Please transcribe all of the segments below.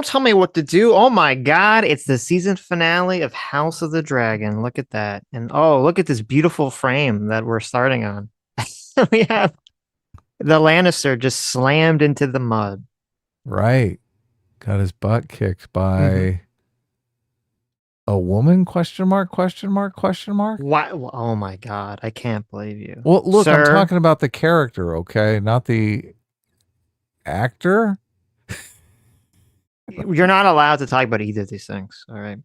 Don't tell me what to do. Oh my God. It's the season finale of House of the Dragon. Look at that. And oh, look at this beautiful frame that we're starting on. We have the Lannister just slammed into the mud. Right. Got his butt kicked Hmm. by a woman? Question mark, question mark, question mark. Why? Oh my God. I can't believe you. Well, look, I'm Sir, talking about the character, okay? Not the actor. you're not allowed to talk about either of these things. All right.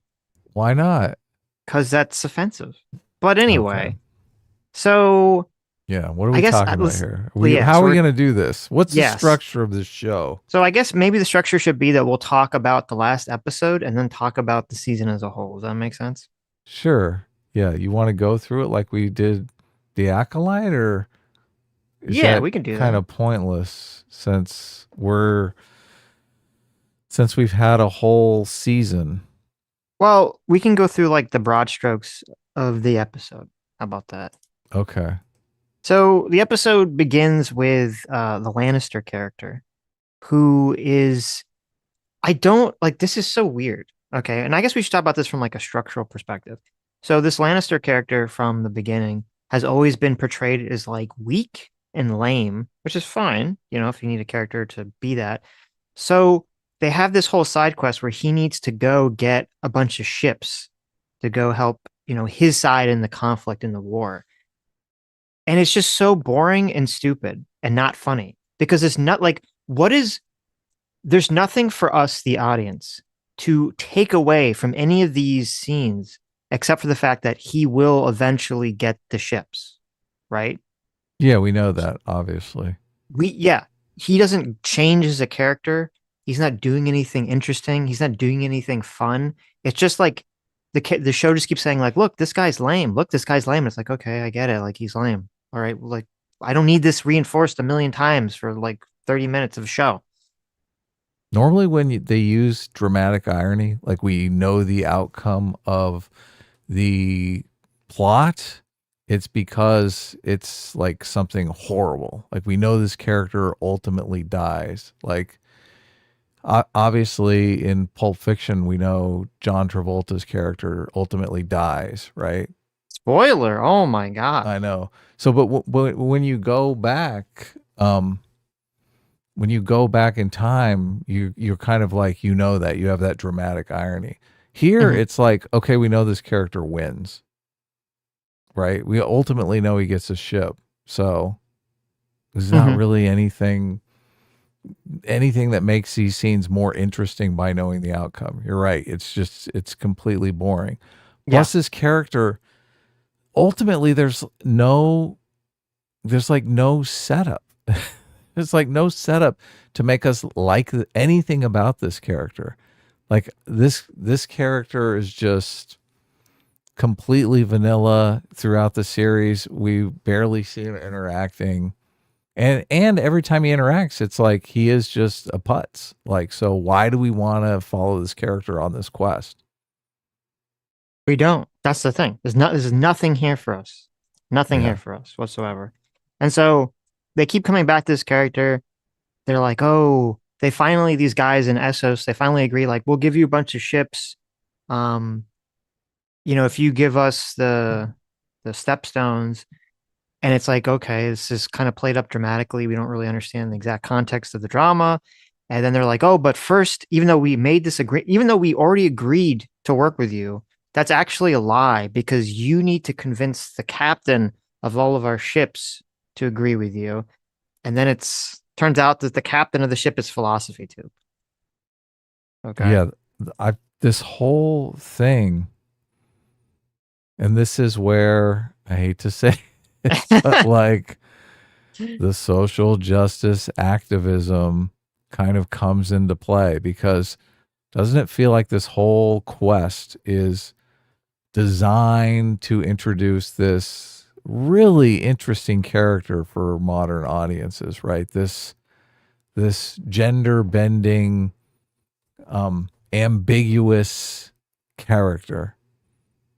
Why not? Because that's offensive. But Okay. anyway, so Yeah, what are I we guess talking about let's, here? yeah, How so are we we're, going to do this? What's the yes. structure of this show? So I guess maybe the structure should be that we'll talk about the last episode and then talk about the season as a whole. Does that make sense? Sure. Yeah, you want to go through it like we did the Acolyte, or is Yeah, that we can do kind that. of pointless since we've had a whole season? Well, we can go through like the broad strokes of the episode. How about that? Okay. So the episode begins with the Lannister character, who is I don't like this is so weird. Okay, and I guess we should talk about this from like a structural perspective. So this Lannister character from the beginning has always been portrayed as like weak and lame, which is fine, if you need a character to be that. So they have this whole side quest where he needs to go get a bunch of ships to go help, his side in the conflict in the war. And it's just so boring and stupid and not funny because it's not like what is there's nothing for us, the audience, to take away from any of these scenes except for the fact that he will eventually get the ships, right? Yeah, we know that, obviously. Yeah, he doesn't change as a character. He's not doing anything interesting. He's not doing anything fun. It's just like the show just keeps saying like, look, this guy's lame. Look, this guy's lame. It's like, okay, I get it. Like he's lame. All right, well, like I don't need this reinforced a million times for like 30 minutes of a show. Normally, when they use dramatic irony, like we know the outcome of the plot, it's because it's like something horrible. Like we know this character ultimately dies. Like obviously in Pulp Fiction, we know John Travolta's character ultimately dies, right? Spoiler. Oh my God. I know. So, but when you go back, when you go back in time, you're kind of like that you have that dramatic irony. Here, Mhm. it's like, okay, we know this character wins, right? We ultimately know he gets a ship, so there's not Mhm. really anything that makes these scenes more interesting by knowing the outcome. You're right. It's completely boring. Yeah. Plus, this character ultimately there's like no setup. There's like no setup to make us like anything about this character. Like this character is just completely vanilla throughout the series. We barely see him interacting. And every time he interacts, it's like he is just a putz. Like, so why do we want to follow this character on this quest? We don't. That's the thing. There's nothing here for us. Nothing here Yeah. for us whatsoever. And so they keep coming back to this character. They're like, oh, these guys in Essos, they finally agree, like, we'll give you a bunch of ships. Um, if you give us the stepstones. And it's like, okay, this is kind of played up dramatically. We don't really understand the exact context of the drama. And then they're like, oh, but first, even though we already agreed to work with you, that's actually a lie because you need to convince the captain of all of our ships to agree with you. And then it's turns out that the captain of the ship is philosophy too. Okay. Yeah. I this whole thing, and this is where I hate to say it, but like the social justice activism kind of comes into play, because doesn't it feel like this whole quest is designed to introduce this really interesting character for modern audiences, right? This gender bending, ambiguous character.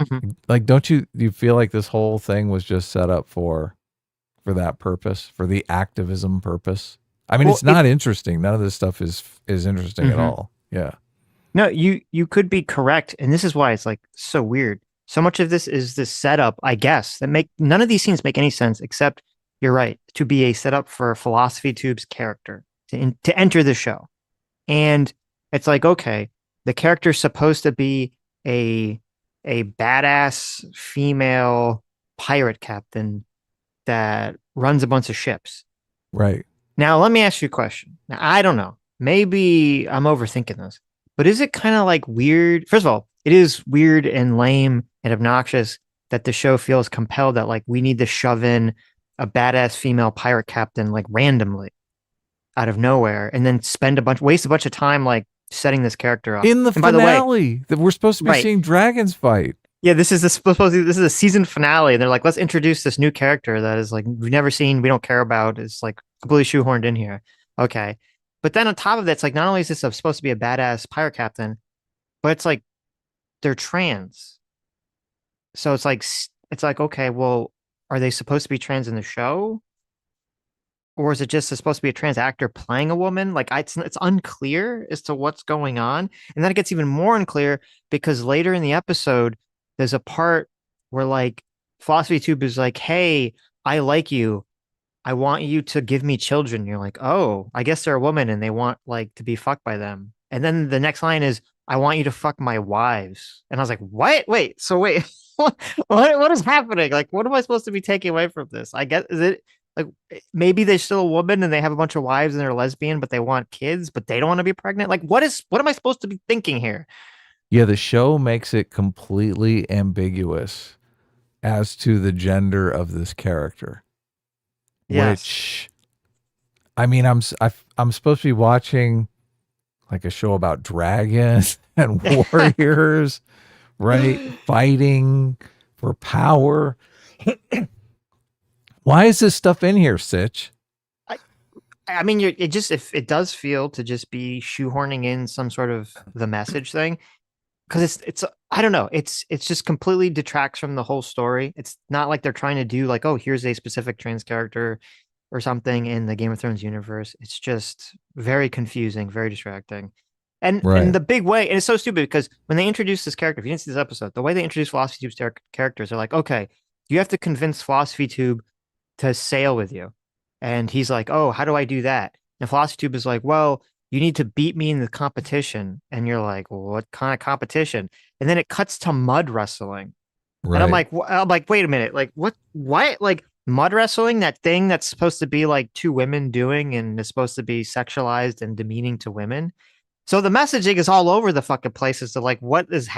Mhm. Like, don't you feel like this whole thing was just set up for that purpose, for the activism purpose? I mean, Well, it's not interesting. None of this stuff is interesting at mhm. all. Yeah. No, you could be correct, and this is why it's like so weird. So much of this is this setup, I guess, that make none of these scenes make any sense except you're right, to be a setup for Philosophy Tube's character to enter the show. And it's like, okay, the character's supposed to be a a badass female pirate captain that runs a bunch of ships. Right. Now, let me ask you a question. Now, I don't know. Maybe I'm overthinking this, but is it kind of like weird? First of all, it is weird and lame and obnoxious that the show feels compelled that like we need to shove in a badass female pirate captain like randomly out of nowhere and then waste a bunch of time like setting this character up. In the And by the way, finale, that we're supposed to be right. seeing dragons fight. Yeah, this is a season finale. And they're like, let's introduce this new character that is like we've never seen, we don't care about. It's like completely shoehorned in here. Okay. But then on top of that, it's like not only is supposed to be a badass pirate captain, but it's like they're trans. So it's like, okay, well, are they supposed to be trans in the show? Or is it just supposed to be a trans actor playing a woman? Like it's unclear as to what's going on, and then it gets even more unclear because later in the episode, there's a part where like Philosophy Tube is like, "Hey, I like you. I want you to give me children." You're like, "Oh, I guess they're a woman and they want like to be fucked by them." And then the next line is, "I want you to fuck my wives." And I was like, "What? Wait, so wait, what is happening? Like, what am I supposed to be taking away from this? I guess is it like maybe they're still a woman and they have a bunch of wives and they're lesbian, but they want kids, but they don't want to be pregnant? Like, what am I supposed to be thinking here?" Yeah, the show makes it completely ambiguous as to the gender of this character, Yes. which I mean, I'm supposed to be watching like a show about dragons and warriors, right? Fighting for power. Why is this stuff in here, Sitch? I, I mean, it just if it does feel to just be shoehorning in some sort of the message thing because it's I don't know, it's just completely detracts from the whole story. It's not like they're trying to do like, oh, here's a specific trans character or something in the Game of Thrones universe. It's just very confusing, very distracting. And Right, the big way, and it's so stupid because when they introduce this character, if you didn't see this episode, the way they introduce Philosophy Tube's characters are like, okay, you have to convince Philosophy Tube to sail with you. And he's like, oh, how do I do that? And Philosophy Tube is like, well, you need to beat me in the competition. And you're like, well, what kind of competition? And then it cuts to mud wrestling. And right. I'm like, wait a minute, like what? Like mud wrestling, that thing that's supposed to be like two women doing and is supposed to be sexualized and demeaning to women. So the messaging is all over the fucking place as to like what is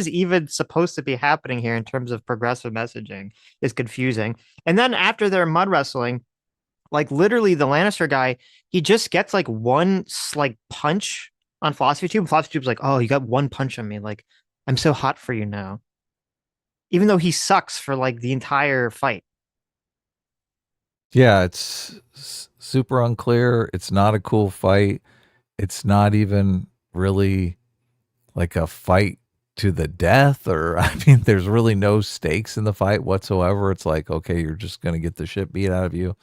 even supposed to be happening here in terms of progressive messaging is confusing. And then after their mud wrestling, like literally the Lannister guy, he just gets like one like punch on Philosophy Tube. Philosophy Tube's like, "Oh, you got one punch on me. Like I'm so hot for you now." Even though he sucks for like the entire fight. Yeah, it's super unclear. It's not a cool fight. It's not even really like a fight to the death, or I mean, there's really no stakes in the fight whatsoever. It's like, okay, you're just going to get the shit beat out of you.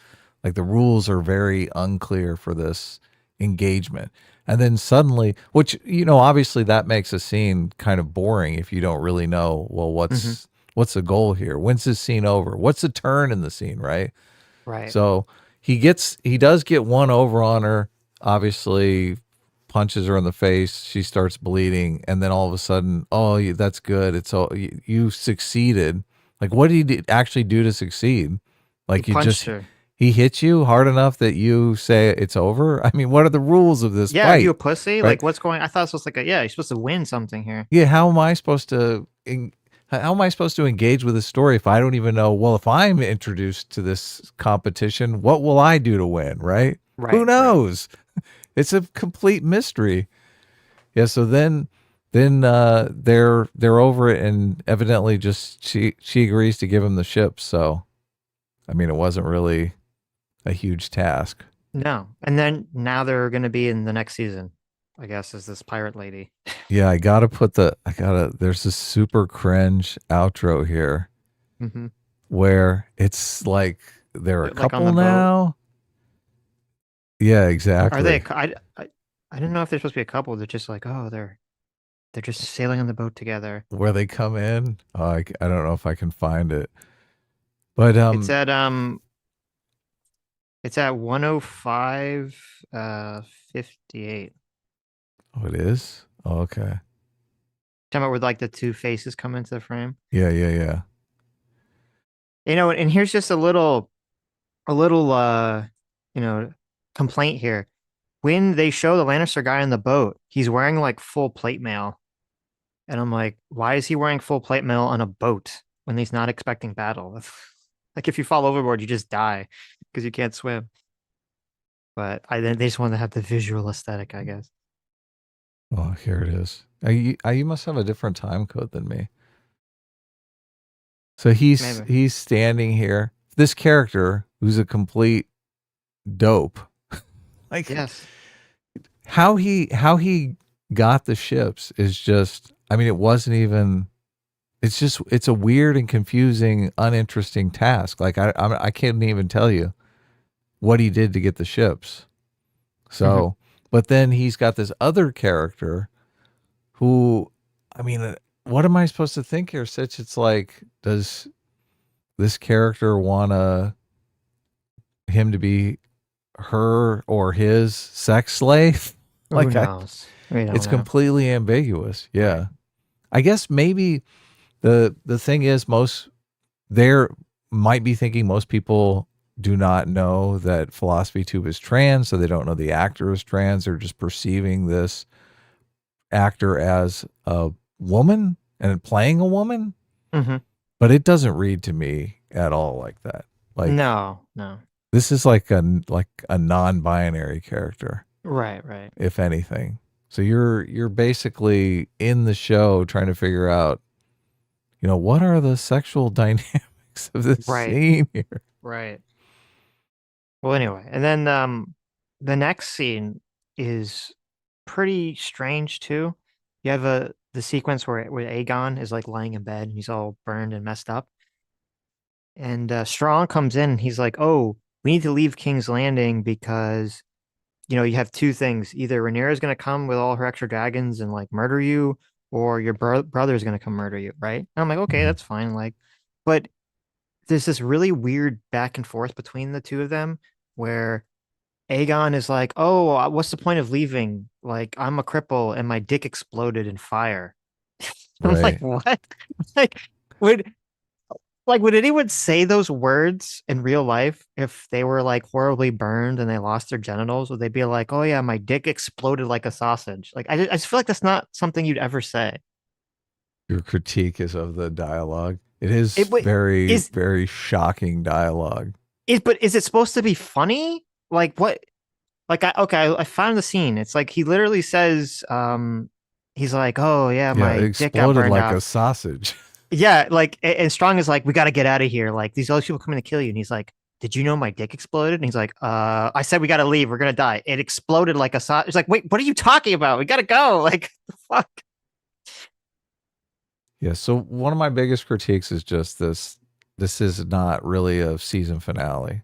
Like the rules are very unclear for this engagement. And then suddenly, which, obviously that makes a scene kind of boring if you don't really know, well, Hmm. what's the goal here? When's this scene over? What's the turn in the scene, right? Right. So he does get one over on her, obviously punches her in the face. She starts bleeding. And then all of a sudden, oh, that's good. It's all, you succeeded. Like, what did he actually do to succeed? He Like, punched her. he hit you hard enough that you say it's over. I mean, what are the rules of this Yeah, are you fight? a pussy? Right. Like what's going I thought it was supposed to like yeah, you're supposed to win something here. Yeah. How am I supposed to engage with this story if I don't even know, well, if I'm introduced to this competition, what will I do to win? Right. Who Right, right. knows? It's a complete mystery. Yeah, so they're over it, and evidently just she agrees to give him the ship. So I mean, it wasn't really a huge task. No. And then now they're gonna be in the next season, I guess, is this pirate lady. Yeah, there's this super cringe outro here Hmm. where it's like they're a Like on the couple boat. now. Yeah, Are they exactly. I didn't know if they're supposed to be a couple. They're just like, oh, they're They're just sailing on the boat together. where they come in. Oh, I don't know if I can find it, but It's at um it's at 105 58. oh, it is. Oh, okay. Talking about where like the two faces come into the frame. Yeah, yeah, yeah. And here's just a little you know, complaint here. When they show the Lannister guy on the boat, he's wearing like full plate mail. And I'm like, why is he wearing full plate mail on a boat when he's not expecting battle? Like if you fall overboard, you just die because you can't swim. But they just want to have the visual aesthetic, I guess. Oh, here it is. You must have a different time code than me. So Maybe. he's standing here. This character who's a complete dope. Like Yes. how he got the ships is just. I mean, it wasn't even. It's a weird and confusing, uninteresting task. Like I can't even tell you what he did to get the ships. Hmm. So, but then he's got this other character who, I mean, what am I supposed to think here, Sitch? It's like, does this character want him to be her or his sex slave? Who Like, knows? We don't it's know. completely ambiguous. Right. Yeah. I guess maybe the thing is there might be thinking most people do not know that Philosophy Tube is trans, so they don't know the actor is trans. They're just perceiving this actor as a woman and playing a woman, Hmm. but it doesn't read to me at all like that. Like No, no. this is like a non-binary character, Right, right. if anything. So you're basically in the show trying to figure out, what are the sexual dynamics of this Right, scene here? right. Well, anyway, and then the next scene is pretty strange too. You have the sequence where Aegon is like lying in bed and he's all burned and messed up. And Strong comes in and he's like, "Oh, we need to leave King's Landing because you have two things. Either Rhaenyra is going to come with all her extra dragons and like murder you, or your brother is going to come murder you, right?" And I'm like, "Okay, Mhm. that's fine." Like, but there's this really weird back and forth between the two of them where Aegon is like, "Oh, what's the point of leaving? Like, I'm a cripple and my dick exploded in fire." I'm like, Right. "What?" Like, would would anyone say those words in real life if they were like horribly burned and they lost their genitals? Would they be like, "Oh yeah, my dick exploded like a sausage"? Like, I just feel like that's not something you'd ever say. Your critique is of the dialogue. It is It wait, very, is very shocking dialogue. but is it supposed to be funny? Like what? Like I found the scene. It's like he literally says, he's like, "Oh yeah, Yeah, it my dick got exploded burned like a off." sausage. Yeah, like and Strong is like, "We got to get out of here. Like these other people coming to kill you." And he's like, "Did you know my dick exploded?" And he's like, I said we got to leave. We're gonna die. It exploded like a sausage." It's like, "Wait, what are you talking about? We gotta go." Like, the fuck. Yeah, so one of my biggest critiques is just this. This is not really a season finale.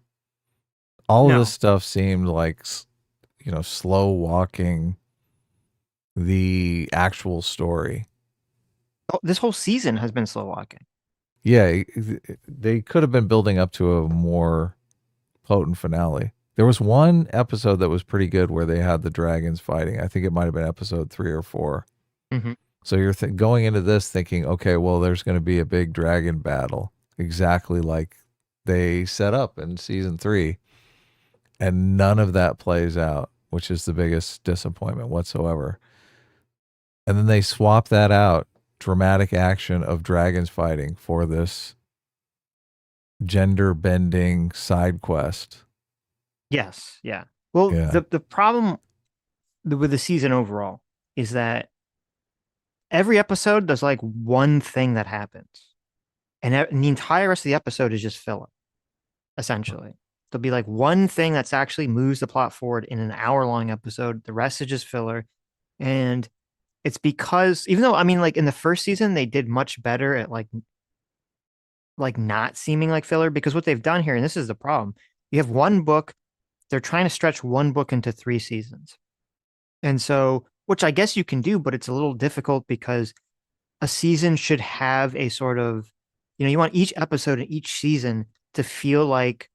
All of this No, stuff seemed like, slow walking the actual story. this whole season has been slow walking. Yeah, they could have been building up to a more potent finale. There was one episode that was pretty good where they had the dragons fighting. I think it might have been episode 3 or 4. Hmm. So you're going into this thinking, okay, well, there's going to be a big dragon battle, exactly like they set up in season 3, and none of that plays out, which is the biggest disappointment whatsoever. And then they swap that out, dramatic action of dragons fighting, for this gender bending side quest. Yes, yeah. Well, Yeah, the problem with the season overall is that every episode there's like one thing that happens, and the entire rest of the episode is just filler. Essentially, there'll be like one thing that's actually moves the plot forward in an hour-long episode. The rest is just filler, and it's because even though I mean, like in the first season, they did much better at like not seeming like filler because what they've done here, and this is the problem, you have one book, they're trying to stretch one book into 3 seasons. And so which I guess you can do, but it's a little difficult because a season should have a sort of, you want each episode in each season to feel like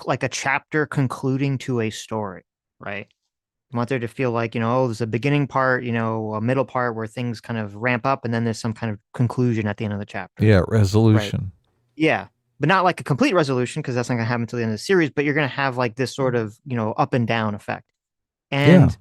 like a chapter concluding to a story, right? You want there to feel like, oh, there's a beginning part, a middle part where things kind of ramp up, and then there's some kind of conclusion at the end of the chapter, Yeah, right? resolution. Yeah, but not like a complete resolution because that's not going to happen until the end of the series. But you're going to have like this sort of up and down effect. Yeah. And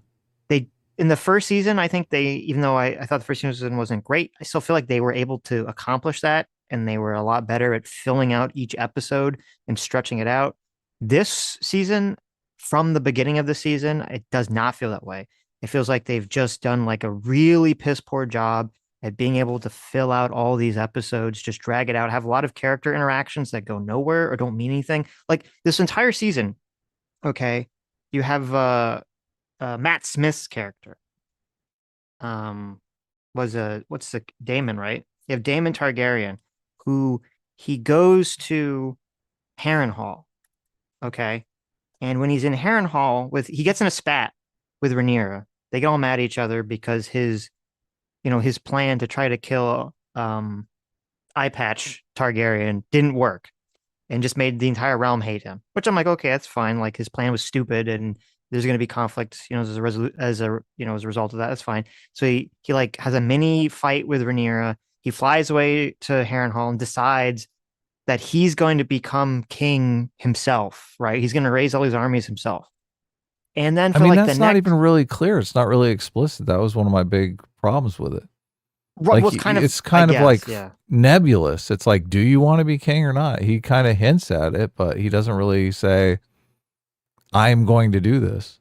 they in the first season, I think they, even though I thought the first season wasn't great, I still feel like they were able to accomplish that, and they were a lot better at filling out each episode and stretching it out. This season, from the beginning of the season, it does not feel that way. It feels like they've just done like a really piss poor job at being able to fill out all these episodes, just drag it out, have a lot of character interactions that go nowhere or don't mean anything. Like this entire season, okay, you have Matt Smith's character um was a what's the Daemon, right? You have Daemon Targaryen, who he goes to Harrenhal, okay? And when he's in Harrenhal he gets in a spat with Rhaenyra. They get all mad at each other because his plan to try to kill Eye Patch Targaryen didn't work and just made the entire realm hate him. Which I'm like, okay, that's fine. Like his plan was stupid, and there's going to be conflict, as a result of that. That's fine. So he like has a mini fight with Rhaenyra. He flies away to Harrenhal and decides that he's going to become king himself. Right? He's going to raise all these armies himself. And then I for mean, like the that's not next, even really clear. It's not really explicit. That was one of my big problems with it. what Like was kind of, it's I kind of like guess, yeah. nebulous. It's like, do you want to be king or not? He kind of hints at it, but he doesn't really say, I'm going to do this.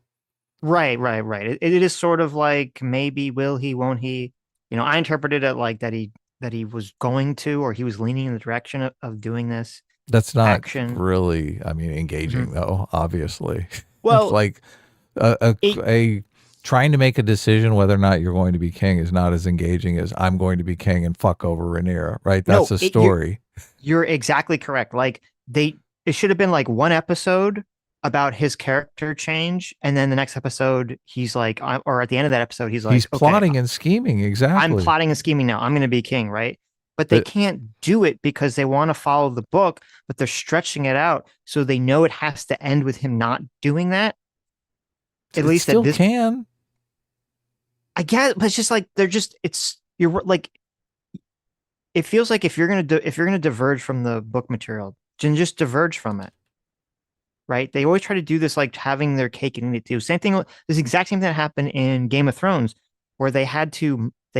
Right, right, right. It is sort of like maybe will he, won't he? I interpreted it like that he was going to, or he was leaning in the direction of doing this That's not action. really, I mean, engaging Mhm. though, obviously. Well, Like a, a, it a trying to make a decision whether or not you're going to be king is not as engaging as I'm going to be king and fuck over Rhaenyra, right? That's no, a it you story. you're exactly correct. Like it should have been like one episode about his character change, and then the next episode he's like, or at the end of that episode he's He's like, okay, plotting and scheming, I'm exactly. plotting and scheming now. I'm going to be king, right? But they But can't do it because they want to follow the book, but they're stretching it out. So they know it has to end with him not doing that, at it least at still this. can. I guess, but it's just like, you're like, it feels like if you're going to diverge from the book material, then just diverge from it, right? They always try to do this, like having their cake and eat it too. Same thing, this exact same thing that happened in Game of Thrones, where they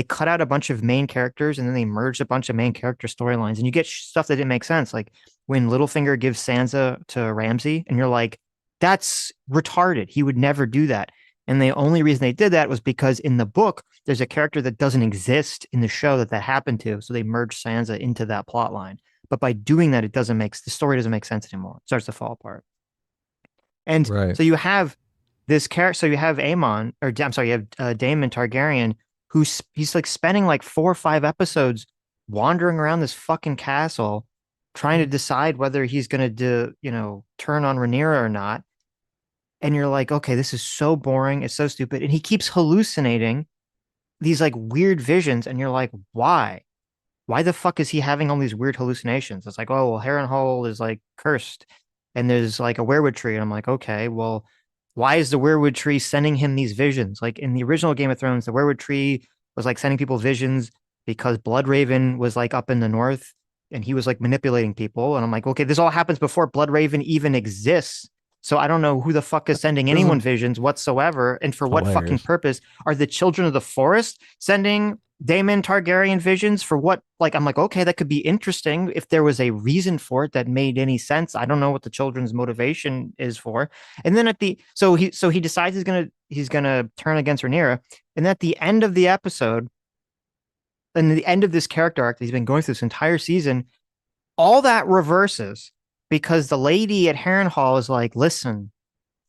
cut out a bunch of main characters and then they merged a bunch of main character storylines, and you get stuff that didn't make sense. Like when Littlefinger gives Sansa to Ramsay, and you're like, that's retarded. He would never do that. And the only reason they did that was because in the book, there's a character that doesn't exist in the show that happened to. So they merged Sansa into that plot line. But by doing that, the story doesn't make sense anymore. It starts to fall apart. And Right. so you have this character. So you have Aemon, or I'm sorry, you have Daemon Targaryen, he's like spending like 4 or 5 episodes wandering around this fucking castle, trying to decide whether he's gonna turn on Rhaenyra or not. And you're like, okay, this is so boring. It's so stupid. And he keeps hallucinating these like weird visions, and you're like, why? Why the fuck is he having all these weird hallucinations? It's like, oh, well, Harrenhal is like cursed and there's like a weirwood tree. And I'm like, okay, well, why is the weirwood tree sending him these visions? Like in the original Game of Thrones, the weirwood tree was like sending people visions because Bloodraven was like up in the north and he was like manipulating people. And I'm like, okay, this all happens before Bloodraven even exists. So I don't know who the fuck is sending anyone Isn't visions whatsoever. And for what fucking hilarious. purpose are the children of the forest sending Daemon Targaryen visions? For what? Like, I'm like, okay, that could be interesting if there was a reason for it that made any sense. I don't know what the children's motivation is for. And then so he decides he's gonna turn against Rhaenyra. And at the end of the episode, and the end of this character arc that he's been going through this entire season, all that reverses because the lady at Harrenhal is like, listen,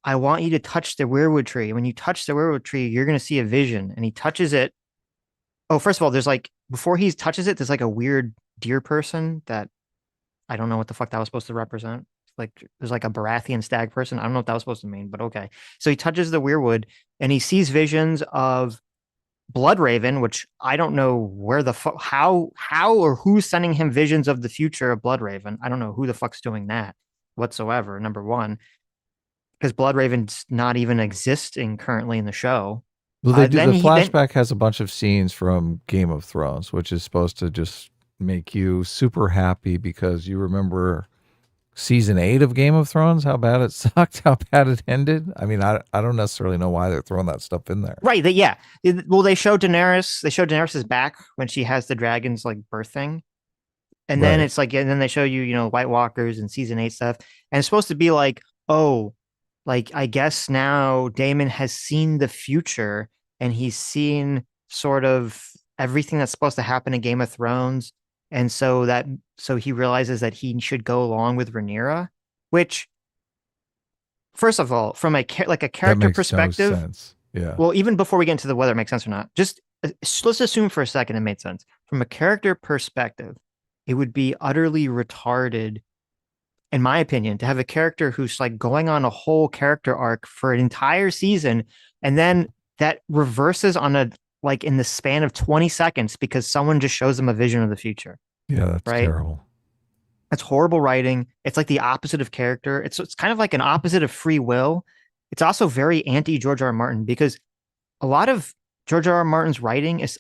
I want you to touch the weirwood tree. When you touch the weirwood tree, you're gonna see a vision. And he touches it. Oh, first of all, there's like before he touches it, there's like a weird deer person that I don't know what the fuck that was supposed to represent. like there's like a Baratheon stag person. I don't know what that was supposed to mean, but okay. So he touches the weirwood and he sees visions of Bloodraven, which I don't know where the fuck, how or who's sending him visions of the future of Bloodraven. I don't know who the fuck's doing that whatsoever. Number one, because Bloodraven's not even existing currently in the show. Well, they do. Then The he then flashback has a bunch of scenes from Game of Thrones, which is supposed to just make you super happy because you remember season 8 of Game of Thrones, how bad it sucked, how bad it ended. I mean, I don't necessarily know why they're throwing that stuff in there. right, yeah. Well, they show Daenerys. They show Daenerys's back when she has the dragon's like birth thing, and then Right. it's like, and then they show you, White Walkers and season 8 stuff, and it's supposed to be like, oh, like I guess now Daemon has seen the future and he's seen sort of everything that's supposed to happen in Game of Thrones, and so he realizes that he should go along with Rhaenyra, which first of all, from like a That character makes no perspective, sense. Yeah. well, even before we get into the whether it makes sense or not, just let's assume for a second it made sense. From a character perspective, it would be utterly retarded, in my opinion, to have a character who's like going on a whole character arc for an entire season, and then that reverses on a like in the span of 20 seconds because someone just shows them a vision of the future, Yeah, that's right? terrible. It's horrible writing. It's like the opposite of character. It's kind of like an opposite of free will. It's also very anti George R. R. Martin because a lot of George R. R. Martin's writing is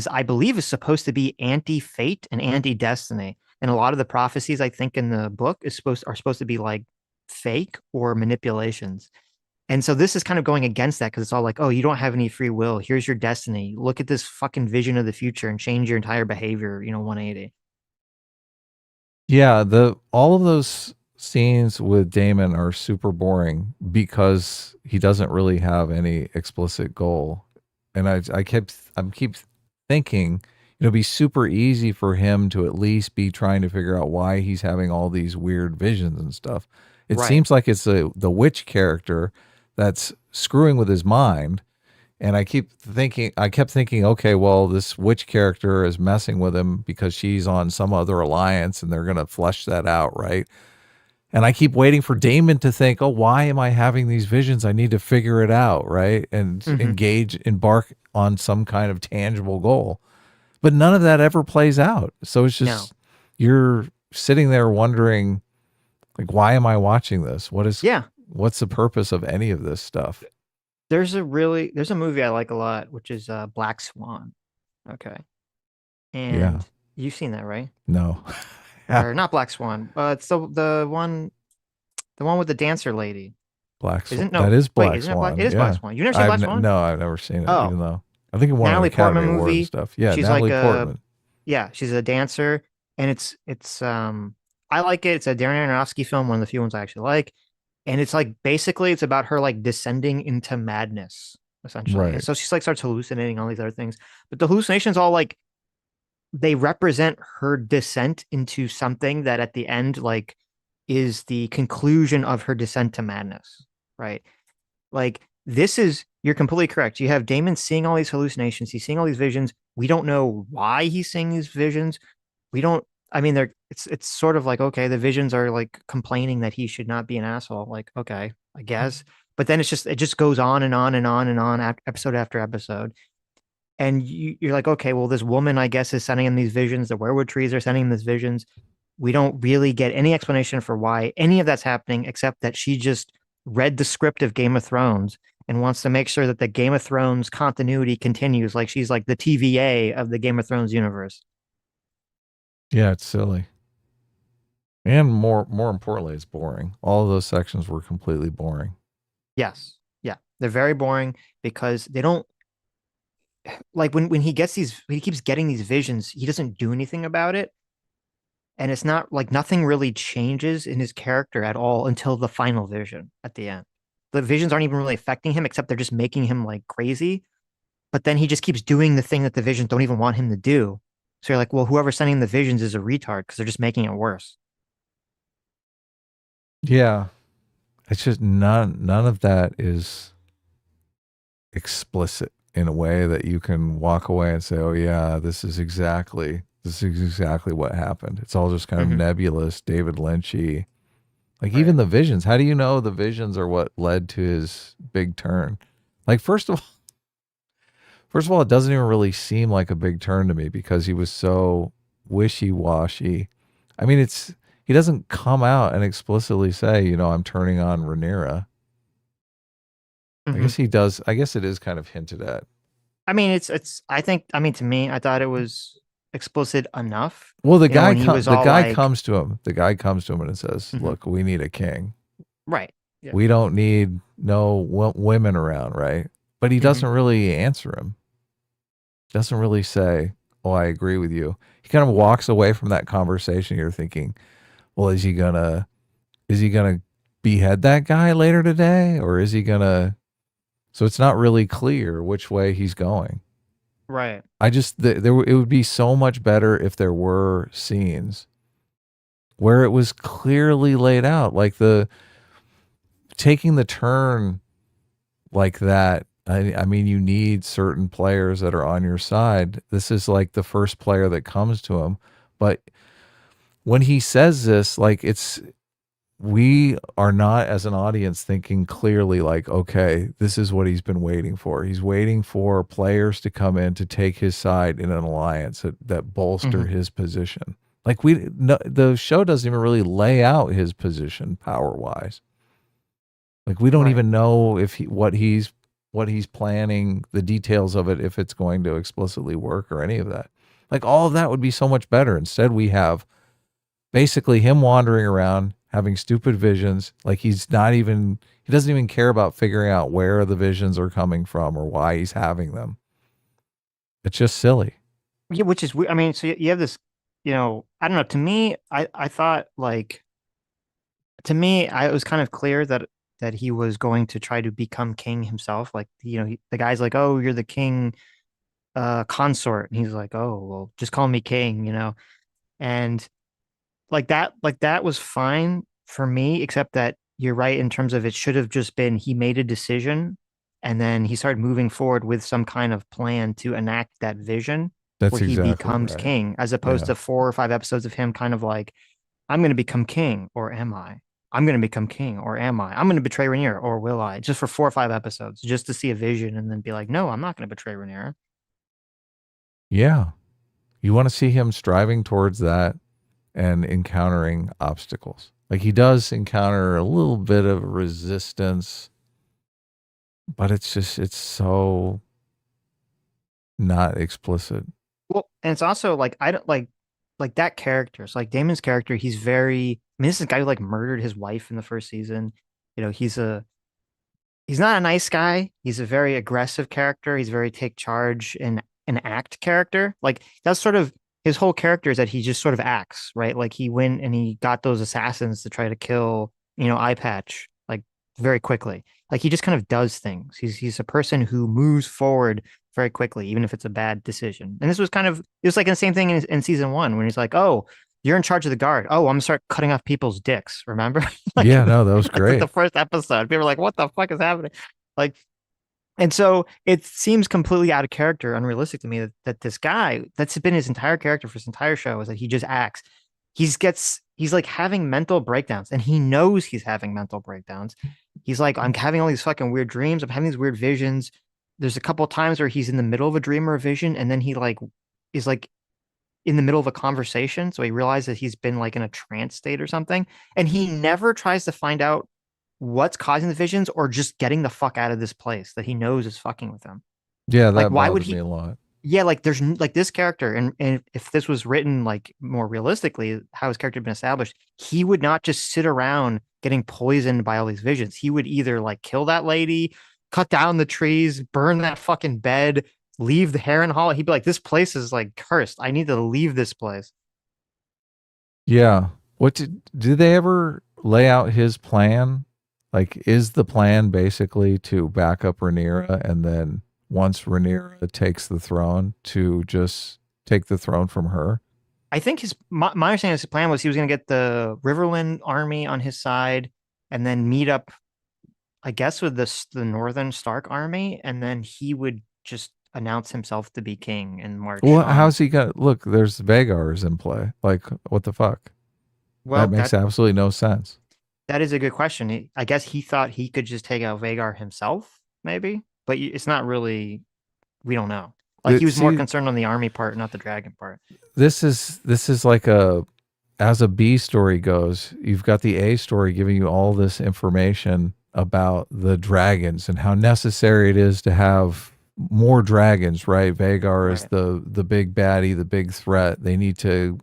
I believe is supposed to be anti-fate and anti-destiny. And a lot of the prophecies I think in the book are supposed to be like fake or manipulations. And so this is kind of going against that because it's all like, oh, you don't have any free will. Here's your destiny. Look at this fucking vision of the future and change your entire behavior, 180. Yeah, the all of those scenes with Damon are super boring because he doesn't really have any explicit goal. And I'm keep thinking it'll be super easy for him to at least be trying to figure out why he's having all these weird visions and stuff. It Right. seems like it's the witch character that's screwing with his mind. And I kept thinking, okay, well, this witch character is messing with him because she's on some other alliance and they're going to flesh that out, right? And I keep waiting for Damon to think, oh, why am I having these visions? I need to figure it out, right? And Hmm. embark on some kind of tangible goal. But none of that ever plays out. So it's No. just, you're sitting there wondering, like, why am I watching this? Yeah. What's the purpose of any of this stuff? There's a movie I like a lot, which is Black Swan. Okay. Yeah. And you've seen that, right? No. Or not Black Swan. It's the one with the dancer lady. Black Swan. Isn't That no is wait, Black isn't it Black? Swan. It is Black Yeah. Swan. You never seen Black Swan? No, I've never seen it, Oh, even though I think it won an Natalie Academy Portman Award and movie. stuff. Yeah, She's like Natalie a Portman. yeah, she's a dancer, and it's I like it. It's a Darren Aronofsky film, one of the few ones I actually like. And it's like basically it's about her like descending into madness, essentially. And Right. so she's like starts hallucinating all these other things. But the hallucinations all like they represent her descent into something that at the end like is the conclusion of her descent to madness, right? Like this is you're completely correct. You have Damon seeing all these hallucinations, he's seeing all these visions. We don't know why he's seeing these visions. We don't I mean they're it's sort of like okay, the visions are like complaining that he should not be an asshole. Like, okay, I guess. But then it just goes on and on and on and on episode after episode. And you're like, okay, well, this woman, I guess, is sending him these visions. The werewood trees are sending him these visions. We don't really get any explanation for why any of that's happening, except that she just read the script of Game of Thrones and wants to make sure that the Game of Thrones continuity continues. Like she's like the TVA of the Game of Thrones universe. Yeah, it's silly. And more importantly, it's boring. All of those sections were completely boring. Yes. Yeah. They're very boring because they don't like when he keeps getting these visions, he doesn't do anything about it. And it's not like nothing really changes in his character at all until the final vision at the end. The visions aren't even really affecting him, except they're just making him like crazy. But then he just keeps doing the thing that the visions don't even want him to do. So you're like, well, whoever's sending the visions is a retard because they're just making it worse. Yeah. It's just none of that is explicit in a way that you can walk away and say, "Oh yeah, this is exactly what happened." It's all just kind of Hmm. nebulous, David Lynchy. Like even Right. the visions. How do you know the visions are what led to his big turn? Like first of all, it doesn't even really seem like a big turn to me because he was so wishy-washy. I mean, it's he doesn't come out and explicitly say, I'm turning on Rhaenyra. I Hmm. guess he does. I guess it is kind of hinted at. I mean, I think, I mean, to me, I thought it was explicit enough. Well, When he was the all guy like, comes to him. The guy comes to him and says, mhm, "Look, we need a king. right. Yeah. We don't need no women around, right?" But he Hmm. doesn't really answer him. Doesn't really say, "Oh, I agree with you." He kind of walks away from that conversation. You're thinking, "Well, is he gonna behead that guy later today, or is he gonna?" So it's not really clear which way he's going. Right. I just it would be so much better if there were scenes where it was clearly laid out, like the taking the turn like that. I mean, you need certain players that are on your side. This is like the first player that comes to him, but when he says this, like we are not as an audience thinking clearly like, okay, this is what he's been waiting for. He's waiting for players to come in to take his side in an alliance that bolster Hmm. his position. Like we no, the show doesn't even really lay out his position power wise. Like we don't Right. even know if what he's planning, the details of it, if it's going to explicitly work or any of that. Like all of that would be so much better. Instead, we have basically him wandering around having stupid visions. Like he doesn't even care about figuring out where the visions are coming from or why he's having them. It's just silly. Yeah, which is weird. I mean, so you have this, I don't know. To me, I thought like, to me, it was kind of clear that he was going to try to become king himself. Like, the guy's like, "Oh, you're the king, consort," and he's like, "Oh, well, just call me king," and like that was fine for me, except that you're right in terms of it should have just been he made a decision and then he started moving forward with some kind of plan to enact that vision That's where he exactly becomes right. king, as opposed Yeah. to 4 or 5 episodes of him kind of like, I'm going to become king, or am I? I'm going to become king, or am I? I'm going to betray Rhaenyra, or will I? Just for 4 or 5 episodes, just to see a vision and then be like, no, I'm not going to betray Rhaenyra. Yeah. You want to see him striving towards that and encountering obstacles. Like he does encounter a little bit of resistance, but it's so not explicit. Well, and it's also like, I don't like that character. So like Daemon's character, he's very. I mean, this is a guy who like murdered his wife in the first season. He's not a nice guy. He's a very aggressive character. He's very take charge and an act character. Like that's sort of his whole character, is that he just sort of acts, right? Like he went and he got those assassins to try to kill, Eye Patch, like very quickly. Like he just kind of does things. He's a person who moves forward very quickly, even if it's a bad decision. And it was like the same thing in season one when he's like, "Oh, you're in charge of the guard. Oh, I'm gonna start cutting off people's dicks." Remember? like Yeah, no, that was like the great. first episode. People were like, "What the fuck is happening?" Like, and so it seems completely out of character, unrealistic to me that this guy, that's been his entire character for his entire show, is that he just acts. He's like having mental breakdowns, and he knows he's having mental breakdowns. He's like, I'm having all these fucking weird dreams. I'm having these weird visions. There's a couple of times where he's in the middle of a dream or a vision, and then he like is like in the middle of a conversation. So he realizes he's been like in a trance state or something. And he never tries to find out what's causing the visions or just getting the fuck out of this place that he knows is fucking with him. Yeah, Like, that why would bothered me he? a lot. Yeah, like like this character, and if this was written like more realistically, how his character had been established, he would not just sit around getting poisoned by all these visions. He would either like kill that lady, cut down the trees, burn that fucking bed, leave the Harrenhal. He'd be like, "This place is like cursed. I need to leave this place." Yeah. Did they ever lay out his plan? Like, is the plan basically to back up Rhaenyra and then once Rhaenyra takes the throne to just take the throne from her? I think my understanding of his plan was he was going to get the Riverland army on his side, and then meet up, I guess, with the Northern Stark army, and then he would just announce himself to be king and march Well, on. how's he gonna look? There's Vagars in play. Like, what the fuck? That Well, makes that absolutely no sense. That is a good question. I guess he thought he could just take out Vagar himself, maybe, but it's not really. We don't know. Like he was more See, concerned on the army part, not the dragon part. this is like a as a B story goes, you've got the A story giving you all this information about the dragons and how necessary it is to have more dragons, right? Vagar is Right. the big baddie, the big threat. They need to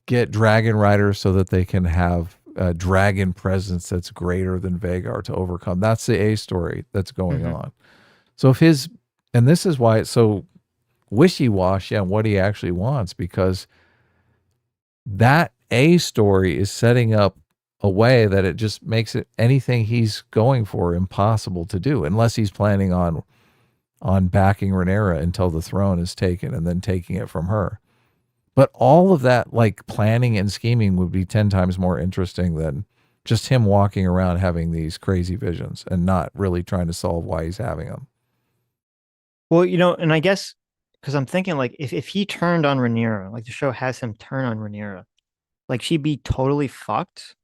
get dragon riders so that they can have a dragon presence that's greater than Vagar to overcome. That's the A story that's going Hmm. on. So if his and this is why it's so wishy-washy on what he actually wants, because that A story is setting up a way that it just makes it anything he's going for impossible to do unless he's planning on backing Rhaenyra until the throne is taken and then taking it from her. But all of that like planning and scheming would be 10 times more interesting than just him walking around having these crazy visions and not really trying to solve why he's having them. Well, and I guess because I'm thinking like if he turned on Rhaenyra, like the show has him turn on Rhaenyra, like she'd be totally fucked.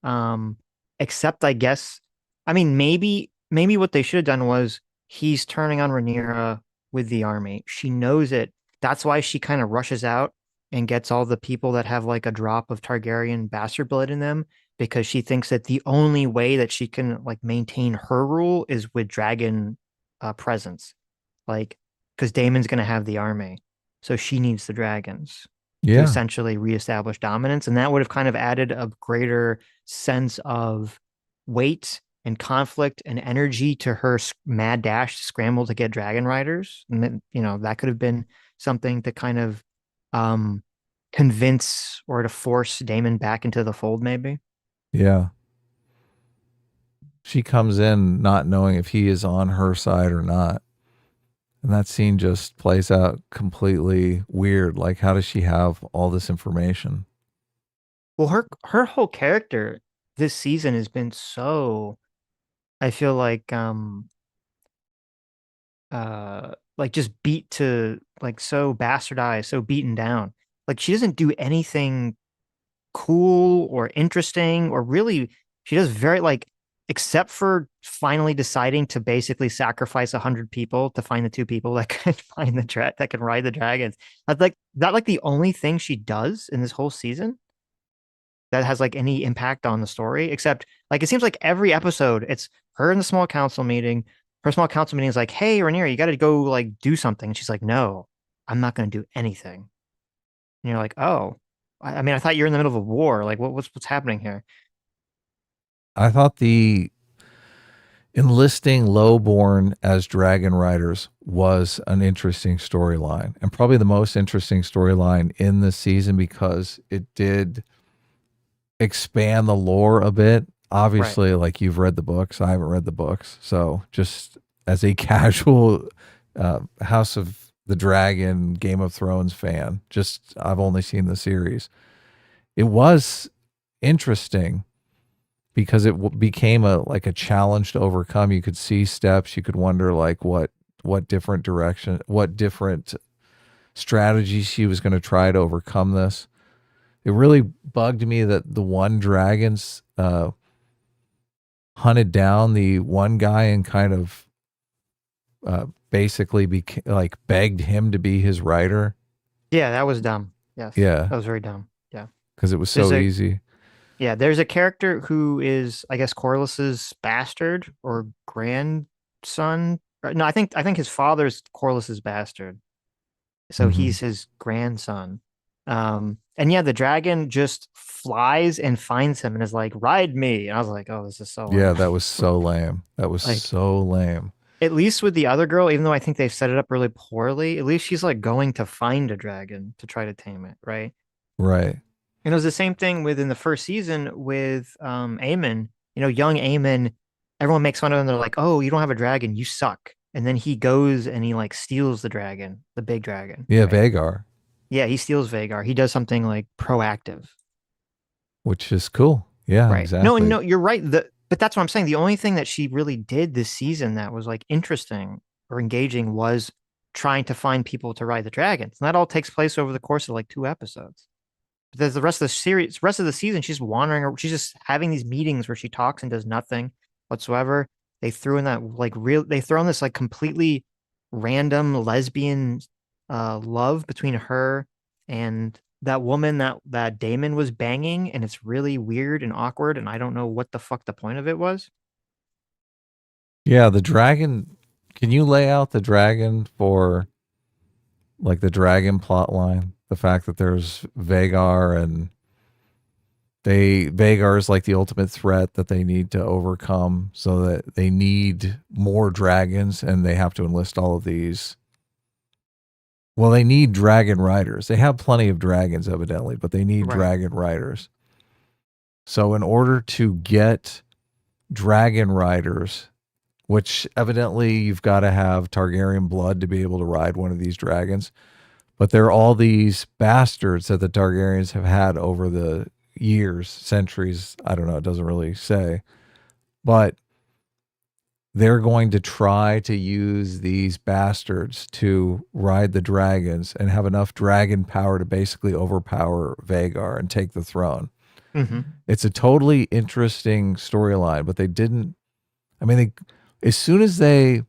Um, except I guess, I mean, maybe what they should have done was he's turning on Rhaenyra with the army. She knows it. That's why she kind of rushes out and gets all the people that have like a drop of Targaryen bastard blood in them because she thinks that the only way that she can like maintain her rule is with dragon presence. Like, because Daemon's going to have the army. So she needs the dragons to Yeah. essentially reestablish dominance. And that would have kind of added a greater sense of weight and conflict and energy to her mad dash to scramble to get dragon riders. And then, that could have been something to kind of um, convince or to force Daemon back into the fold, maybe. Yeah. She comes in not knowing if he is on her side or not. And that scene just plays out completely weird. Like, how does she have all this information? Well, her whole character this season has been so, I feel like just beat to like so bastardized, so beaten down. Like she doesn't do anything cool or interesting or really she does very like except for finally deciding to basically sacrifice 100 people to find the two people that can find that can ride the dragons. That's like that like the only thing she does in this whole season that has like any impact on the story, except like it seems like every episode it's her in the small council meeting. Her small council meeting is like, "Hey, Rhaenyra, you got to go like do something." And she's like, "No, I'm not going to do anything." And you're like, "Oh, I mean, I thought you're in the middle of a war. Like, what's happening here?" I thought the enlisting lowborn as dragon riders was an interesting storyline and probably the most interesting storyline in the season because it did expand the lore a bit. Right. Obviously, like you've read the books, I haven't read the books. So just as a casual House of the Dragon, Game of Thrones fan, just I've only seen the series. It was interesting because it became a like a challenge to overcome. You could see steps. You could wonder like what different direction, what different strategies she was going to try to overcome this. It really bugged me that the one dragons hunted down the one guy and kind of basically like begged him to be his rider. Yeah, that was dumb. Yes, Yeah, that was very dumb. Yeah. because it was There's so a easy. yeah, there's a character who is, I guess, Corlys's bastard or grandson. No, I think his father's Corlys's bastard. So Hmm. he's his grandson. And yeah, the dragon just flies and finds him and is like, "Ride me." And I was like, "Oh, this is so Yeah, lame." that was so lame. That was Like, so lame. at least with the other girl, even though I think they've set it up really poorly, at least she's like going to find a dragon to try to tame it, right? Right. And it was the same thing within the first season with Aemon. Young Aemon, everyone makes fun of him. They're like, "Oh, you don't have a dragon, you suck." And then he goes and he like steals the dragon, the big dragon, Yeah, right? Vagar, Yeah, he steals Vagar. He does something like proactive, which is cool. Yeah, right? No, exactly. no, you're right. But that's what I'm saying. The only thing that she really did this season that was like interesting or engaging was trying to find people to ride the dragons. And that all takes place over the course of like 2 episodes. But there's the rest of the season, she's wandering, she's just having these meetings where she talks and does nothing whatsoever. They threw in that like real, they throw in this like completely random lesbian love between her and that woman that Daemon was banging, and it's really weird and awkward, and I don't know what the fuck the point of it was. Yeah, the dragon. Can you lay out the dragon for like the dragon plot line? The fact that there's Vagar and Vagar is like the ultimate threat that they need to overcome, so that they need more dragons and they have to enlist all of these. Well, they need dragon riders. They have plenty of dragons evidently, but they need Right. dragon riders. So in order to get dragon riders, which evidently you've got to have Targaryen blood to be able to ride one of these dragons. But there are all these bastards that the Targaryens have had over the years, centuries. I don't know. It doesn't really say. But they're going to try to use these bastards to ride the dragons and have enough dragon power to basically overpower Vagar and take the throne. Mm-hmm. It's a totally interesting storyline, but they didn't. I mean, as soon as they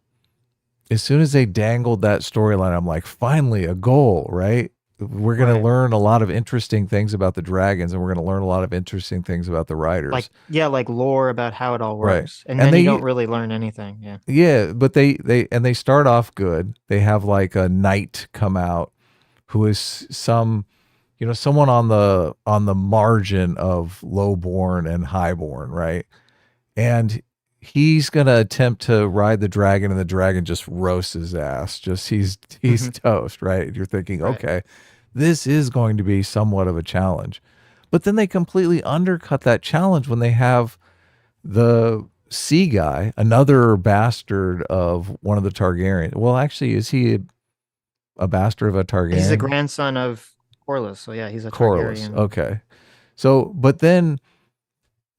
dangled that storyline, I'm like, finally a goal, right? We're going to Right. learn a lot of interesting things about the dragons, and we're going to learn a lot of interesting things about the Like, riders. yeah, like lore about how it all Right. works. And And then you don't they, really learn anything. Yeah. yeah, but they start off good. They have like a knight come out who is someone on the margin of lowborn and highborn, right? And he's gonna attempt to ride the dragon, and the dragon just roasts his ass. Just he's Mm-hmm. toast, right? You're thinking, Right. okay, this is going to be somewhat of a challenge. But then they completely undercut that challenge when they have the sea guy, another bastard of one of the Targaryens. Well, actually, is he a bastard of a He's the Targaryen? grandson of Corlys, so yeah, he's a Corlys. Targaryen. Okay. So, but then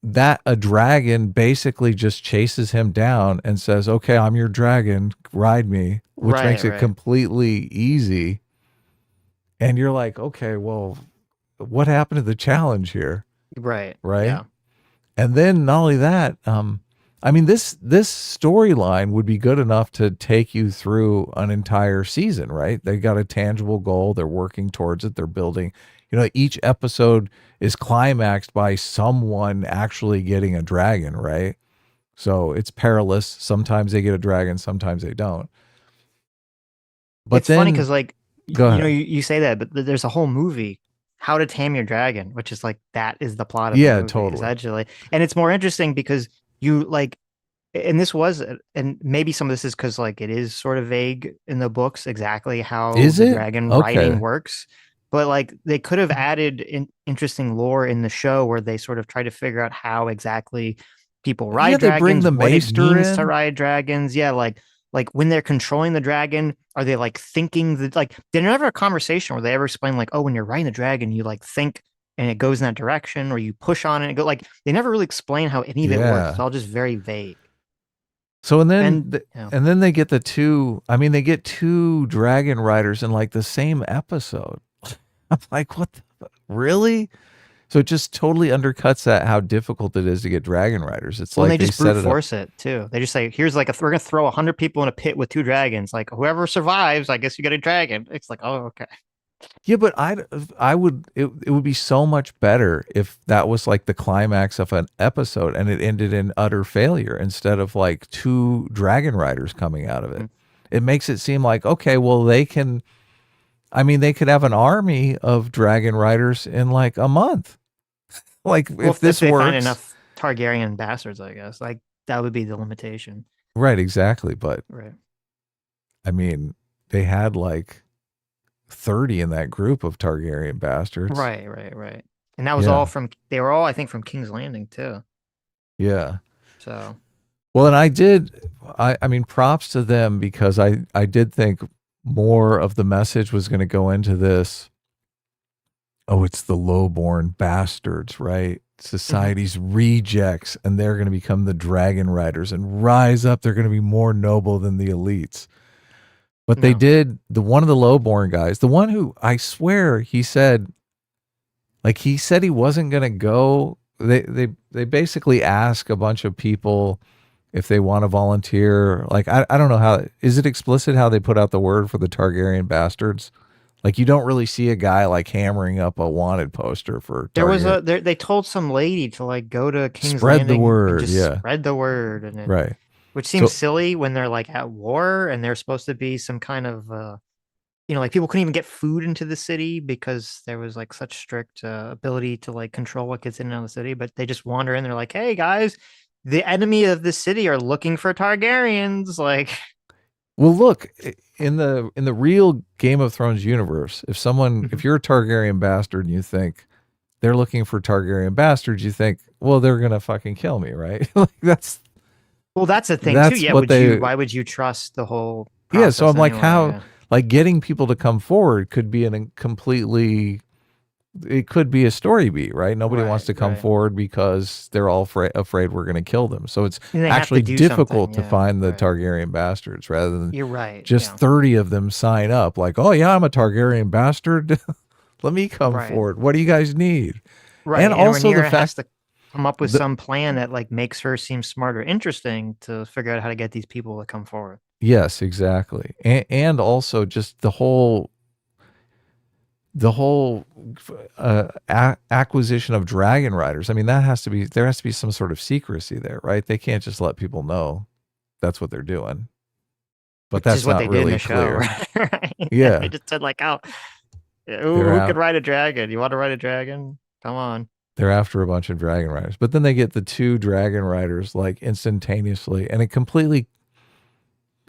that a dragon basically just chases him down and says, "Okay, I'm your dragon, ride me," which Right, makes it right, completely easy. And you're like, "Okay, well, what happened to the challenge here?" right. Right? Yeah. And then not only that, I mean this storyline would be good enough to take you through an entire season, right? They got a tangible goal, they're working towards it, they're building. Each episode is climaxed by someone actually getting a dragon, right? So it's perilous. Sometimes they get a dragon, sometimes they don't. But It's funny then because like go you know ahead. you say that, but there's a whole movie, How to Tame Your Dragon, which is like that is the plot of the Yeah, movie, totally. essentially. And it's more interesting because you like, and this was, and maybe some of this is because like it is sort of vague in the books exactly how Is the it? dragon riding Okay. works. But like they could have added interesting lore in the show where they sort of try to figure out how exactly people Yeah, ride they bring dragons, the what it maester means to in. ride dragons. Yeah, like when they're controlling the dragon, are they like thinking that like they never have a conversation where they ever explain like, oh, when you're riding the dragon, you like think and it goes in that direction, or you push on it and go like they never really explain how any of it works. It's Yeah. all just very vague. So And yeah. and then they get the two. I mean, they get two dragon riders in like the same episode. I'm like, what? Really? So it just totally undercuts that how difficult it is to get dragon riders. It's Well, and like they they just set brute it up. force it too. They just say, "Here's like we're gonna throw 100 people in a pit with two dragons. Like whoever survives, I guess you get a dragon." It's like, oh, okay. Yeah, but I would it would be so much better if that was like the climax of an episode and it ended in utter failure instead of like two dragon riders coming out of it. Mm-hmm. It makes it seem like, okay, well they can. I mean, they could have an army of dragon riders in like a month. Like Well, if if this they find works, enough Targaryen bastards, I guess like that would be the limitation, right? Exactly. But right? I mean, they had like 30 in that group of Targaryen bastards. Right, right, right. And that was all Yeah, from they were all I think from King's Landing too. yeah. So Well, and I did. I mean, props to them because I did think more of the message was going to go into this. Oh, it's the lowborn bastards, right? mhm. Society's rejects, and they're going to become the dragon riders and rise up. They're going to be more noble than the elites. But they No. did the one of the lowborn guys, the one who I swear he said, Like he said he wasn't gonna go. They basically ask a bunch of people if they want to volunteer. Like I don't know how is it explicit how they put out the word for the Targaryen bastards? Like you don't really see a guy like hammering up a wanted poster for There was Targaryen. they told some lady to like go to King's Spread the Landing and word, just yeah. spread the word, and it Right. which seems So silly when they're like at war and they're supposed to be some kind of like people couldn't even get food into the city because there was like such strict ability to like control what gets in and out of the city, but they just wander in. They're like, "Hey guys, the enemy of the city are looking for Targaryens." Like, well look, in the real Game of Thrones universe, if Mhm. you're a Targaryen bastard and you think they're looking for Targaryen bastards, you think, well, they're gonna fucking kill me, right? Like Well, that's the thing too. that's Yeah, what they why would you trust the whole yeah. So process I'm like, anyway? how Yeah. like getting people to come forward could be an completely it could be a story beat, right? Nobody wants Right, to come right. forward because they're all afraid we're going to kill them. So it's And they have to actually do something. difficult to Yeah, find the right. Targaryen bastards rather than You're right. just Yeah, 30 of them sign up like, oh yeah, I'm a Targaryen bastard. Let me come right. forward. What do you guys need? And Right. And also the Rhaenyra has fact to come up with that some plan that like makes her seem smart or interesting to figure out how to get these people to come forward. yes, exactly. And also just the whole acquisition of dragon riders. I mean, there has to be some sort of secrecy there, right? They can't just let people know that's what they're doing. But Which is that's what not they did in really the show, clear. right? Right. They Yeah, just said like, "Oh, they're who could out. ride a dragon? You want to ride a dragon? Come on." They're after a bunch of dragon riders, but then they get the two dragon riders like instantaneously, and it completely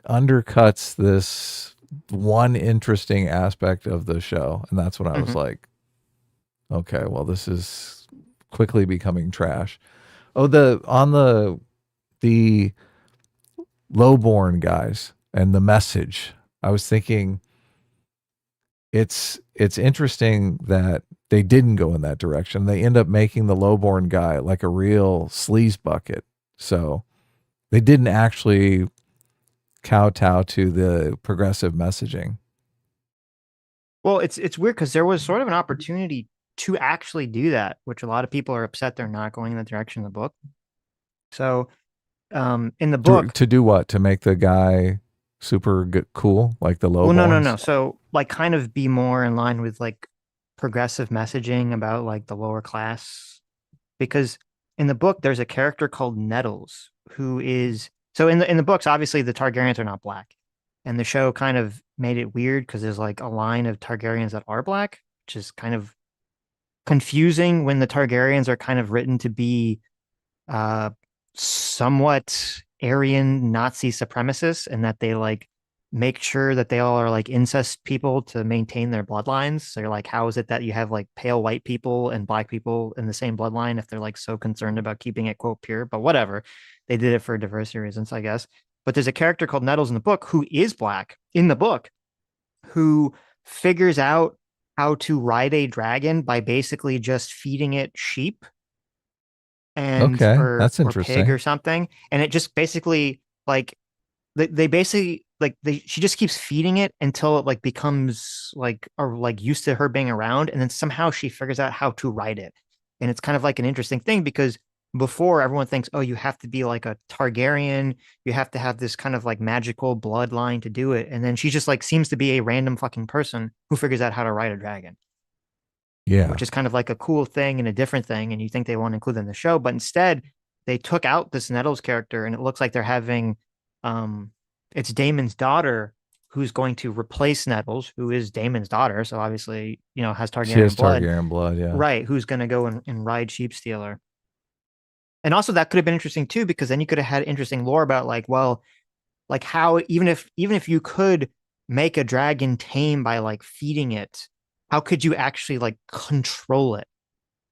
undercuts this one interesting aspect of the show. And that's when I was Hmm. like, okay, well, this is quickly becoming trash. Oh, the lowborn guys and the message. I was thinking it's interesting that they didn't go in that direction. They end up making the lowborn guy like a real sleaze bucket. So they didn't actually kowtow to the progressive messaging. Well, it's weird because there was sort of an opportunity to actually do that, which a lot of people are upset they're not going in that direction in the book. So, in the book, To do what? To make the guy super good, cool, like the well, no, no, no. lowborns? So, like, kind of be more in line with like progressive messaging about like the lower class, because in the book there's a character called Nettles who is so in the books obviously the Targaryens are not black, and the show kind of made it weird because there's like a line of Targaryens that are black, which is kind of confusing when the Targaryens are kind of written to be uh somewhat Aryan Nazi supremacists, and that they like make sure that they all are like incest people to maintain their bloodlines. So you're like, how is it that you have like pale white people and black people in the same bloodline if they're like so concerned about keeping it quote pure? But whatever. They did it for diversity reasons, I guess. But there's a character called Nettles in the book who is black in the book who figures out how to ride a dragon by basically just feeding it sheep and Okay, that's or pig interesting. or something, and it just basically like they basically like they she just keeps feeding it until it like becomes like or like used to her being around, and then somehow she figures out how to ride it. And it's kind of like an interesting thing because before everyone thinks, oh, you have to be like a Targaryen, you have to have this kind of like magical bloodline to do it, and then she just like seems to be a random fucking person who figures out how to ride a dragon, Yeah. which is kind of like a cool thing and a different thing. And you think they want to include in the show, but instead they took out this Nettles character, and it looks like they're having um it's Daemon's daughter who's going to replace Nettles, who is Daemon's daughter, so obviously, has She has Targaryen blood, Targaryen blood, yeah. right? Who's going to go and ride Sheep Stealer. And also that could have been interesting too, because then you could have had interesting lore about like, well, like how even if you could make a dragon tame by like feeding it, how could you actually like control it?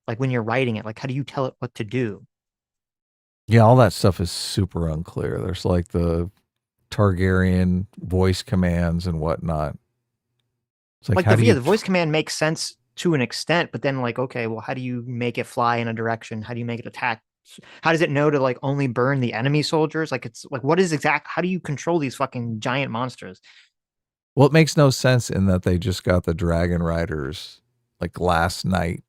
Like when you're writing it, like how do you tell it what to do? Yeah, all that stuff is super unclear. There's like the Targaryen voice commands and whatnot. It's like Like how do you the voice command makes sense to an extent, but then like, okay, well, how do you make it fly in a direction? How do you make it attack? How does it know to like only burn the enemy soldiers? Like it's like what is exact how do you control these fucking giant monsters? well, it makes no sense in that they just got the dragon riders like last night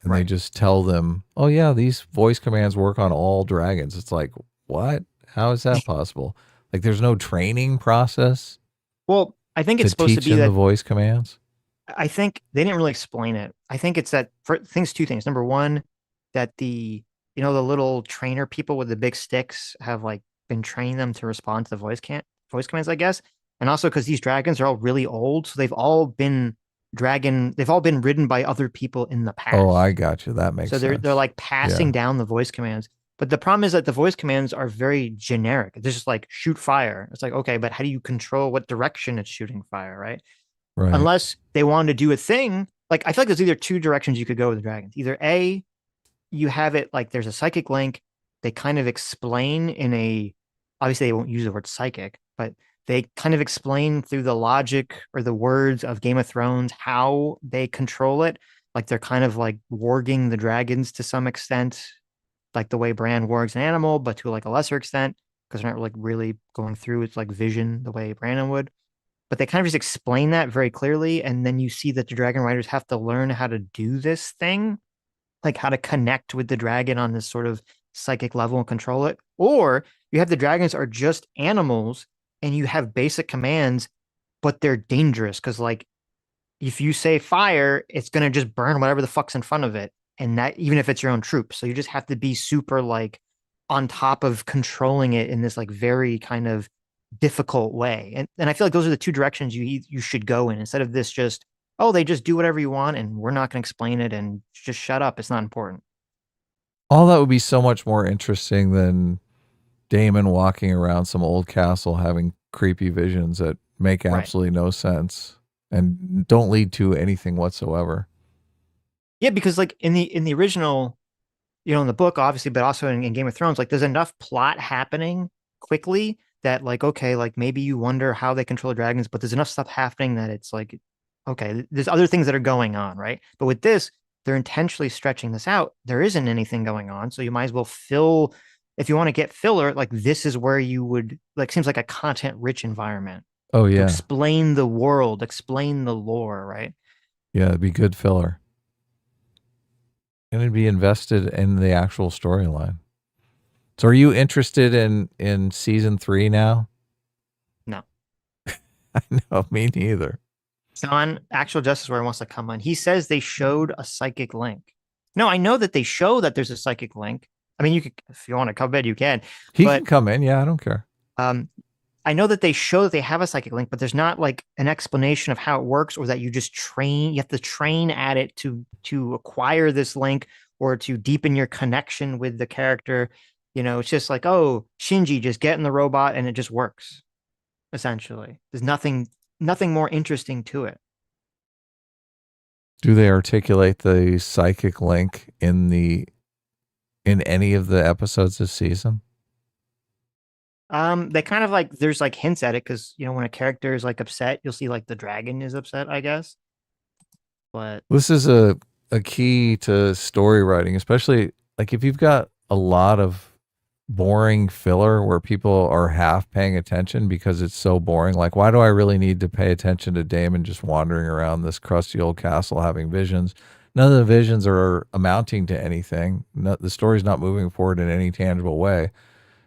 and they Right. just tell them, "Oh yeah, these voice commands work on all dragons." It's like, what? How is that possible? Like, there's no training process Well, I think to it's supposed to teach be in the that voice commands. I think they didn't really explain it. I think it's that for things, two things. Number one, that the little trainer people with the big sticks have like been training them to respond to the voice commands, I guess. And also because these dragons are all really old, so they've all been ridden by other people in the Oh, I past. got you. That makes So they're sense. like passing Yeah, down the voice commands. But the problem is that the voice commands are very generic. They're just like shoot fire. It's like, okay, but how do you control what direction it's shooting fire, right? right. Unless they wanted to do a thing. Like I feel like there's either two directions you could go with the dragons. Either A, you have it like there's a psychic link. They kind of explain in a obviously they won't use the word psychic, but they kind of explain through the logic or the words of Game of Thrones how they control it. Like they're kind of like warging the dragons to some extent, like the way Bran wargs an animal, but to like a lesser extent, because they're not like really going through its like vision the way Brandon would, but they kind of just explain that very clearly. And then you see that the dragon riders have to learn how to do this thing, like how to connect with the dragon on this sort of psychic level and control it. Or you have the dragons are just animals and you have basic commands, but they're dangerous because, like, if you say fire, it's going to just burn whatever the fuck's in front of it. And that, even if it's your own troops. So you just have to be super, like, on top of controlling it in this, like, very kind of difficult way. And I feel like those are the two directions you should go in instead of this just, oh, they just do whatever you want and we're not going to explain it and just shut up. It's not important. All that would be so much more interesting than Daemon walking around some old castle having creepy visions that make Right. absolutely no sense and don't lead to anything whatsoever. Yeah, because like in the original, in the book, obviously, but also in Game of Thrones, like there's enough plot happening quickly that like, okay, like maybe you wonder how they control the dragons, but there's enough stuff happening that it's like, okay, there's other things that are going on, right? But with this, they're intentionally stretching this out. There isn't anything going on. So you might as well fill, if you want to get filler, like this is where you would like seems like a content rich environment Oh to yeah. explain the world, explain the lore, right? Yeah, it'd be good filler. And it'd be invested in the actual storyline. So are you interested in season 3 now? No. I know, me neither. John, actual Justice Warrior wants to come on. He says they showed a psychic link. No, I know that they show that there's a psychic link. I mean, you could, if you want to come in, you can. He can But come in. Yeah, I don't care. um, I know that they show that they have a psychic link, but there's not like an explanation of how it works, or that you just train. You have to train at it to acquire this link or to deepen your connection with the character. It's just like, oh, Shinji, just get in the robot and it just works. Essentially, there's nothing more interesting to it. Do they articulate the psychic link in any of the episodes this season? They kind of like there's like hints at it because when a character is like upset, you'll see like the dragon is upset, I guess. But This is a key to story writing, especially like if you've got a lot of boring filler where people are half paying attention because it's so boring. Like, why do I really need to pay attention to Damon just wandering around this crusty old castle having visions? None of the visions are amounting to anything. No, the story's not moving forward in any tangible way.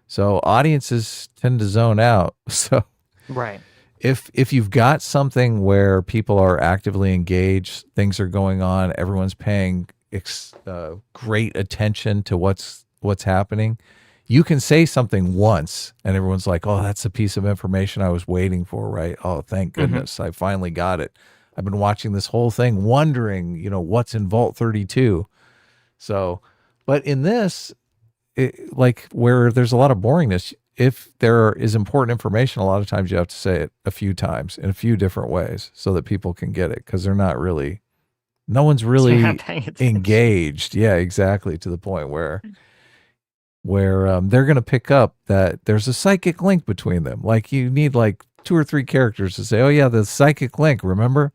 So audiences tend to zone out. So right. if you've got something where people are actively engaged, things are going on, everyone's paying great attention to what's happening, you can say something once and everyone's like, "Oh, that's a piece of information I was waiting for, right? Oh, thank Hmm. goodness, I finally got it. I've been watching this whole thing wondering, what's in Vault 32." So, but in this, like where there's a lot of boringness, if there is important information, a lot of times you have to say it a few times in a few different ways so that people can get it because they're not really, no one's You're not really paying attention. engaged. Yeah, exactly. To the point where they're going to pick up that there's a psychic link between them. Like you need like two or three characters to say, "Oh yeah, the psychic link. Remember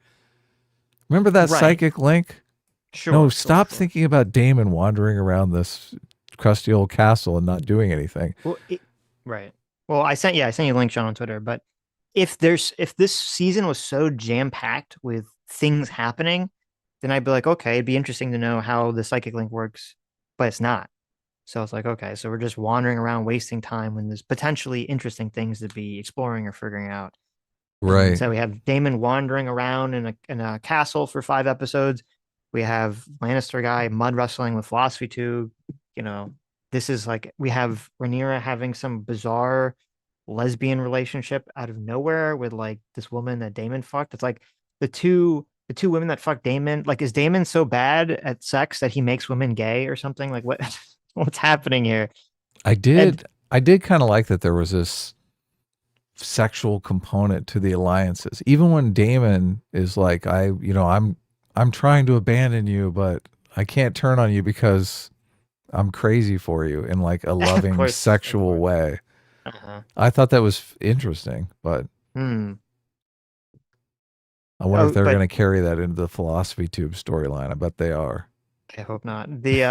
that Right. psychic link?" No, Sure. Sure. stop Sure. thinking about Damon wandering around this crusty old castle and not doing anything. Well, right. Well, I sent you a link, Sean, on Twitter. But if this season was so jam packed with things happening, then I'd be like, okay, it'd be interesting to know how the psychic link works, but it's not. So it's like, okay, so we're just wandering around wasting time when there's potentially interesting things to be exploring or figuring out. And Right. instead, we have Daemon wandering around in a castle for 5 episodes. We have Lannister guy mud wrestling with philosophy tube. You know, this is like we have Rhaenyra having some bizarre lesbian relationship out of nowhere with like this woman that Daemon fucked. It's like the two women that fucked Daemon. Like, is Daemon so bad at sex that he makes women gay or something? Like, what what's happening here? I And did I did kind of like that there was this sexual component to the alliances. Even when Damon is like, I'm trying to abandon you, but I can't turn on you because I'm crazy for you in like a of loving course, of sexual course. way. Uh-huh. I thought that was interesting, but Hmm. I wonder if Oh, they're but going to carry that into the philosophy tube storyline. I bet they are. I hope not. The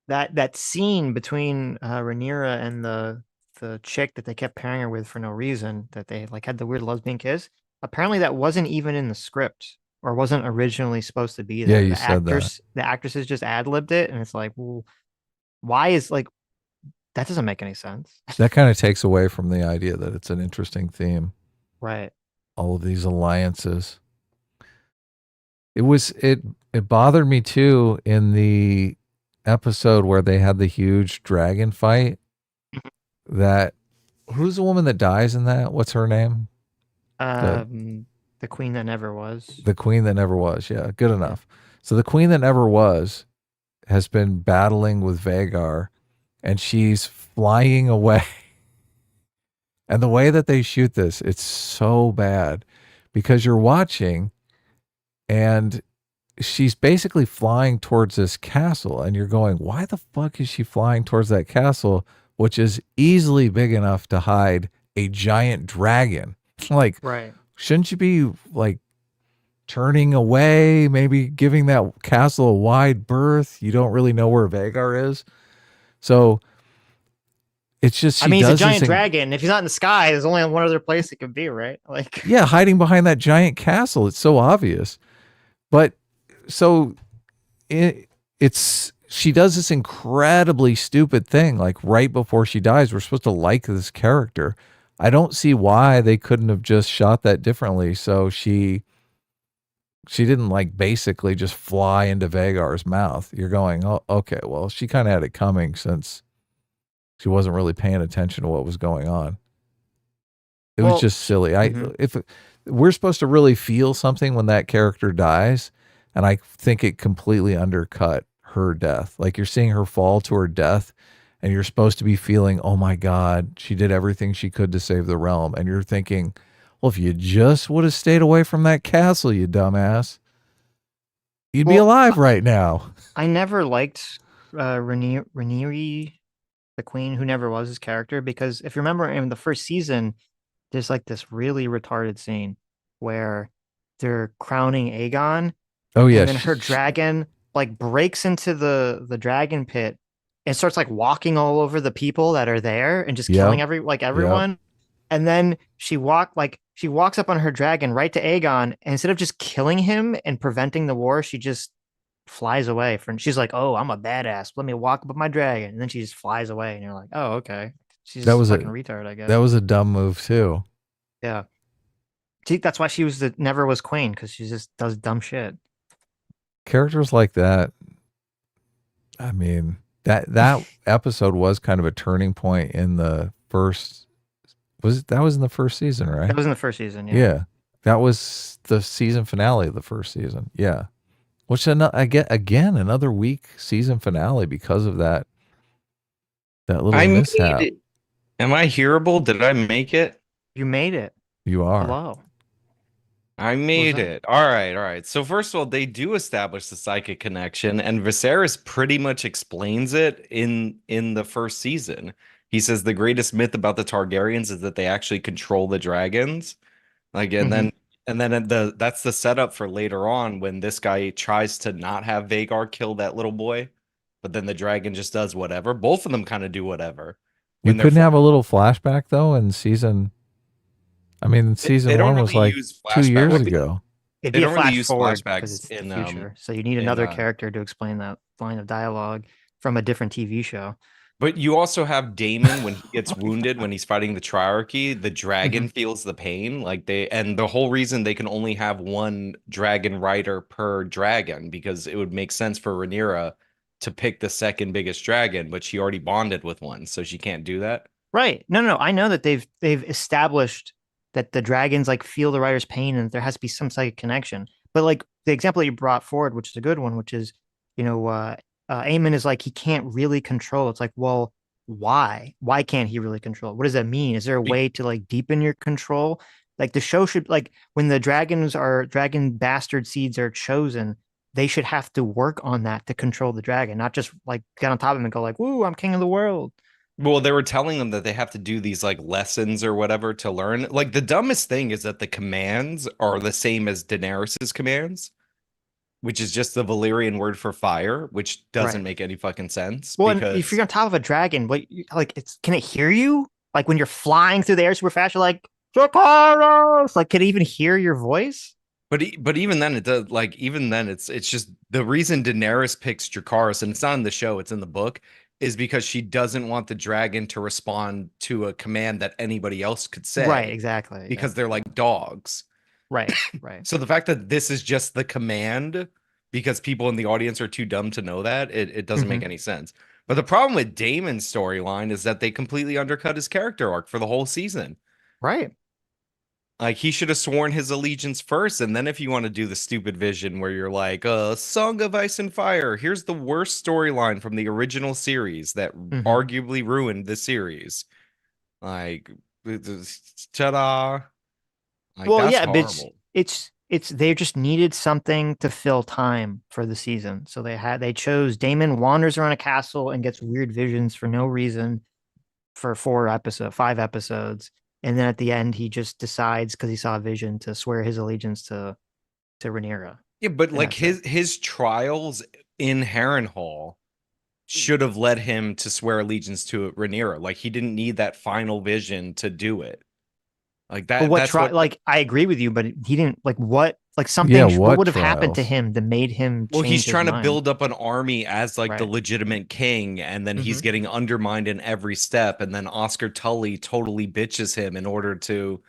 that scene between Rhaenyra and the chick that they kept pairing her with for no reason, that they like had the weird lesbian kiss. Apparently, that wasn't even in the script or wasn't originally supposed to be Yeah, there. you said that. The actresses just ad libbed it, and it's like, well, why is like that doesn't make any sense, That kind of takes away from the idea that it's an interesting theme. right? All of these alliances. It bothered me too in the episode where they had the huge dragon fight. That who's the woman that dies in that? What's her name? The Um, the queen that never was. the queen that never was. Yeah, good Yeah, enough. So the queen that never was has been battling with Vagar, and she's flying away. And the way that they shoot this, it's so bad because you're watching and she's basically flying towards this castle and you're going, why the fuck is she flying towards that castle, which is easily big enough to hide a giant dragon? Like, right. shouldn't you be like turning away, maybe giving that castle a wide berth? You don't really know where Vagar is. So it's just, I she mean, he's a does this giant thing. dragon. If he's not in the sky, there's only one other place it could be, right? Like, Yeah, hiding behind that giant castle. It's so obvious. But so it's she does this incredibly stupid thing like right before she dies. We're supposed to like this character. I don't see why they couldn't have just shot that differently. So she didn't like basically just fly into Vagar's mouth. You're going, oh, okay, well, she kind of had it coming since she wasn't really paying attention to what was going on. It was well, just silly. I mhm. if we're supposed to really feel something when that character dies, and I think it completely undercut her death. Like you're seeing her fall to her death, and you're supposed to be feeling, oh my god, she did everything she could to save the realm, and you're thinking, well, if you just would have stayed away from that castle, you dumbass, you'd be Well, alive right now. I never liked Rhaenyra, the queen who never was his character, because if you remember in the first season, there's like this really retarded scene where they're crowning Aegon, Oh yeah, and then her dragon like breaks into the dragon pit and starts like walking all over the people that are there and just yep, killing yep. everyone. And then she walks up on her dragon right to Aegon, and instead of just killing him and preventing the war, she just flies away from she's like, "Oh, I'm a badass. Let me walk up with my dragon." And then she just flies away and you're like, "Oh, okay." She's That just a was fucking a retard, I that guess. was a dumb move too. Yeah. See, that's why she was the never was queen, because she just does dumb shit. Characters like that, I mean, that episode was kind of a turning point in the first that was in the first season, That right? was in the first season, yeah. Yeah. That was the season finale of the first season. Yeah. Which I get again another weak season finale because of that little I mishap. made Am I hearable? Did I make it? You made it. You are. Hello. I What's made up? it. All right, all right. So first of all, they do establish the psychic connection, and Viserys pretty much explains it in the first season. He says the greatest myth about the Targaryens is that they actually control the dragons. Like, Hmm. and then that's the setup for later on when this guy tries to not have Vagar kill that little boy, but then the dragon just does whatever. Both of them kind of do whatever You when they're couldn't have a flying. little flashback though in season I mean They season don't 1 was really like use 2 flashback. years ago. It'd They be a don't really flash use forward because flashbacks it's the future. So you need in another character to explain that line of dialogue from a different TV show. but you also have Daemon when he gets wounded when he's fighting the Triarchy, the dragon Hmm. feels the pain. Like they and the whole reason they can only have one dragon rider per dragon because it would make sense for Rhaenyra to pick the second biggest dragon, but she already bonded with one, so she can't do that. Right. No, no, no. I know that they've established that the dragons like feel the writer's pain and there has to be some psychic connection. But like the example that you brought forward, which is a good one, which is, you know, Aemon is like he can't really control. It's like, well, why? Why can't he really control? What does that mean? Is there a Be- way to like deepen your control? Like the show should like when the dragon bastard seeds are chosen, they should have to work on that to control the dragon, not just like get on top of him and go like, "Woo, I'm king of the world." Well, they were telling them that they have to do these like lessons or whatever to learn. Like the dumbest thing is that the commands are the same as Daenerys's commands, which is just the Valyrian word for fire, which doesn't Right. make any fucking sense Well, and if because you're on top of a dragon, like it's can it hear you? Like when you're flying through the air super fast, you're like Dracarys! Like can it even hear your voice? but even then it does like even then it's just the reason Daenerys picks Dracarys and it's not in the show, it's in the book, is because she doesn't want the dragon to respond to a command that anybody else could Right, say exactly. Yeah. because they're like dogs. Right, right. So the fact that this is just the command because people in the audience are too dumb to know that, it doesn't Hmm. make any sense. But the problem with Daemon's storyline is that they completely undercut his character arc for the whole season. Right. Like he should have sworn his allegiance first, and then if you want to do the stupid vision where you're like, Song of Ice and Fire, here's the worst storyline from the original series that Hmm. arguably ruined the series. Like, ta-da! Like Well, that's yeah, but horrible. it's they just needed something to fill time for the season. So they chose Daemon wanders around a castle and gets weird visions for no reason for 5 episodes. And then at the end, he just decides because he saw a vision to swear his allegiance to Rhaenyra, Yeah, but and like that's it. his trials in Harrenhal should have led him to swear allegiance to Rhaenyra. Like he didn't need that final vision to do it. Like But that what that's try what like I agree with you, but he didn't like what like Yeah, something. What what would have happened to trials? him that made him well, he's change his trying to mind? build up an army as like the Right. legitimate king, and then he's Hmm. getting undermined in every step, and then Oscar Tully totally bitches him in order to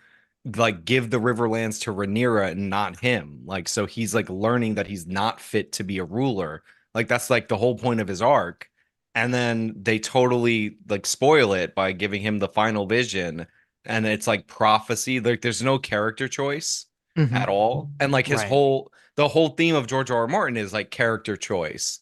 like give the Riverlands to Rhaenyra and not him. Like so he's like learning that he's not fit to be a ruler. Like that's like the whole point of his arc. And then they totally like spoil it by giving him the final vision and it's like prophecy. Like there's no character choice Hmm. at all. And like his Right. whole the whole theme of George R. R. Martin is like character choice.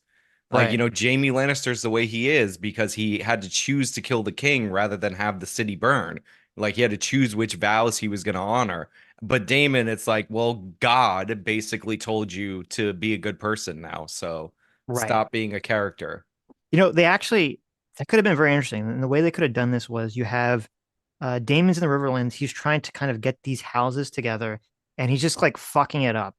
Like, you Right. know, Jamie Lannister's the way he is because he had to choose to kill the king rather than have the city burn. Like he had to choose which vows he was going to honor. But Daemon, it's like, well, God basically told you to be a good person now. So Right. stop being a character. They actually that could have been very interesting. And the way they could have done this was you have Damon's in the Riverlands. He's trying to kind of get these houses together, and he's just like fucking it up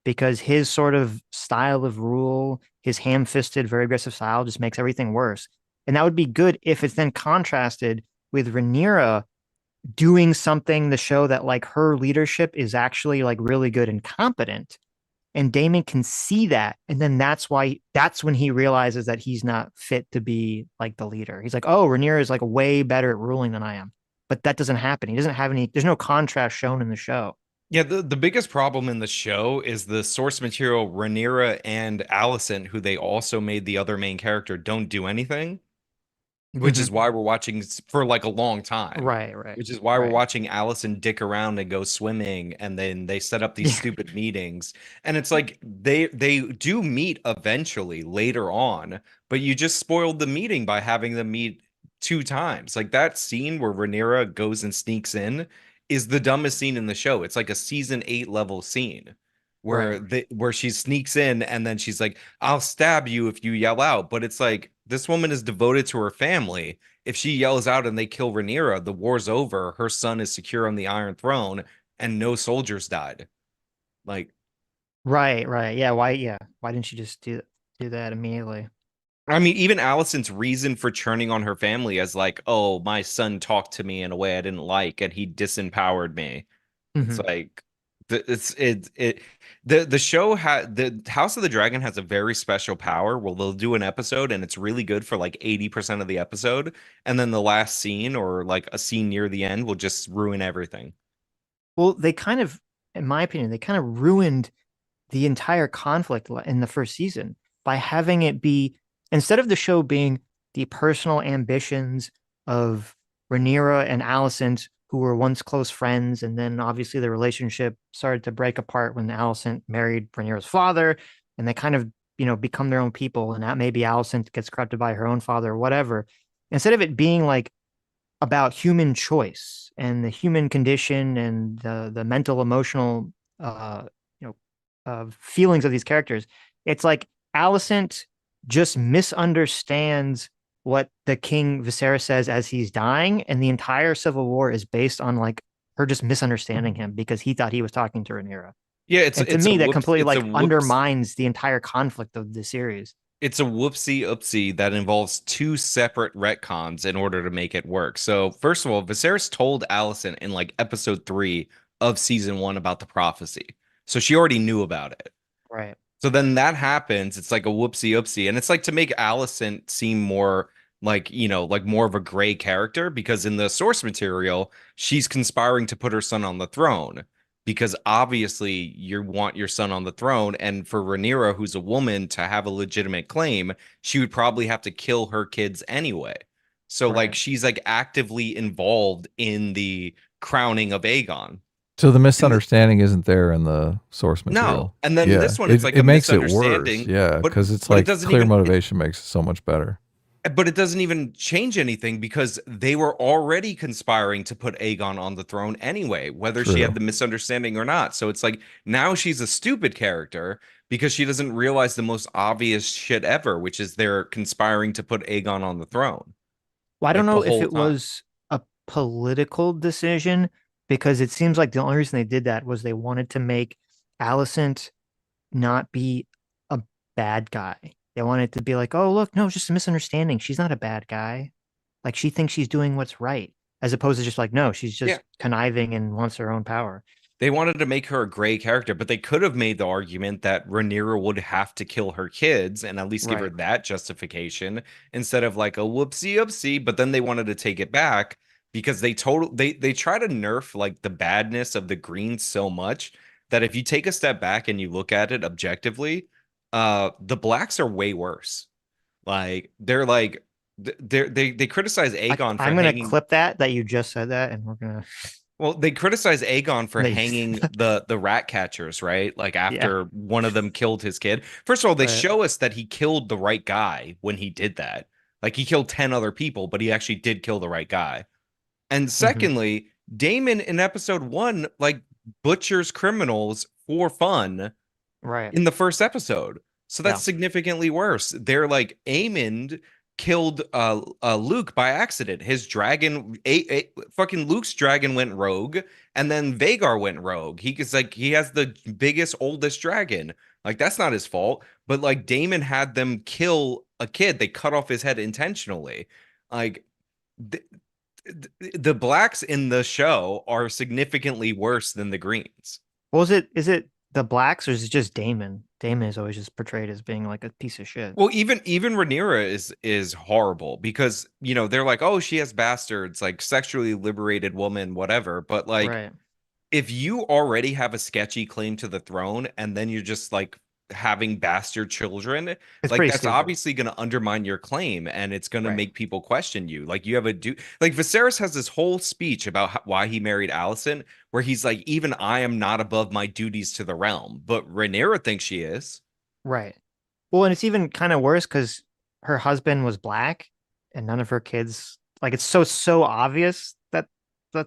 because his sort of style of rule, his ham-fisted, very aggressive style, just makes everything worse. And that would be good if it's then contrasted with Rhaenyra doing something to show that like her leadership is actually like really good and competent. And Damon can see that. And then that's when he realizes that he's not fit to be like the leader. He's like, oh, Rhaenyra is like way better at ruling than I am. But that doesn't happen. He doesn't have any, there's no contrast shown in the show. Yeah, the biggest problem in the show is the source material Rhaenyra and Alicent, who they also made the other main character, don't do anything. Which Hmm. is why we're watching for like a long time. Right, right, Which is why we're right. watching Allison dick around and go swimming, and then they set up these Yeah, stupid meetings. And it's like they do meet eventually later on, but you just spoiled the meeting by having them meet 2 times. Like that scene where Rhaenyra goes and sneaks in is the dumbest scene in the show. It's like a season 8 level scene right, where she sneaks in and then she's like, I'll stab you if you yell out. But it's like this woman is devoted to her family. If she yells out and they kill Rhaenyra, the war's over. Her son is secure on the Iron Throne, and no soldiers died. Like, right, right. Yeah, why? Yeah, why didn't she just do that immediately? I mean, even Allison's reason for turning on her family as like, oh, my son talked to me in a way I didn't like, and he disempowered me. It's Hmm. like, It's it the show had the House of the Dragon has a very special power where they'll do an episode and it's really good for like 80% of the episode, and then the last scene or like a scene near the end will just ruin everything. Well, they kind of, in my opinion, they kind of ruined the entire conflict in the first season by having it be, instead of the show being the personal ambitions of Rhaenyra and Alicent, who were once close friends, and then obviously the relationship started to break apart when Alicent married Rhaenyra's father, and they kind of, become their own people, and that maybe Alicent gets corrupted by her own father or whatever. Instead of it being like about human choice and the human condition and the mental emotional you feelings of these characters. It's like Alicent just misunderstands what the King Viserys says as he's dying, and the entire Civil War is based on like her just misunderstanding him because he thought he was talking to Rhaenyra. Yeah, And to me, that completely like undermines the entire conflict of the series. it's a whoopsie oopsie that involves two separate retcons in order to make it work. So, first of all, Viserys told Alicent in like episode 3 of season 1 about the prophecy. So she already knew about it. Right. So then that happens. It's like a whoopsie oopsie. And it's like to make Alicent seem more like, like more of a gray character because in the source material, she's conspiring to put her son on the throne because obviously you want your son on the throne. And for Rhaenyra, who's a woman, to have a legitimate claim, she would probably have to kill her kids anyway. So like Right. she's like actively involved in the crowning of Aegon. So the And misunderstanding isn't there in the source no. material. And then Yeah, this one, it's it like it a makes it worse. misunderstanding, Yeah, but because it's but it like doesn't clear even motivation makes it so much better. but it doesn't even change anything because they were already conspiring to put Aegon on the throne anyway, whether she had True. the misunderstanding or not. So it's like now she's a stupid character because she doesn't realize the most obvious shit ever, which is they're conspiring to put Aegon on the throne Well, I don't like the know if whole it time. was a political decision because it seems like the only reason they did that was they wanted to make Alicent not be a bad guy. They want it to be like, oh, look, no, it's just a misunderstanding. She's not a bad guy. Like she thinks she's doing what's right, as opposed to just like, no, she's Yeah. just conniving and wants her own power. They wanted to make her a gray character, but they could have made the argument that Rhaenyra would have to kill her kids and at least give her Right. that justification instead of like a whoopsie oopsie. But then they wanted to take it back because they try to nerf like the badness of the Greens so much that if you take a step back and you look at it objectively, the blacks are way worse. Like they're like they criticize Aegon for I'm gonna hanging. clip that you just said that, and we're gonna Well, they criticize Aegon for that you, hanging the rat catchers, right? Like yeah, after one of them killed his kid. First of all, they right. show us that he killed the right guy when he did that. Like he killed 10 other people, but he actually did kill the right guy. And Hmm. secondly, Daemon in episode 1 like butchers criminals for fun Right. in the first episode. So that's Yeah. significantly worse. They're like Aemond killed Luke by accident. His dragon fucking Luke's dragon went rogue and then Vagar went rogue. He has the biggest oldest dragon. Like that's not his fault, but like Daemon had them kill a kid. They cut off his head intentionally. Like the, the blacks in the show are significantly worse than the greens. Well, is it the blacks or is it just Damon? Damon is always just portrayed as being like a piece of shit. Well, even Rhaenyra is horrible because they're like, oh, she has bastards, like sexually liberated woman, whatever. But like, Right. if you already have a sketchy claim to the throne and then you're just like having bastard children, It's like pretty that's stupid. obviously going to undermine your claim and it's going to Right. make people question you. Like you have a like Viserys has this whole speech about why he married Alicent, where he's like, even I am not above my duties to the realm, but Rhaenyra thinks she is. Right. Well, and it's even kind of worse because her husband was black and none of her kids, like it's so obvious that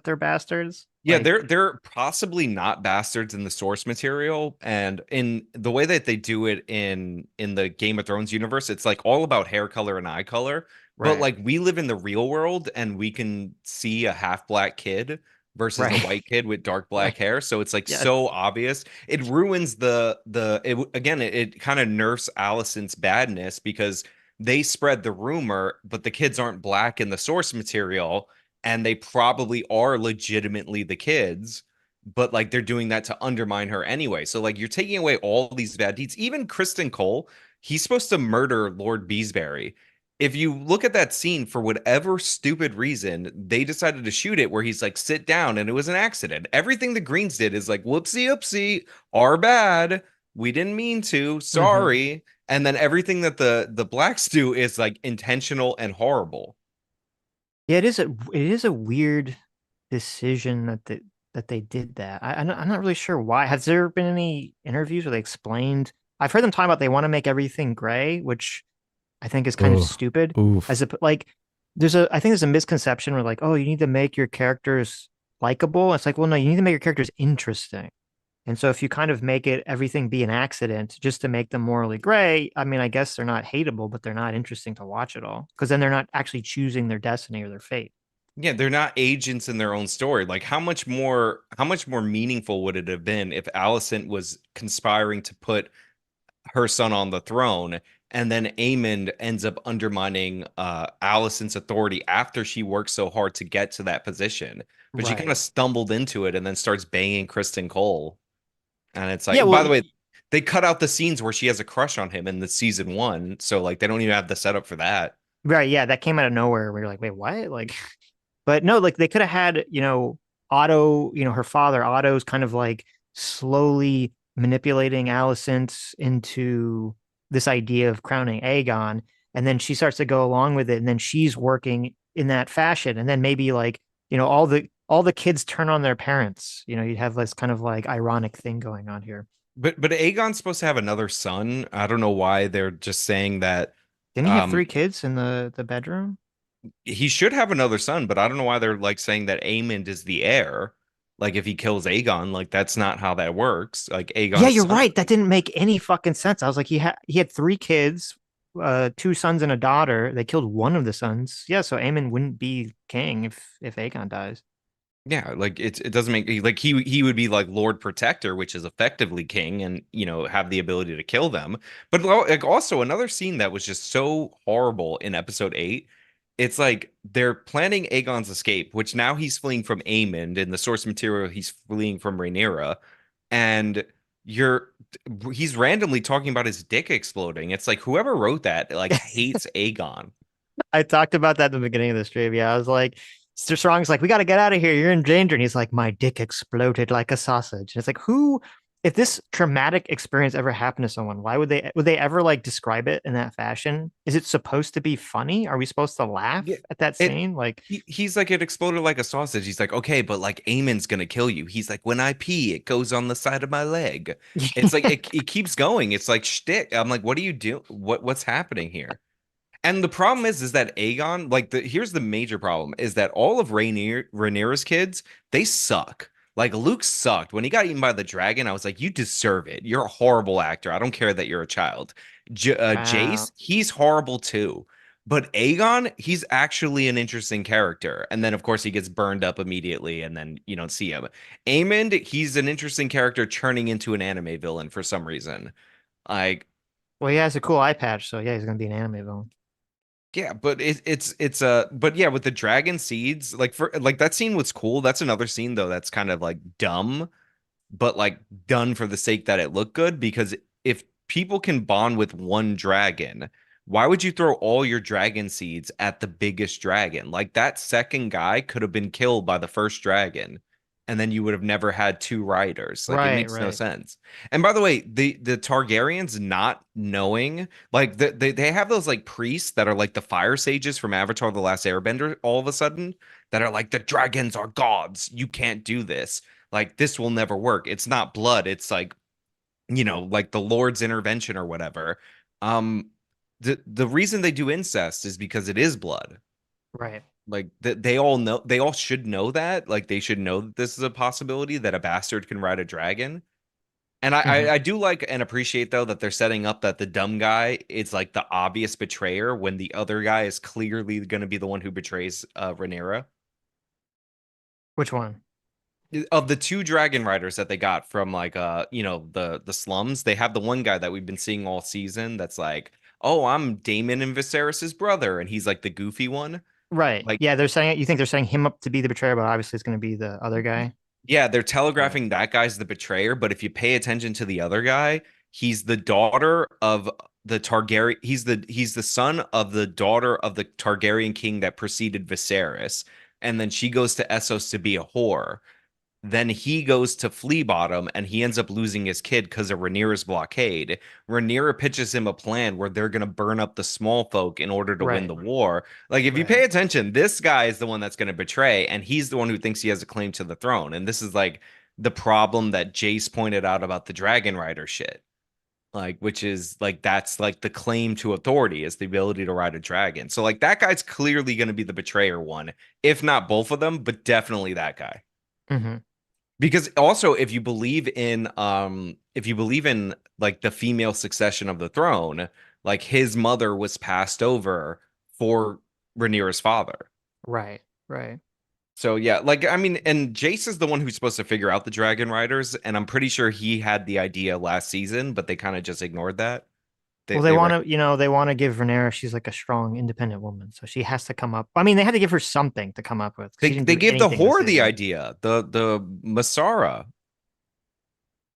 they're bastards. Yeah, Like, they're possibly not bastards in the source material, and in the way that they do it in the Game of Thrones universe, it's like all about hair color and eye color. But right. like we live in the real world, and we can see a half black kid versus the Right. white kid with dark black Like, hair, so it's like yeah, so obvious. It ruins again. It kind of nerfs Alicent's badness because they spread the rumor, but the kids aren't black in the source material and they probably are legitimately the kids. but like they're doing that to undermine her anyway. So like you're taking away all these bad deeds. Even Kristen Cole, he's supposed to murder Lord Beesbury. If you look at that scene, for whatever stupid reason, they decided to shoot it where he's like, sit down, and it was an accident. Everything the Greens did is like, whoopsie oopsie, our bad. We didn't mean to. Hmm. Sorry. And then everything that the blacks do is like intentional and horrible. Yeah, it is a weird decision that they did that. I'm not really sure why. Has there been any interviews where they explained? I've heard them talk about they want to make everything gray, which I think is kind of Oh, stupid. oof. As a like, I think there's a misconception where like, oh, you need to make your characters likable. It's like, well, no, you need to make your characters interesting. And so if you kind of make it everything be an accident just to make them morally gray, I mean, I guess they're not hateable, but they're not interesting to watch at all because then they're not actually choosing their destiny or their fate. Yeah, they're not agents in their own story. Like how much more meaningful would it have been if Alicent was conspiring to put her son on the throne, and then Aemond ends up undermining Alicent's authority after she worked so hard to get to that position. But she kind Right. of stumbled into it and then starts banging Kristen Cole. And it's Yeah, like, well, by the way, they cut out the scenes where she has a crush on him in the season one, so like they don't even have the setup for that. right, yeah, that came out of nowhere. We are like, wait, what? Like, but no, like they could have had, Otto, her father, Otto's kind of like slowly manipulating Alicent into this idea of crowning Aegon. And then she starts to go along with it. And then she's working in that fashion. And then maybe like, all the kids turn on their parents. You'd have this kind of like ironic thing going on here. But Aegon's supposed to have another son. I don't know why they're just saying that Didn't he have um three kids in the bedroom? he should have another son, but I don't know why they're like saying that Aemond is the heir. Like if he kills Aegon, like that's not how that works. Like Yeah, Aegon's you're son. right. That didn't make any fucking sense. I was like, he had three kids, two sons and a daughter. They killed one of the sons. Yeah, so Aemon wouldn't be king if Aegon dies. Yeah, like it doesn't make like he would be like Lord Protector, which is effectively king, and have the ability to kill them. But like also another scene that was just so horrible in episode 8. It's like they're planning Aegon's escape, which now he's fleeing from Aemond. In the source material, he's fleeing from Rhaenyra, and you're he's randomly talking about his dick exploding. It's like whoever wrote that like hates Aegon. I talked about that at the beginning of the stream. Yeah, I was like, Mr. Strong's like, we got to get out of here. You're in danger. And he's like, my dick exploded like a sausage. And it's like, if this traumatic experience ever happened to someone, why would they ever like describe it in that fashion? Is it supposed to be funny? Are we supposed to Yeah. laugh at that It scene? Like, he's like it exploded like a sausage. He's like, okay, but like Aemon's gonna kill you. He's like, when I pee, it goes on the side of my leg. It's like it keeps going. It's like shtick. I'm like, what do you do? What's happening here? And the problem is that Aegon, like here's the major problem is that all of Rhaenyra's kids, they suck. Like Luke sucked. When he got eaten by the dragon, I was like, you deserve it. You're a horrible actor. I don't care that you're a child. wow. Jace, he's horrible too. But Aegon, he's actually an interesting character. And then of course he gets burned up immediately and then you don't see him. Aemond, he's an interesting character turning into an anime villain for some reason. Like Well, he has a cool eye patch, so yeah, he's gonna be an anime villain. yeah, but it's but yeah, with the dragon seeds, like for like that scene was cool. That's another scene though that's kind of like dumb, but like done for the sake that it looked good because if people can bond with one dragon, why would you throw all your dragon seeds at the biggest dragon? Like that second guy could have been killed by the first dragon, and then you would have never had two riders. Like it Right, makes no right. sense. And by the way, the Targaryens not knowing, like they have those like priests that are like the fire sages from Avatar: The Last Airbender, all of a sudden, that are like the dragons are gods. You can't do this, like this will never work. It's not blood. It's like, like the Lord's intervention or whatever. Um, the reason they do incest is because it is blood. Right. Like they all know, they all should know that. Like they should know that this is a possibility that a bastard can ride a dragon. And I, Hmm. I I do like and appreciate though that they're setting up that the dumb guy is like the obvious betrayer when the other guy is clearly going to be the one who betrays Rhaenyra. Which one? Of the two dragon riders that they got from like the slums, they have the one guy that we've been seeing all season that's like, oh, I'm Daemon and Viserys's brother, and he's like the goofy one. Right. Like Yeah, they're saying you think they're setting him up to be the betrayer, but obviously it's gonna be the other guy. Yeah, they're Yeah. telegraphing that guy's the betrayer, but if you pay attention to the other guy, he's the daughter of the Targaryen. He's the son of the daughter of the Targaryen king that preceded Viserys, and then she goes to Essos to be a whore. Then he goes to Flea Bottom and he ends up losing his kid because of Rhaenyra's blockade. Rhaenyra pitches him a plan where they're going to burn up the small folk in order to win the Right. war. Like, if you Right. pay attention, this guy is the one that's going to betray, and he's the one who thinks he has a claim to the throne. And this is like the problem that Jace pointed out about the Dragon Rider shit. Like, which is like, that's like the claim to authority is the ability to ride a dragon. So, like, that guy's clearly going to be the betrayer one, if not both of them, but definitely that guy. Hmm. Because also, if you believe in like the female succession of the throne, like his mother was passed over for Rhaenyra's father. Right. Right. So yeah, like I mean, and Jace is the one who's supposed to figure out the Dragon Riders, and I'm pretty sure he had the idea last season, but they kind of just ignored that. They Well, they they want rec to, they want to give Rhaenyra, she's like a strong, independent woman. So she has to come up. I mean, they had to give her something to come up with. they She didn't they do gave the anything this whore the season. idea, the Masara.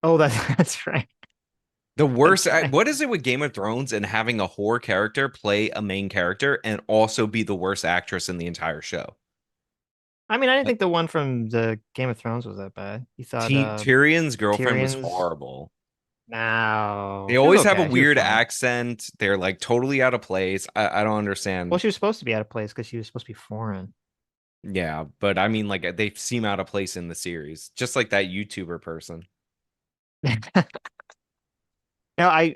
Oh, that's right. The worst. That's right. What is it with Game of Thrones and having a whore character play a main character and also be the worst actress in the entire show? I mean, I didn't Like think the one from the Game of Thrones was that bad. You thought Tyrion's girlfriend was Tyrion's? horrible. They No, she was always have a okay. She was weird fine. accent. They're like totally out of place. I don't Well, understand. she was supposed to be out of place because she was supposed to be foreign. Yeah, but I mean, like they seem out of place in the series, just like that YouTuber person. I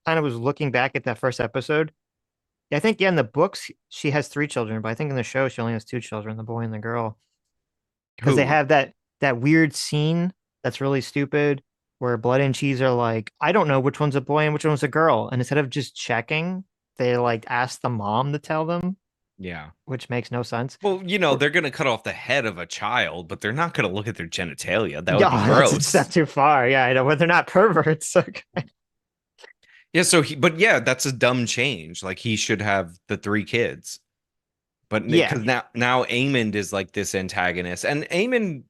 kind of was looking back at that first episode. I think, yeah, in the books she has three children, but I think in the show she only has two children, the boy and the girl. Because they Who? have that weird scene that's really stupid where Blood and Cheese are like, I don't know which one's a boy and which one's a girl. And instead of just checking, they like ask the mom to tell them, Yeah. which makes no sense. Well, Or, they're gonna cut off the head of a child, but they're not gonna look at their genitalia. That would be yeah, that's a step gross. too far. Yeah, I know, but they're not perverts. Okay. Yeah, but yeah, that's a dumb change. Like he should have the three kids. But Yeah. because now Aemond is like this antagonist, and Aemond,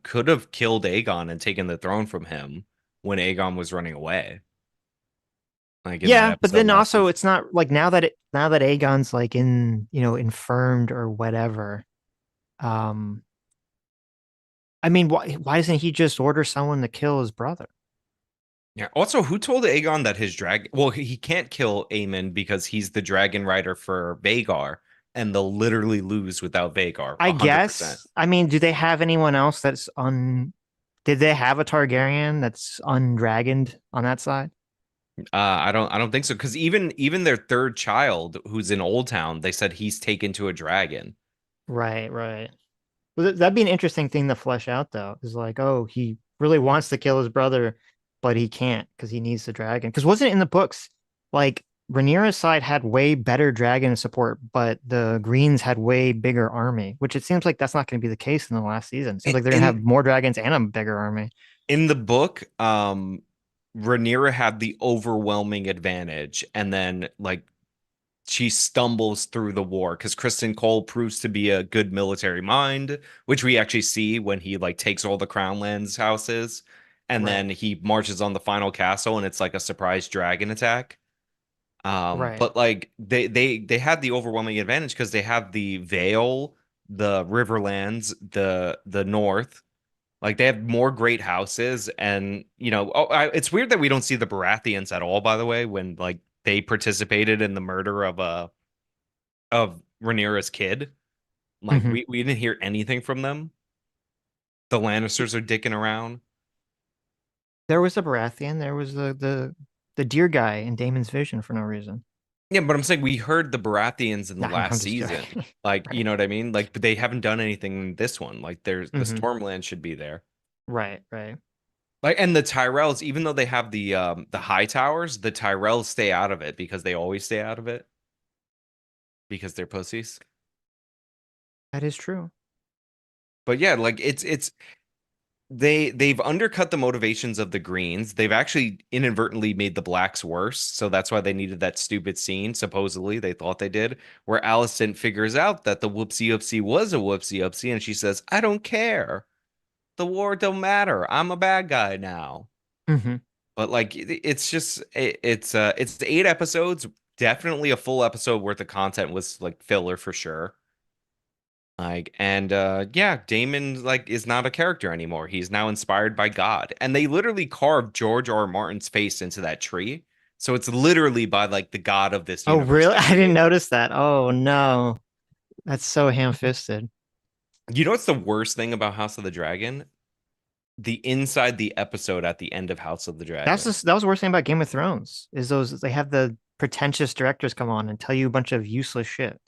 could have killed Aegon and taken the throne from him when Aegon was running away, like in that Yeah, but episode then last also season. it's not like now that Aegon's like infirmed or whatever. Um, I mean, why doesn't he just order someone to kill his brother? Yeah. Also, who told Aegon that his dragon? Well, he can't kill Aemond because he's the dragon rider for Vhagar, and they'll literally lose without Vhagar, I 100%. guess. I mean, do they have anyone else that's un? Did they have a Targaryen that's undragoned on that side? I don't think so because even their third child, who's in Old Town, they said he's taken to a dragon. Right, right. Well, that'd be an interesting thing to flesh out, though. Is like, oh, he really wants to kill his brother, but he can't because he needs the dragon. Because wasn't it in the books like Rhaenyra's side had way better dragon support, but the Greens had way bigger army, which it seems like that's not going to be the case in the last season. It seems like they're going to have In more dragons and a bigger army. in the book, Rhaenyra had the overwhelming advantage, and then like she stumbles through the war because Kristen Cole proves to be a good military mind, which we actually see when he like takes all the Crownlands houses, and Right, then he marches on the final castle, and it's like a surprise dragon attack. right, But like they had the overwhelming advantage because they have the Vale, the Riverlands, the North. Like they have more great houses, and it's weird that we don't see the Baratheons at all. By the way, when like they participated in the murder of Rhaenyra's kid, like hmm. we didn't hear anything from them. The Lannisters are dicking around. There was a Baratheon. There was the deer guy in Daemon's vision for no reason. Yeah, but I'm saying we heard the Baratheons in the Nah, last I'm just season. joking. Like, you Right. know what I mean? Like, but they haven't done anything in this one. Like, there's the Hmm. Stormland should be there. Right, right. Like, and the Tyrells, even though they have the high towers, the Tyrells stay out of it because they always stay out of it because they're pussies. That is true. But yeah, like it's they've undercut the motivations of the Greens. They've actually inadvertently made the Blacks worse, so that's why they needed that stupid scene. Supposedly, they thought they did, where Alicent figures out that the whoopsie oopsie was a whoopsie oopsie, and she says, "I don't care." the war don't matter. I'm a bad guy now. Hmm. But like it's just it's 8 episodes. Definitely a full episode worth of content was like filler for sure. Like and yeah, Damon like is not a character anymore. He's now inspired by God. And they literally carved George R. R. Martin's face into that tree. So it's literally by like the god of this Oh, universe really? that I he didn't made. notice that. Oh no, that's so ham-fisted. You know what's the worst thing about House of the Dragon? The inside the episode at the end of House of the Dragon. That was the worst thing about Game of Thrones is those they have the pretentious directors come on and tell you a bunch of useless shit.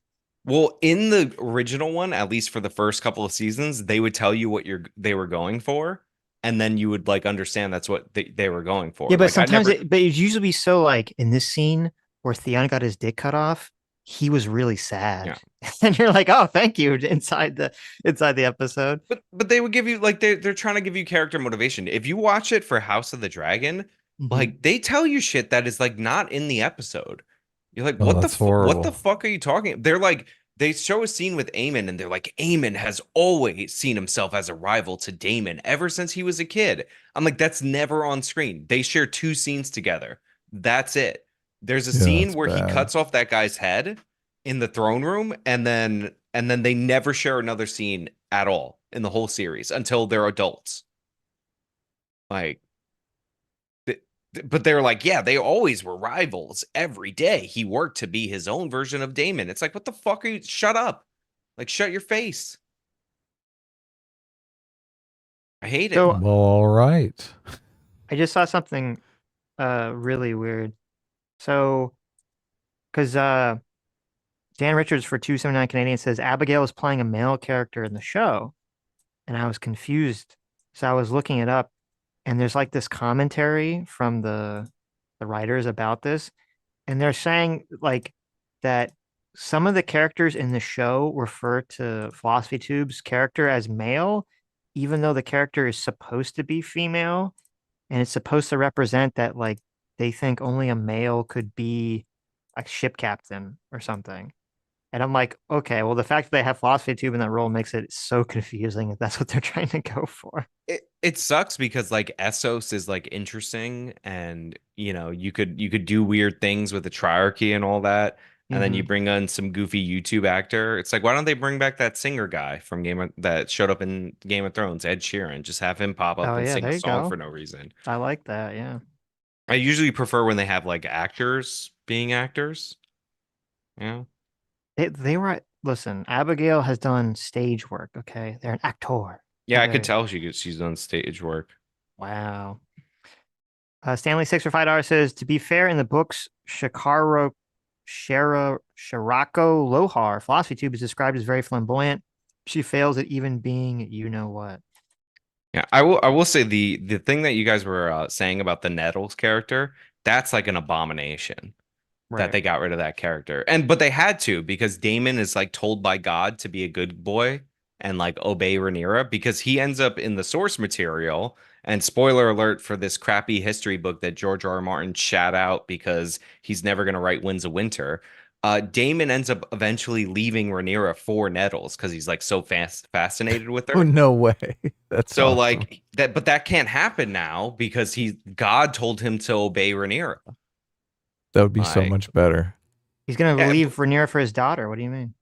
Well, in the original one, at least for the first couple of seasons, they would tell you what they were going for, and then you would like understand that's what they were going Yeah, for. but Like I sometimes never, it usually be so like in this scene where Theon got his dick cut off, he was really sad. yeah. And you're like, oh, thank you, inside the episode. But they would give you like they're trying to give you character motivation. If you watch it for House of the Dragon, Hmm. like they tell you shit that is like not in the episode. You're like, Oh, that's what the horrible. fuck are you talking? They're like they show a scene with Aemon and they're like, Aemon has always seen himself as a rival to Daemon ever since he was a kid. I'm like, that's never on screen. They share 2 scenes together. That's it. There's a Yeah, scene that's where he bad. cuts off that guy's head in the throne room, and then they never share another scene at all in the whole series until they're adults. Like, but they're like, yeah, they always were rivals every day. He worked to be his own version of Daemon. It's like, what the fuck are you? Shut up. Like, shut your face. I hate it. So Well, all right. I just saw something really weird. So because Dan Richards for 279 Canadian says Abigail is playing a male character in the show, and I was confused. So I was looking it up, and there's like this commentary from the writers about this, and they're saying like that some of the characters in the show refer to Philosophy Tube's character as male, even though the character is supposed to be female, and it's supposed to represent that like they think only a male could be a ship captain or something. And I'm like, okay, well, the fact that they have Philosophy Tube in that role makes it so confusing if that's what they're trying to go for. It sucks because like Essos is like interesting and you could do weird things with the triarchy and all that. And then you Hmm. bring on some goofy YouTube actor. It's like, why don't they bring back that singer guy from that showed up in Game of Thrones, Ed Sheeran? Just have him pop up Oh and yeah, sing a there you song go. for no reason. I like that. Yeah. I usually prefer when they have like actors being actors. Yeah. They were listen, Abigail has done stage work, okay? They're an actor. Yeah, I could Okay. tell she's done stage work. Wow. Stanley Six for $5 says, to be fair, in the books, Sharako Lohar, Philosophy Tube is described as very flamboyant. She fails at even being you know what. Yeah, I will say the thing that you guys were saying about the Nettles character, that's like an abomination that Right. they got rid of that character. But they had to because Daemon is like told by God to be a good boy and like obey Rhaenyra because he ends up in the source material. And spoiler alert for this crappy history book that George R. R. Martin shat out because he's never going to write Winds of Winter. Daemon ends up eventually leaving Rhaenyra for Nettles because he's like so fascinated with Oh, her. no way. That's So awesome. like that, but that can't happen now because God told him to obey Rhaenyra. That would be so Like, much better. He's gonna yeah, leave Rhaenyra for his daughter. What do you mean?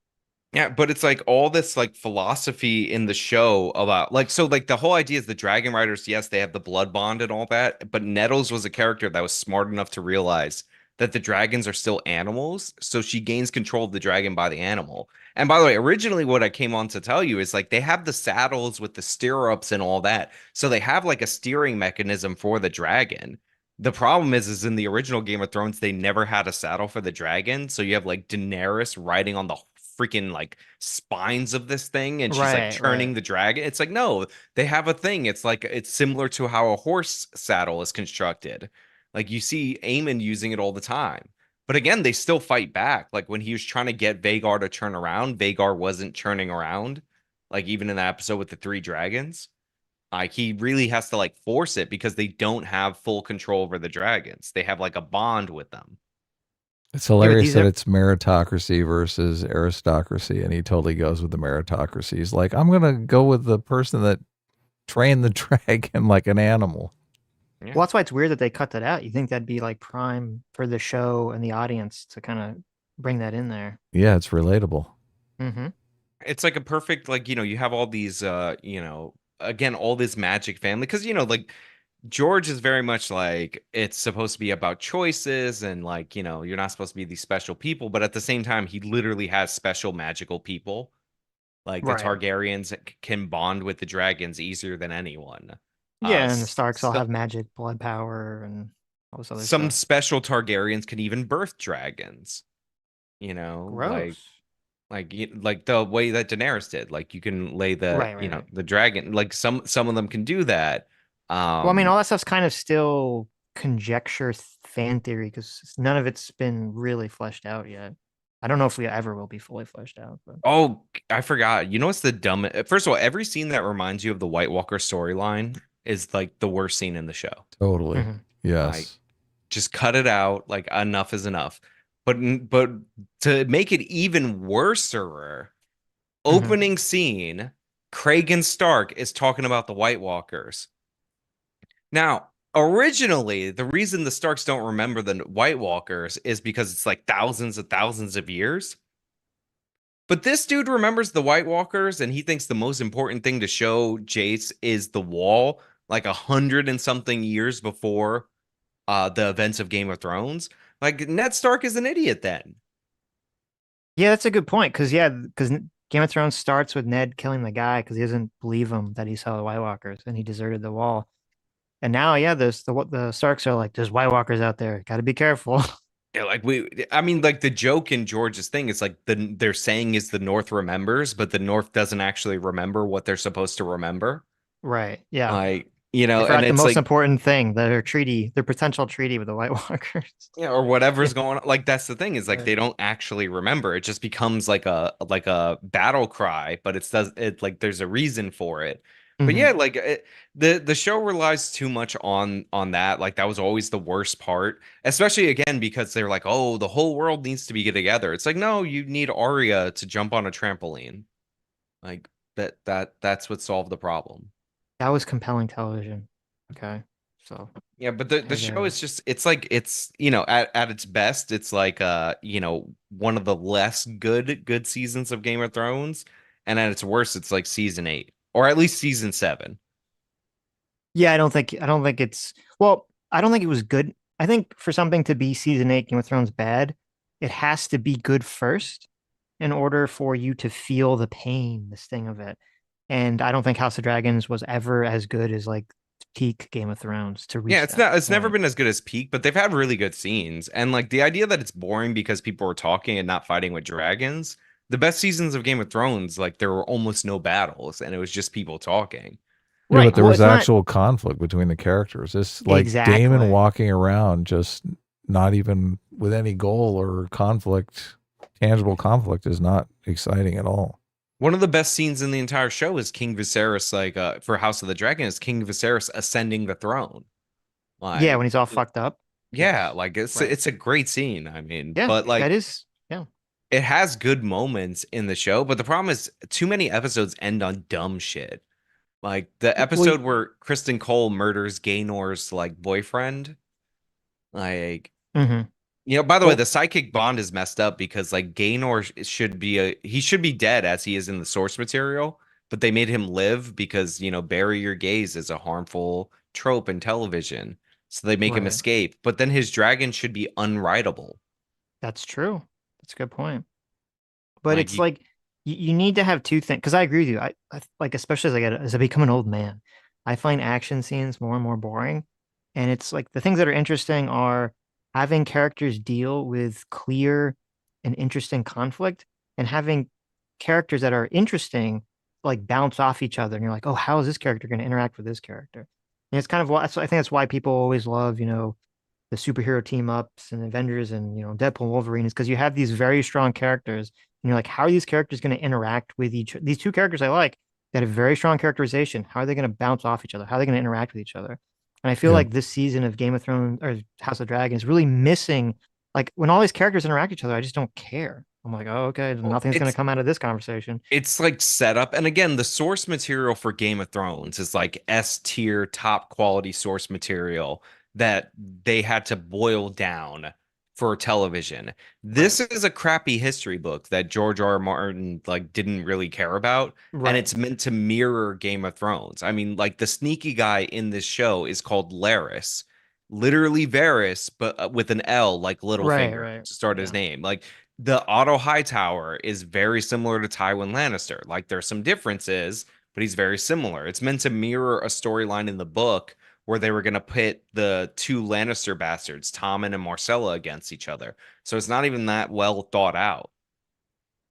yeah, but it's like all this like philosophy in the show about like so like the whole idea is the dragon riders, yes, they have the blood bond and all that, but Nettles was a character that was smart enough to realize that the dragons are still animals, so she gains control of the dragon by the animal. And by the way, originally what I came on to tell you is like they have the saddles with the stirrups and all that. So they have like a steering mechanism for the dragon. The problem is in the original Game of Thrones, they never had a saddle for the dragon. So you have like Daenerys riding on the freaking like spines of this thing and she's like Right, right. churning the dragon. It's like, no, they have a thing. It's like it's similar to how a horse saddle is constructed. Like you see Aemon using it all the time. But again, they still fight back. Like when he was trying to get Vagar to turn around, Vagar wasn't churning around. Like even in the episode with the 3 dragons. Like he really has to like force it because they don't have full control over the dragons. They have like a bond with them. It's Yeah, but hilarious these that are it's meritocracy versus aristocracy, and he totally goes with the meritocracy. He's like, I'm gonna go with the person that train the dragon like an animal. Yeah. Well, that's why it's weird that they cut that out. You think that'd be like prime for the show and the audience to kind of bring that in there. Yeah, it's relatable. Hmm. It's like a perfect, like, you have all these again, all this magic family, because like George is very much like it's supposed to be about choices, and like, you're not supposed to be these special people, but at the same time he literally has special magical people. Like the Right. Targaryens can bond with the dragons easier than anyone. Yeah, and the Starks all So, have magic, blood power, and all this other some stuff. special Targaryens can even birth dragons, like Gross. like the way that Daenerys did. Like you can lay the, Right, right, right. the dragon, like some of them can do that. Well, I mean, Um all that stuff's kind of still conjecture fan theory because none of it's been really fleshed out yet. I don't know if we ever will be fully fleshed out, but oh, I forgot. You know what's the dumb First of all, every scene that reminds you of the White Walker storyline is like the worst scene in the show. Totally. mhm. Like Yes. just cut it out. Like enough is enough. But to make it even worser, Mhm. opening scene, Cragen Stark is talking about the White Walkers. Now, originally, the reason the Starks don't remember the White Walkers is because it's like thousands of years. But this dude remembers the White Walkers, and he thinks the most important thing to show Jace is the wall, like 100 and something years before the events of Game of Thrones. Like Ned Stark is an idiot then. Yeah, that's a good point. Because yeah, because Game of Thrones starts with Ned killing the guy because he doesn't believe him that he saw the White Walkers and he deserted the wall. And now, yeah, the Starks are like, there's White Walkers out there. Got to be careful. Yeah, like I mean, like the joke in George's thing is like they're saying is the North remembers, but the North doesn't actually remember what they're supposed to remember. Right. Yeah. Like, They and forgot the it's most like, important thing, their treaty, their potential treaty with the White Walkers. yeah, or Yeah. whatever's going on. Like that's the thing is like Right. they don't actually remember. It just becomes like a battle cry, but it like there's a reason for it. But Hmm. yeah, like the show relies too much on that. Like that was always the worst part, especially again because they're like, oh, the whole world needs to be together. It's like, no, you need Arya to jump on a trampoline. Like that's what solved the problem. That was compelling television. Okay. So Yeah, but the I show gotta. is just it's like it's at its best it's like one of the less good seasons of Game of Thrones, and at its worst it's like season 8 or at least season 7. Yeah, I don't think it's well, I don't think it was good. I think for something to be season eight Game of Thrones bad, it has to be good first in order for you to feel the pain, the sting of it. And I don't think House of Dragons was ever as good as like peak Game of Thrones to Yeah, reach that it's never point. been as good as Peak, but they've had really good scenes. And like the idea that it's boring because people are talking and not fighting with dragons, the best seasons of Game of Thrones, like there were almost no battles and it was just people talking. Yeah, but Right. there Well, was it's not actual conflict between the characters. It's like Daemon exactly. walking around just not even with any goal or conflict. Tangible conflict is not exciting at all. One of the best scenes in the entire show is King Viserys, like for House of the Dragon, is King Viserys ascending the throne. Yeah, when Like, he's all fucked up. yeah, Yes. like Right. it's a great scene. I mean, Yeah, but that like is yeah. it has good moments in the show, but the problem is too many episodes end on dumb shit. Like the Well, episode where Kristen Cole murders Gaenor's like boyfriend. Like, mhm. by the way, Well, the psychic bond is messed up because like Gaenor he should be dead as he is in the source material, but they made him live because, bury your gaze is a harmful trope in television. So they make him right. escape, but then his dragon should be unrideable. That's true. That's a good point. But Like it's you, like you need to have two things because I agree with you. I like especially as I become an old man, I find action scenes more and more boring. And it's like the things that are interesting are having characters deal with clear and interesting conflict and having characters that are interesting like bounce off each other. And you're like, oh, how is this character going to interact with this character? And it's kind of why I think that's why people always love, the superhero team ups and Avengers and Deadpool and Wolverine is because you have these very strong characters and you're like, how are these characters going to interact with these two characters I like that have very strong characterization? How are they going to bounce off each other? How are they going to interact with each other? And I feel Yeah. like this season of Game of Thrones or House of Dragons is really missing like when all these characters interact with each other, I just don't care. I'm like, oh, okay, nothing's gonna It's come out of this conversation. it's like set up. And again, the source material for Game of Thrones is like S tier, top quality source material that they had to boil down for television. Right. This is a crappy history book that George R. R. Martin like didn't really care about, and Right. it's meant to mirror Game of Thrones. I mean, like the sneaky guy in this show is called Laris, literally Varys, but with an L like Right. Littlefinger Right. to start his Yeah. name. Like the Otto Hightower is very similar to Tywin Lannister. Like there's some differences, but he's very similar. It's meant to mirror a storyline in the book where they were going to pit the two Lannister bastards, Tommen and Marcella, against each other. So it's not even that well thought out.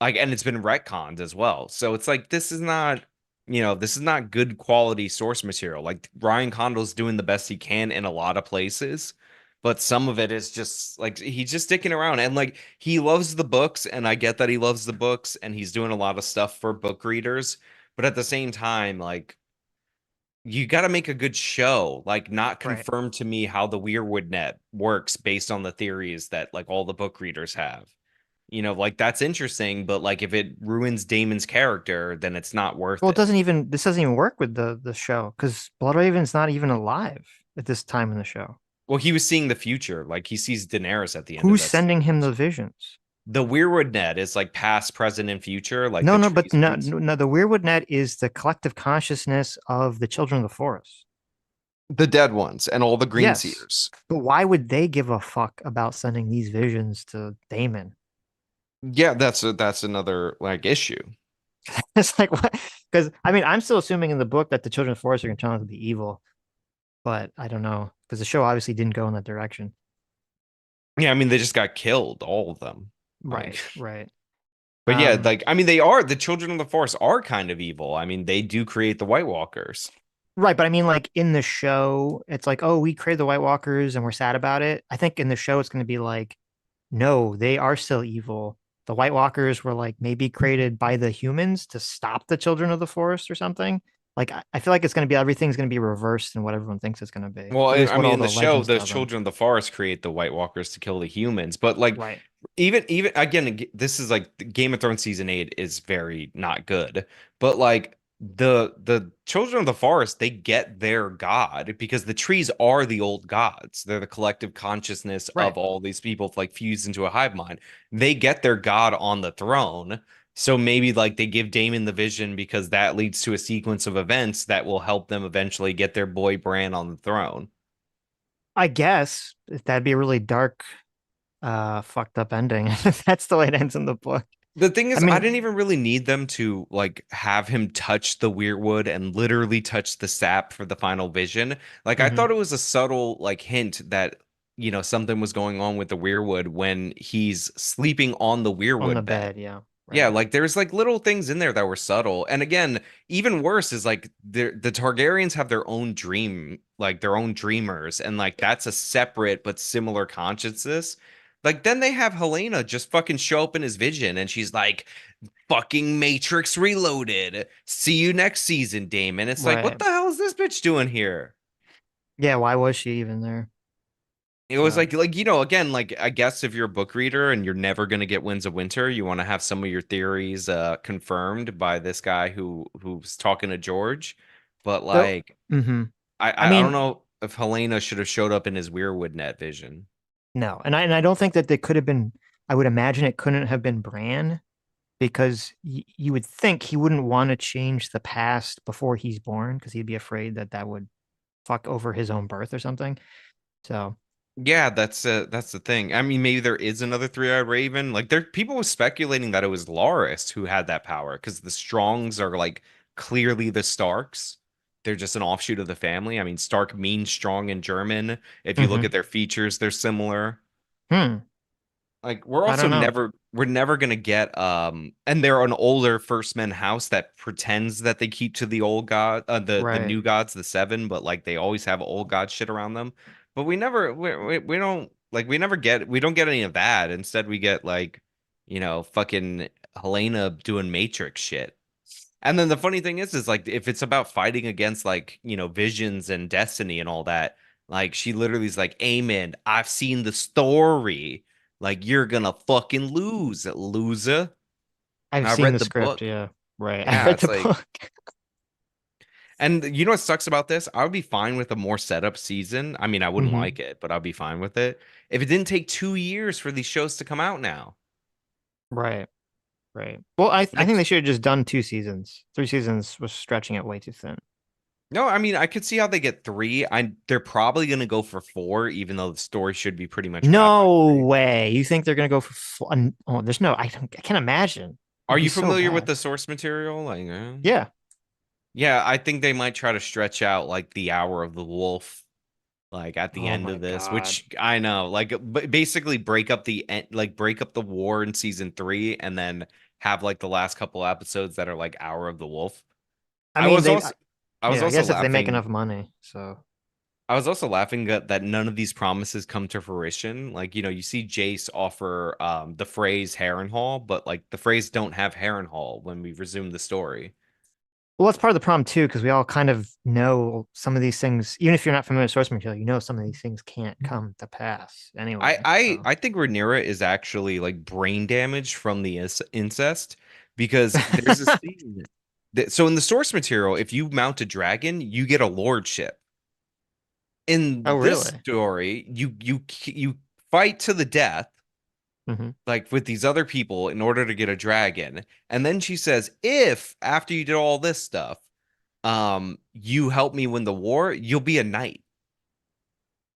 Like, and it's been retconned as well. So it's like this is not, this is not good quality source material. Like Ryan Condal's doing the best he can in a lot of places, but some of it is just like he's just sticking around. And like he loves the books, and I get that he loves the books, and he's doing a lot of stuff for book readers. But at the same time, like you got to make a good show. Like not Right. confirm to me how the Weirwood net works based on the theories that like all the book readers have. Like that's interesting, but like if it ruins Damon's character, then it's not worth Well, it it. doesn't even this doesn't even work with the show because Bloodraven's not even alive at this time in the show. Well, he was seeing the future. Like he sees Daenerys at the end of Who's that sending him series. the visions? The Weirwood net is like past, present, and future, like No, the no, but trees no, reads. no, the Weirwood Net is the collective consciousness of the children of the forest. The dead ones and all the green Yes. seers. But why would they give a fuck about sending these visions to Daemon? Yeah, that's another like issue. It's like what? Because I mean, I'm still assuming in the book that the children of the forest are going to turn out to be evil, but I don't know because the show obviously didn't go in that direction. Yeah, I mean they just got killed, all of them. Like, Right, right. but yeah, Um, like I mean they are the children of the forest are kind of evil. I mean they do create the White Walkers. right, but I mean, like in the show, it's like, oh, we created the White Walkers and we're sad about it. I think in the show, it's going to be like, no, they are still evil. The White Walkers were like maybe created by the humans to stop the children of the forest or something. Like I feel like it's going to be everything's going to be reversed and what everyone thinks it's going to be. Well, At least I what mean, all in the the show, legends those tell them. children of the forest create the White Walkers to kill the humans. But like, Right. even again, this is like Game of Thrones season 8 is very not good. But like the children of the forest, they get their god because the trees are the old gods. They're the collective consciousness Right. of all these people like fused into a hive mind. They get their god on the throne. So maybe like they give Daemon the vision because that leads to a sequence of events that will help them eventually get their boy Bran on the throne. I guess if that'd be a really dark, fucked up ending. That's the way it ends in the book. The thing I is, I mean, didn't even really need them to like have him touch the Weirwood and literally touch the sap for the final vision. Like I mhm, thought it was a subtle like hint that something was going on with the Weirwood when he's sleeping on the on the Weirwood bed. bed. Yeah. Yeah, Right. like there's like little things in there that were subtle. And again, even worse is like the Targaryens have their own dream, like their own dreamers, and like that's a separate but similar consciousness. Like then they have Helena just fucking show up in his vision and she's like, fucking Matrix Reloaded. See you next season, Damon. It's like, what Right. the hell is this bitch doing here? Yeah. Why was she even there? It was So like again, like I guess if you're a book reader and you're never gonna get Winds of Winter, you want to have some of your theories confirmed by this guy who's talking to George. But so. like Hmm. I I I don't mean, know if Helena should have showed up in his Weirwood net vision. no, and I don't think that they could have been. I would imagine it couldn't have been Bran because you would think he wouldn't want to change the past before he's born because he'd be afraid that that would fuck over his own birth or something. So Yeah, that's the thing. I mean, maybe there is another three-eyed raven. Like there people were speculating that it was Loras who had that power because the Strongs are like clearly the Starks. They're just an offshoot of the family. I mean, Stark means strong in German. If you look mhm. at their features, they're similar. Hmm. Like we're I also don't know. never gonna get and they're an older First Men house that pretends that they keep to the old god the Right. new gods, the seven, but like they always have old god shit around them. But we don't like we don't get any of that. Instead we get like, fucking Helena doing Matrix shit. And then the funny thing is like if it's about fighting against like, visions and destiny and all that, like she literally is like, Amen, I've seen the story. Like you're gonna fucking lose, loser. I've I seen read the the script. book. Yeah, right. I Yeah, read it's the like, book. and you know what sucks about this? I would be fine with a more setup season. I mean, I wouldn't Hmm. like it, but I'd be fine with it if it didn't take 2 years for these shows to come out now. Right, right. Well, I think Like, they should have just done 2 seasons. 3 seasons was stretching it way too thin. no, I mean, I could see how they get three. They're probably gonna go for four, even though the story should be pretty much wrapped by No three. way. You think they're gonna go for? Oh, there's no. I can't imagine. Are It'd be you so familiar with bad. the source material? Like, Yeah. yeah, I think they might try to stretch out like the hour of the wolf, like at the Oh end my of this, God. which I know, like, basically break up like break up the war in season three, and then have like the last couple episodes that are like hour of the wolf. I I mean, was also, I was yeah. I also guess if they make laughing. enough money, so. I was also laughing that none of these promises come to fruition. Like, you see Jace offer the phrase Harrenhal, but like the phrase don't have Harrenhal when we resume the story. Well, that's part of the problem too, because we all kind of know some of these things. Even if you're not familiar with source material, you know some of these things can't come to pass I anyway. I So. I think Rhaenyra is actually like brain damaged from the incest because there's a scene so in the source material, if you mount a dragon, you get a lordship. Oh, In this really? story, you fight to the death Hmm. like with these other people in order to get a dragon. And then she says, if after you did all this stuff, you help me win the war, you'll be a knight.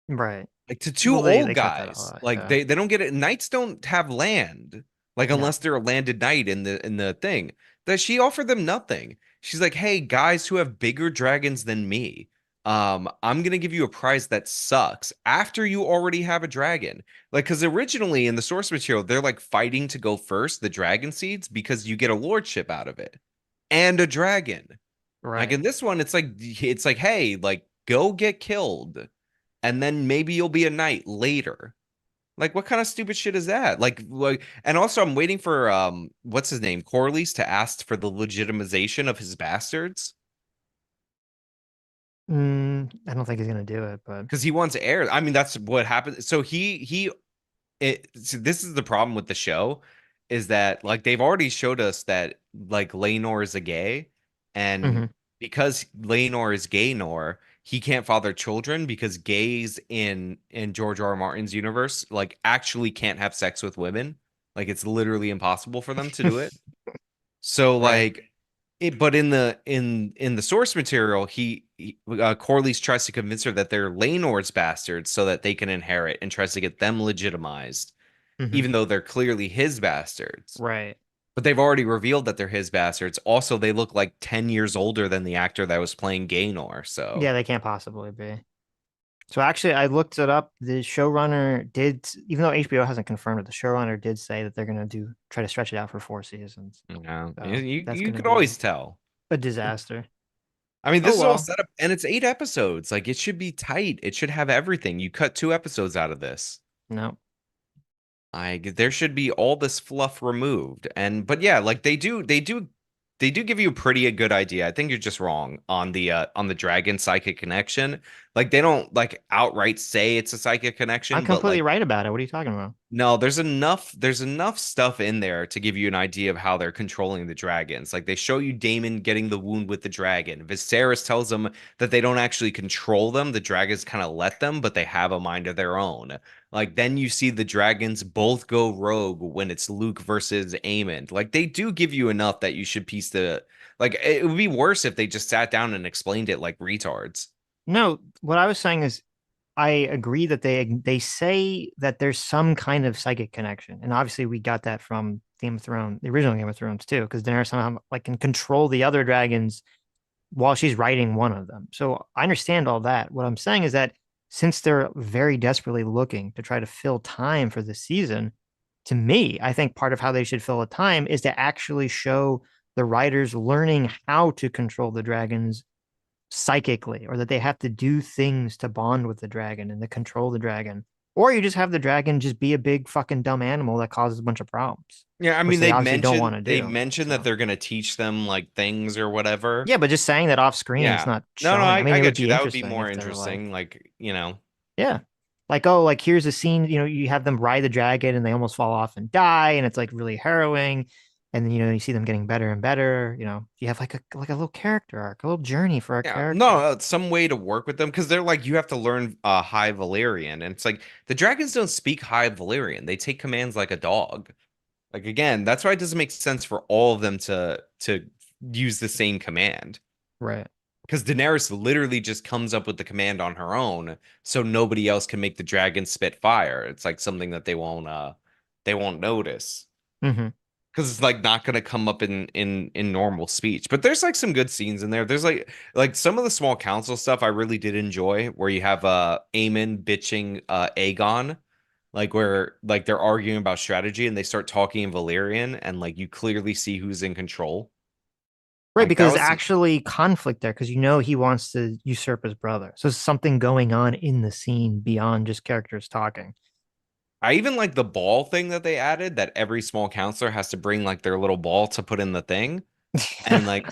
Right. Like to two Well, old they cut that guys. out. Like Yeah. they don't get it. Knights don't have land. Like No. unless they're a landed knight in the thing. That she offered them nothing. She's like, hey, guys who have bigger dragons than me. I'm gonna give you a prize that sucks after you already have a dragon. Like, because originally in the source material, they're like fighting to go first, the dragon seeds, because you get a lordship out of it and a dragon. Like Right. in this one, it's like, hey, like go get killed, and then maybe you'll be a knight later. Like what kind of stupid shit is that? And also I'm waiting for what's his name? Corlys to ask for the legitimization of his bastards I don't think he's gonna do it, but. because he wants heirs. I mean, that's what happened. So so this is the problem with the show is that like they've already showed us that like Laenor is a gay, and Hmm. because Laenor is Gaynor, he can't father children because gays in George R. R. Martin's universe like actually can't have sex with women. Like it's literally impossible for them to do it. So Right. like but in the source material, Corlys tries to convince her that they're Laenor's bastards so that they can inherit and tries to get them legitimized Hmm. even though they're clearly his bastards. Right. But they've already revealed that they're his bastards. Also, they look like 10 years older than the actor that was playing Gaynor. Yeah, So, they can't possibly be. So actually, I looked it up. The showrunner did, even though HBO hasn't confirmed it, the showrunner did say that they're gonna try to stretch it out for 4 seasons. you, So you that's you gonna could be always tell. a disaster. I mean, Oh this is all well. set up and it's 8 episodes. Like, it should be tight. It should have everything. You cut 2 episodes out of this. No. There should be all this fluff removed. But yeah, like they do give you a pretty good idea. I think you're just wrong on the dragon psychic connection. Like they don't like outright say it's a psychic I'm connection, but completely like right about it. What are you talking about? no, there's enough stuff in there to give you an idea of how they're controlling the dragons. Like they show you Daemon getting the wound with the dragon. Viserys tells them that they don't actually control them. The dragons kind of let them, but they have a mind of their own. Like then you see the dragons both go rogue when it's Luke versus Aemond. Like they do give you enough that you should piece the like it would be worse if they just sat down and explained it like retards. No, what I was saying is I agree that they say that there's some kind of psychic connection, and obviously we got that from Game of Thrones, the original Game of Thrones too, because Daenerys somehow like can control the other dragons while she's writing one of them. So I understand all that. What I'm saying is that since they're very desperately looking to try to fill time for the season, to me, I think part of how they should fill a time is to actually show the writers learning how to control the dragons psychically, or that they have to do things to bond with the dragon and to control the dragon. Or you just have the dragon just be a big fucking dumb animal that causes a bunch of problems, Yeah, I which mean they they obviously don't want mentioned to they do. mentioned that So they're gonna teach them like things or whatever. yeah, but just saying that off screen, it's Yeah. not No, no, showing. I I, mean, I it would get you. be That would be interesting more if they're like, interesting. Like, yeah, like, oh, like here's a scene, you have them ride the dragon and they almost fall off and die, and it's like really harrowing. And then, you see them getting better and better. You have like a little character arc, a little journey for our Yeah, no, character. some way to work with them because they're like you have to learn High Valyrian, and it's like the dragons don't speak High Valyrian. They take commands like a dog. Like again, that's why it doesn't make sense for all of them to use the same command. Right. Because Daenerys literally just comes up with the command on her own, so nobody else can make the dragon spit fire. It's like something that they won't notice Hmm. because it's like not gonna come up in normal speech. But there's like some good scenes in there. There's like some of the small council stuff I really did enjoy, where you have Aemon bitching Aegon, like where like they're arguing about strategy and they start talking in Valyrian, and like you clearly see who's in control. Right, Like because that there's was actually conflict there because he wants to usurp his brother. So there's something going on in the scene beyond just characters talking. I even like the ball thing that they added that every small counselor has to bring like their little ball to put in the thing. And like,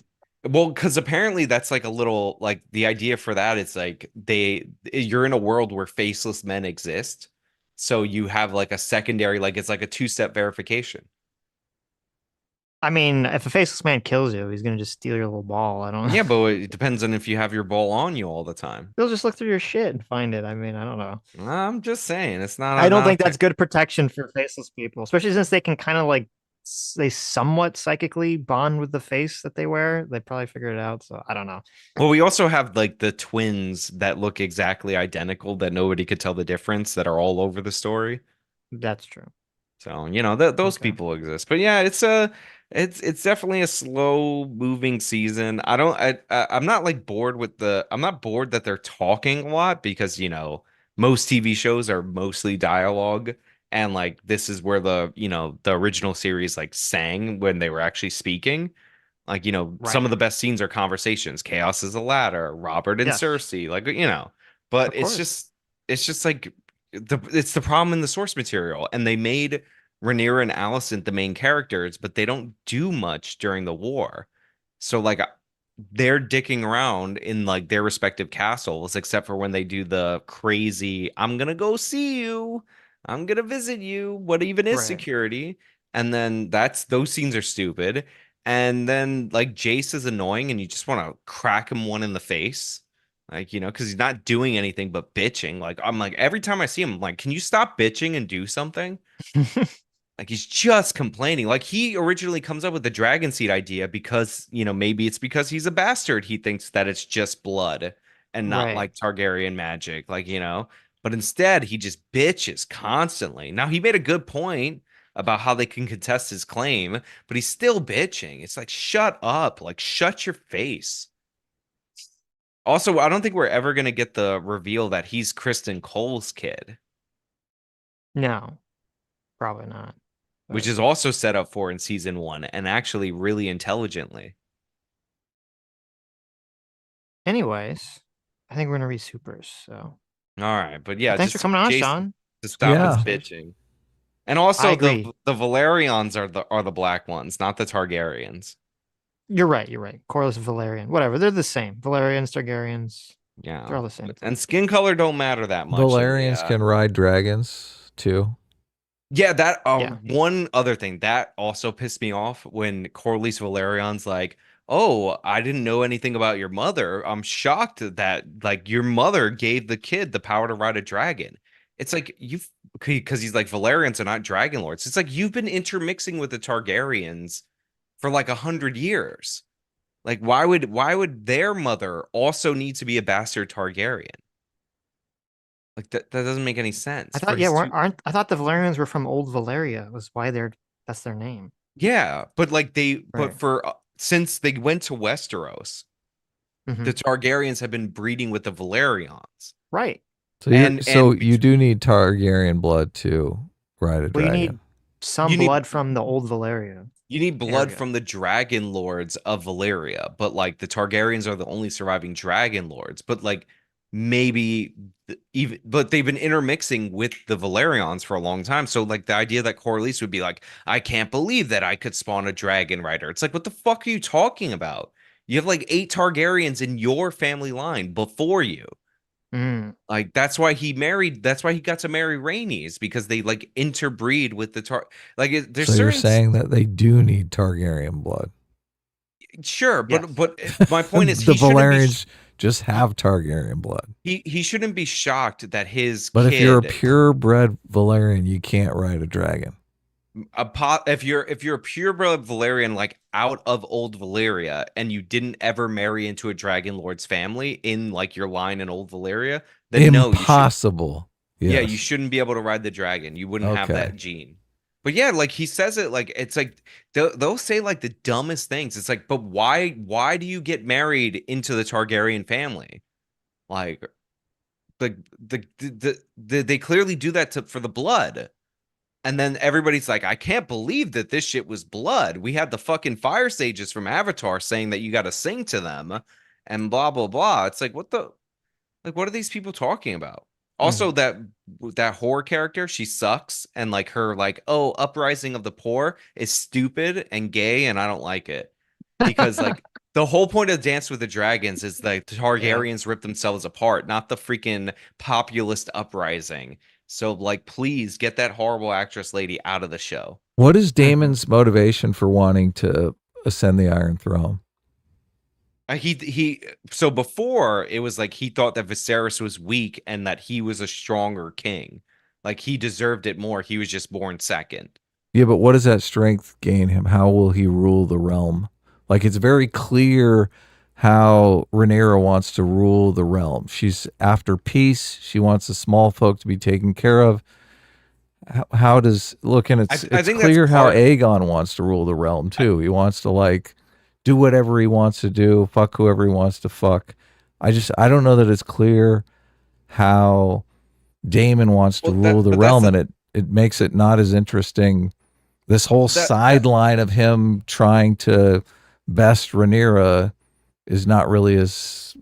well, because apparently that's like a little like the idea for that is like you're in a world where faceless men exist. So you have like a secondary, like it's like a two-step verification. I mean, if a faceless man kills you, he's gonna just steal your little ball. I don't. Yeah, but it depends on if you have your ball on you all the time. He'll just look through your shit and find it. I mean, I don't know. I'm just saying, it's not I a don't not think a that's good protection for faceless people, especially since they can kind of like they somewhat psychically bond with the face that they wear. They probably figured it out. So I don't know. Well, we also have like the twins that look exactly identical that nobody could tell the difference that are all over the story. That's true. So, those Okay. people exist. But yeah, it's definitely a slow moving season. I'm not like bored with I'm not bored that they're talking a lot because, most TV shows are mostly dialogue, and like this is where the original series like sang when they were actually speaking. Like, some Right. of the best scenes are conversations. Chaos is a ladder, Robert and Yes. Cersei, like, but Of course. it's just like it's the problem in the source material. And they made Rhaenyra and Alicent the main characters, but they don't do much during the war. So like they're dicking around in like their respective castles, except for when they do the crazy, I'm gonna go see you, I'm gonna visit you, what even is Right. security? And then those scenes are stupid. And then like Jace is annoying and you just want to crack him one in the face. Like, because he's not doing anything but bitching. Like, I'm like, every time I see him, I'm like, can you stop bitching and do something? Like, he's just complaining. Like, he originally comes up with the dragon seed idea because, maybe it's because he's a bastard. He thinks that it's just blood and not Right. like Targaryen magic, like, but instead he just bitches constantly. Now, he made a good point about how they can contest his claim, but he's still bitching. It's like, shut up. Like, shut your face. Also, I don't think we're ever going to get the reveal that he's Kristen Cole's kid, No, probably not. which But is also set up for in season one and actually really intelligently. anyways, I think we're gonna read supers. So All right, but yeah, thanks for just tell coming on, Jason Sean. to stop Great his Yeah. conversation. bitching. And I also the agree. the Valerians are the black ones, not the Targaryens. You're right. You're right. Corlys Valerian. Whatever. They're the same. Valerians, Targaryens. They're Yeah. all the same And thing. skin color don't matter that much in the Valerians can ride dragons too. Yeah, that Yeah. one other thing that also pissed me off when Corlys Valerion's like, "Oh, I didn't know anything about your mother. I'm shocked that like your mother gave the kid the power to ride a dragon." It's like you've because he's like Valerians are not dragon lords. It's like you've been intermixing with the Targaryens for like 100 years. Like why would their mother also need to be a bastard Targaryen? Like that doesn't make any I sense for thought, yeah, his two. I thought the Valerians were from Old Valeria, was why that's their name. Yeah, but but Right. for since they went to Westeros, Hmm. the Targaryens have been breeding with the Valerians. Right. So And you do need Targaryen blood to ride a Well, you dragon. need some you need blood from the Old Valeria you need blood area. from the dragon lords of Valyria, but like the Targaryens are the only surviving dragon lords. But like maybe even but they've been intermixing with the Valerians for a long time. So like the idea that Corlys would be like, I can't believe that I could spawn a dragon rider. It's like, what the fuck are you talking about? You have like 8 Targaryens in your family line before you. Mm. Like that's why he got to marry Rhaenys because they like interbreed with the there's So you're certain saying that they do need Targaryen blood. sure, but Yes. my point is The Valerians just have Targaryen blood. he shouldn't be shocked that his But if you're a kid purebred Valerian, you can't ride a dragon. if you're a purebred Valerian like out of old Valyria and you didn't ever marry into a Dragon Lord's family in like your line in old Valyria, then no, you should Impossible. yeah, you Yes. shouldn't be able to ride the dragon. You wouldn't have Okay. that gene. But yeah, like he says it like it's like they'll say like the dumbest things. It's like, but why do you get married into the Targaryen family? Like they clearly do that for the blood. And then everybody's like, I can't believe that this shit was blood. We had the fucking fire sages from Avatar saying that you got to sing to them and blah blah blah. It's like what are these people talking about? Also, Mhm. that horror character, she sucks, and like her like, oh, uprising of the poor is stupid and gay, and I don't like it because like the whole point of Dance with the Dragons is like the Yeah. Targaryens rip themselves apart, not the freaking populist uprising. So like, please get that horrible actress lady out of the show. What is Mhm. Daemon's motivation for wanting to ascend the Iron Throne? He so before it was like he thought that Viserys was weak and that he was a stronger king. Like he deserved it more. He was just born second. Yeah, but what does that strength gain him? How will he rule the realm? Like it's very clear how Rhaenyra wants to rule the realm. She's after peace. She wants the small folk to be taken care of. How does look and I it's think that's clear how part Aegon wants to rule the realm I, too. He wants to like do whatever he wants to do, fuck whoever he wants to fuck. I don't know that it's clear how Daemon wants to well rule that the but that's realm, and it makes it not as interesting. This whole that sideline of him trying to best Rhaenyra is not really as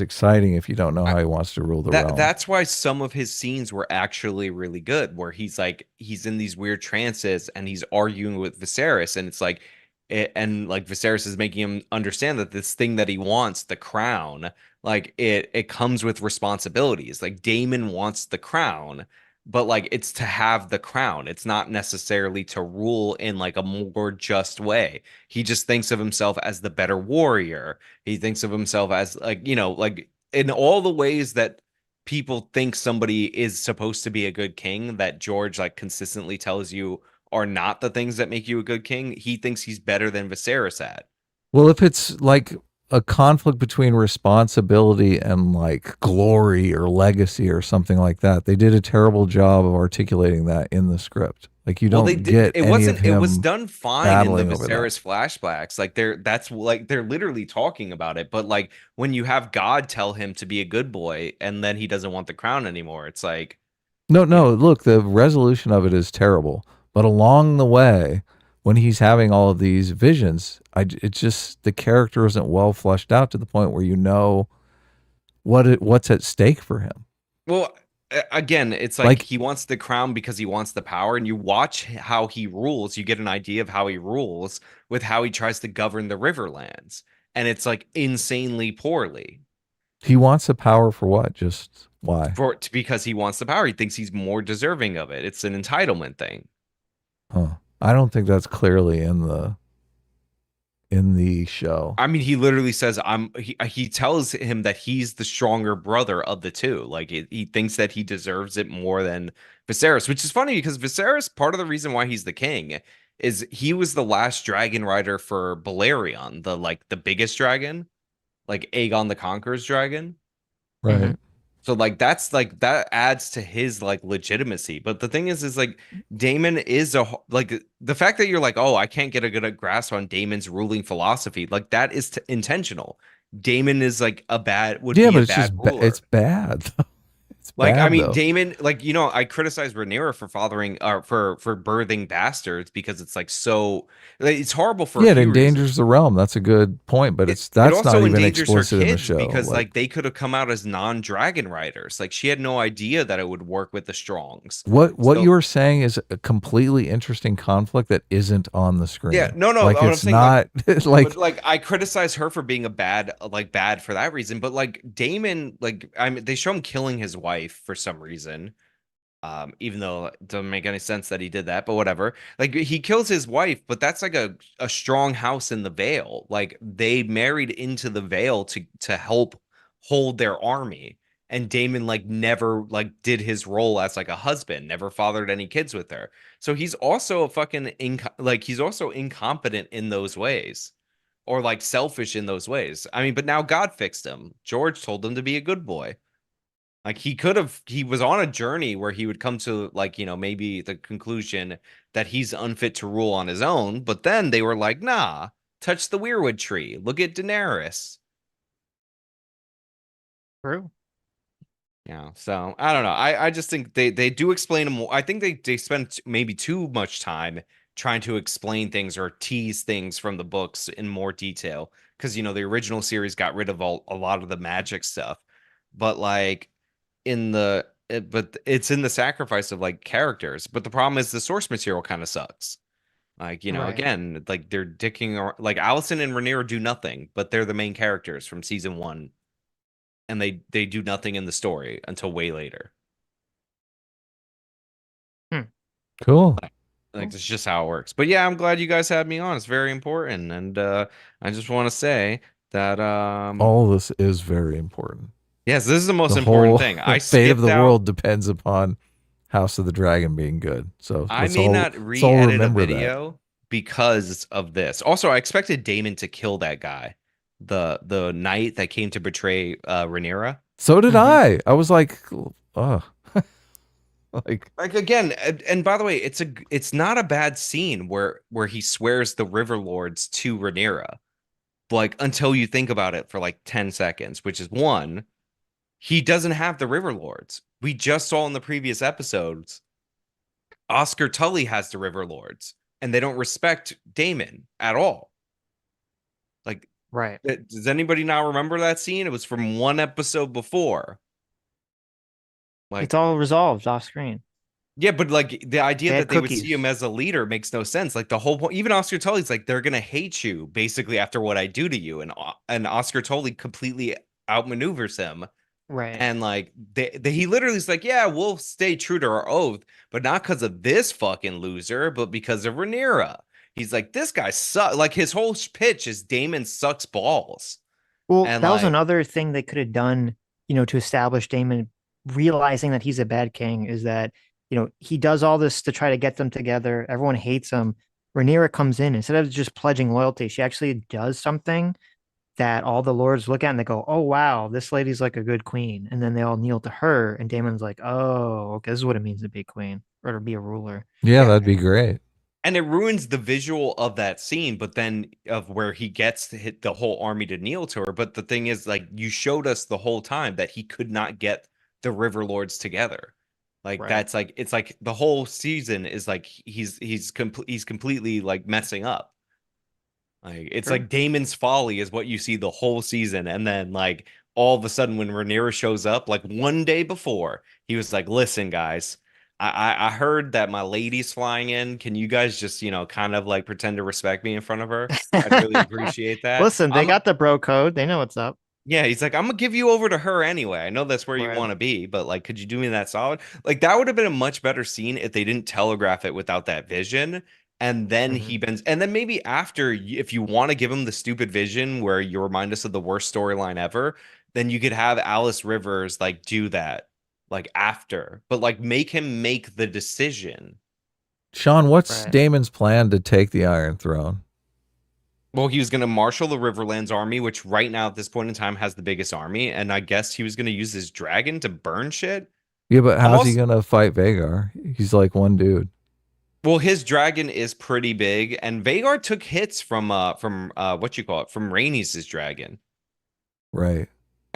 exciting if you don't know I, how he wants to rule the that realm. that's why some of his scenes were actually really good, where he's in these weird trances and he's arguing with Viserys, and it's like, and like Viserys is making him understand that this thing that he wants, the crown, like it comes with responsibilities. Like Daemon wants the crown, but like it's to have the crown. It's not necessarily to rule in like a more just way. He just thinks of himself as the better warrior. He thinks of himself as like, like in all the ways that people think somebody is supposed to be a good king that George like consistently tells you are not the things that make you a good king, he thinks he's better than Viserys at. Well, if it's like a conflict between responsibility and like glory or legacy or something like that, they did a terrible job of articulating that in the script. Like you Well, they don't did get it any of wasn't it was him done fine in the battling over that. Viserys flashbacks. Like they're literally talking about it, but like when you have God tell him to be a good boy and then he doesn't want the crown anymore, it's like, No, you know, no, look, the resolution of it is terrible. But along the way, when he's having all of these visions, it's just the character isn't well fleshed out to the point where you know what's at stake for him. well, again, it's like Like he wants the crown because he wants the power, and you watch how he rules, you get an idea of how he rules with how he tries to govern the Riverlands, and it's like insanely poorly he wants the power for what? Just why? because he wants the power. He thinks he's more deserving of it. It's an entitlement thing. Huh. I don't think that's clearly in the show. I mean, he literally says, he tells him that he's the stronger brother of the two. Like he thinks that he deserves it more than Viserys, which is funny because Viserys, part of the reason why he's the king is he was the last dragon rider for Balerion, the biggest dragon, like Aegon the Conqueror's dragon. Right. Mhm. So like that adds to his like legitimacy. But the thing is like Daemon is like the fact that you're like, oh, I can't get a good grasp on Daemon's ruling philosophy, like that is intentional. Daemon is like would Yeah, be but a it's bad just it's ruler. bad. It's Like, I bad mean, though. Daemon, like, I criticize Rhaenyra for fathering, for birthing bastards because it's like so, like, it's horrible for a Yeah, it few endangers reasons. the realm. That's a good point, but It that's not also even endangers her explicit in the kids show. because, Like, like, they could have come out as non-dragon riders. Like, she had no idea that it would work with the Strongs. what So, you are saying is a completely interesting conflict that isn't on the yeah, screen. no, no, Like what I'm it's saying, like, not but like like, I criticize her for being a bad for that reason. But like, Daemon, like, I mean, they show him killing his wife for some reason. Even though it doesn't make any sense that he did that, but whatever. Like he kills his wife, but that's like a strong house in the Vale. Like they married into the Vale to help hold their army. And Damon like never like did his role as like a husband, never fathered any kids with her. So he's also a fucking like he's also incompetent in those ways. Or like selfish in those ways. I mean, but now God fixed him. George told him to be a good boy. Like he was on a journey where he would come to like, maybe the conclusion that he's unfit to rule on his own, but then they were like, nah, touch the weirwood tree. Look at Daenerys. True. So I don't know. I just think they do explain them more. I think they spend maybe too much time trying to explain things or tease things from the books in more detail. Because the original series got rid of a lot of the magic stuff. But like but it's in the sacrifice of like characters. But the problem is the source material kind of sucks. Like, Right. again, like they're dicking or like Allison and Rhaenyra do nothing, but they're the main characters from season one, and they do nothing in the story until way later. Hmm. cool. Like Cool. that's just how it works. But yeah, I'm glad you guys had me on. It's very important, and I just want to say that All this is very important. yes, this is the most The important whole thing. I fate of skipped the out. world depends upon House of the Dragon being good. So I may not let's all re-edit a remember that. video because of this. Also, I expected Daemon to kill that guy, the knight that came to betray Rhaenyra. So did Hmm. I. I was like, oh, like Like again, and by the way, it's not a bad scene where he swears the River Lords to Rhaenyra. Like until you think about it for like 10 seconds, which is one, he doesn't have the River Lords. We just saw in the previous episodes, Oscar Tully has the River Lords, and they don't respect Daemon at all. Like, Right. does anybody now remember that scene? It was from one episode before. It's Like, all resolved off screen. yeah, but like the idea They had that they would see him cookies. as a leader makes no sense. Like the whole point, even Oscar Tully's like, they're gonna hate you basically after what I do to you, and Oscar Tully completely outmaneuvers him. Right. And like he literally is like, yeah, we'll stay true to our oath, but not because of this fucking loser, but because of Rhaenyra. He's like, this guy sucks. Like his whole pitch is Damon sucks balls, Well, and that was like, another thing they could have done, to establish Daemon realizing that he's a bad king is that, he does all this to try to get them together. Everyone hates him. Rhaenyra comes in instead of just pledging loyalty, she actually does something that all the lords look at and they go, "Oh wow, this lady's like a good queen." And then they all kneel to her, and Daemon's like, "Oh, okay, this is what it means to be a queen or to be a ruler." yeah, yeah, that'd be great. and it ruins the visual of that scene, but then of where he gets to hit the whole army to kneel to her. But the thing is, like, you showed us the whole time that he could not get the River Lords together. Like Right. that's like it's like the whole season is like he's completely like messing up. Like it's True. like Damon's folly is what you see the whole season, and then like all of a sudden when Rhaenyra shows up, like one day before, he was like, "Listen, guys, I heard that my lady's flying in. Can you guys just kind of like pretend to respect me in front of her? I'd really appreciate that. Listen, they got the bro code. They know what's up. Yeah, he's like, I'm gonna give you over to her anyway. I know that's where you Right. want to be, but like, could you do me that solid? Like, that would have been a much better scene if they didn't telegraph it without that vision. And then Hmm. he bends, and then maybe after, if you want to give him the stupid vision where you remind us of the worst storyline ever, then you could have Alice Rivers like do that, like after, but like make him make the decision. Sean, what's Right. Damon's plan to take the Iron Throne? Well, he was going to marshal the Riverlands army, which right now at this point in time has the biggest army, and I guess he was going to use his dragon to burn shit. Yeah, but I'm how's he also gonna fight Vagar? He's like one dude, Well, his dragon is pretty big, and Vagar took hits from what you call it from Rhaenys' dragon. right?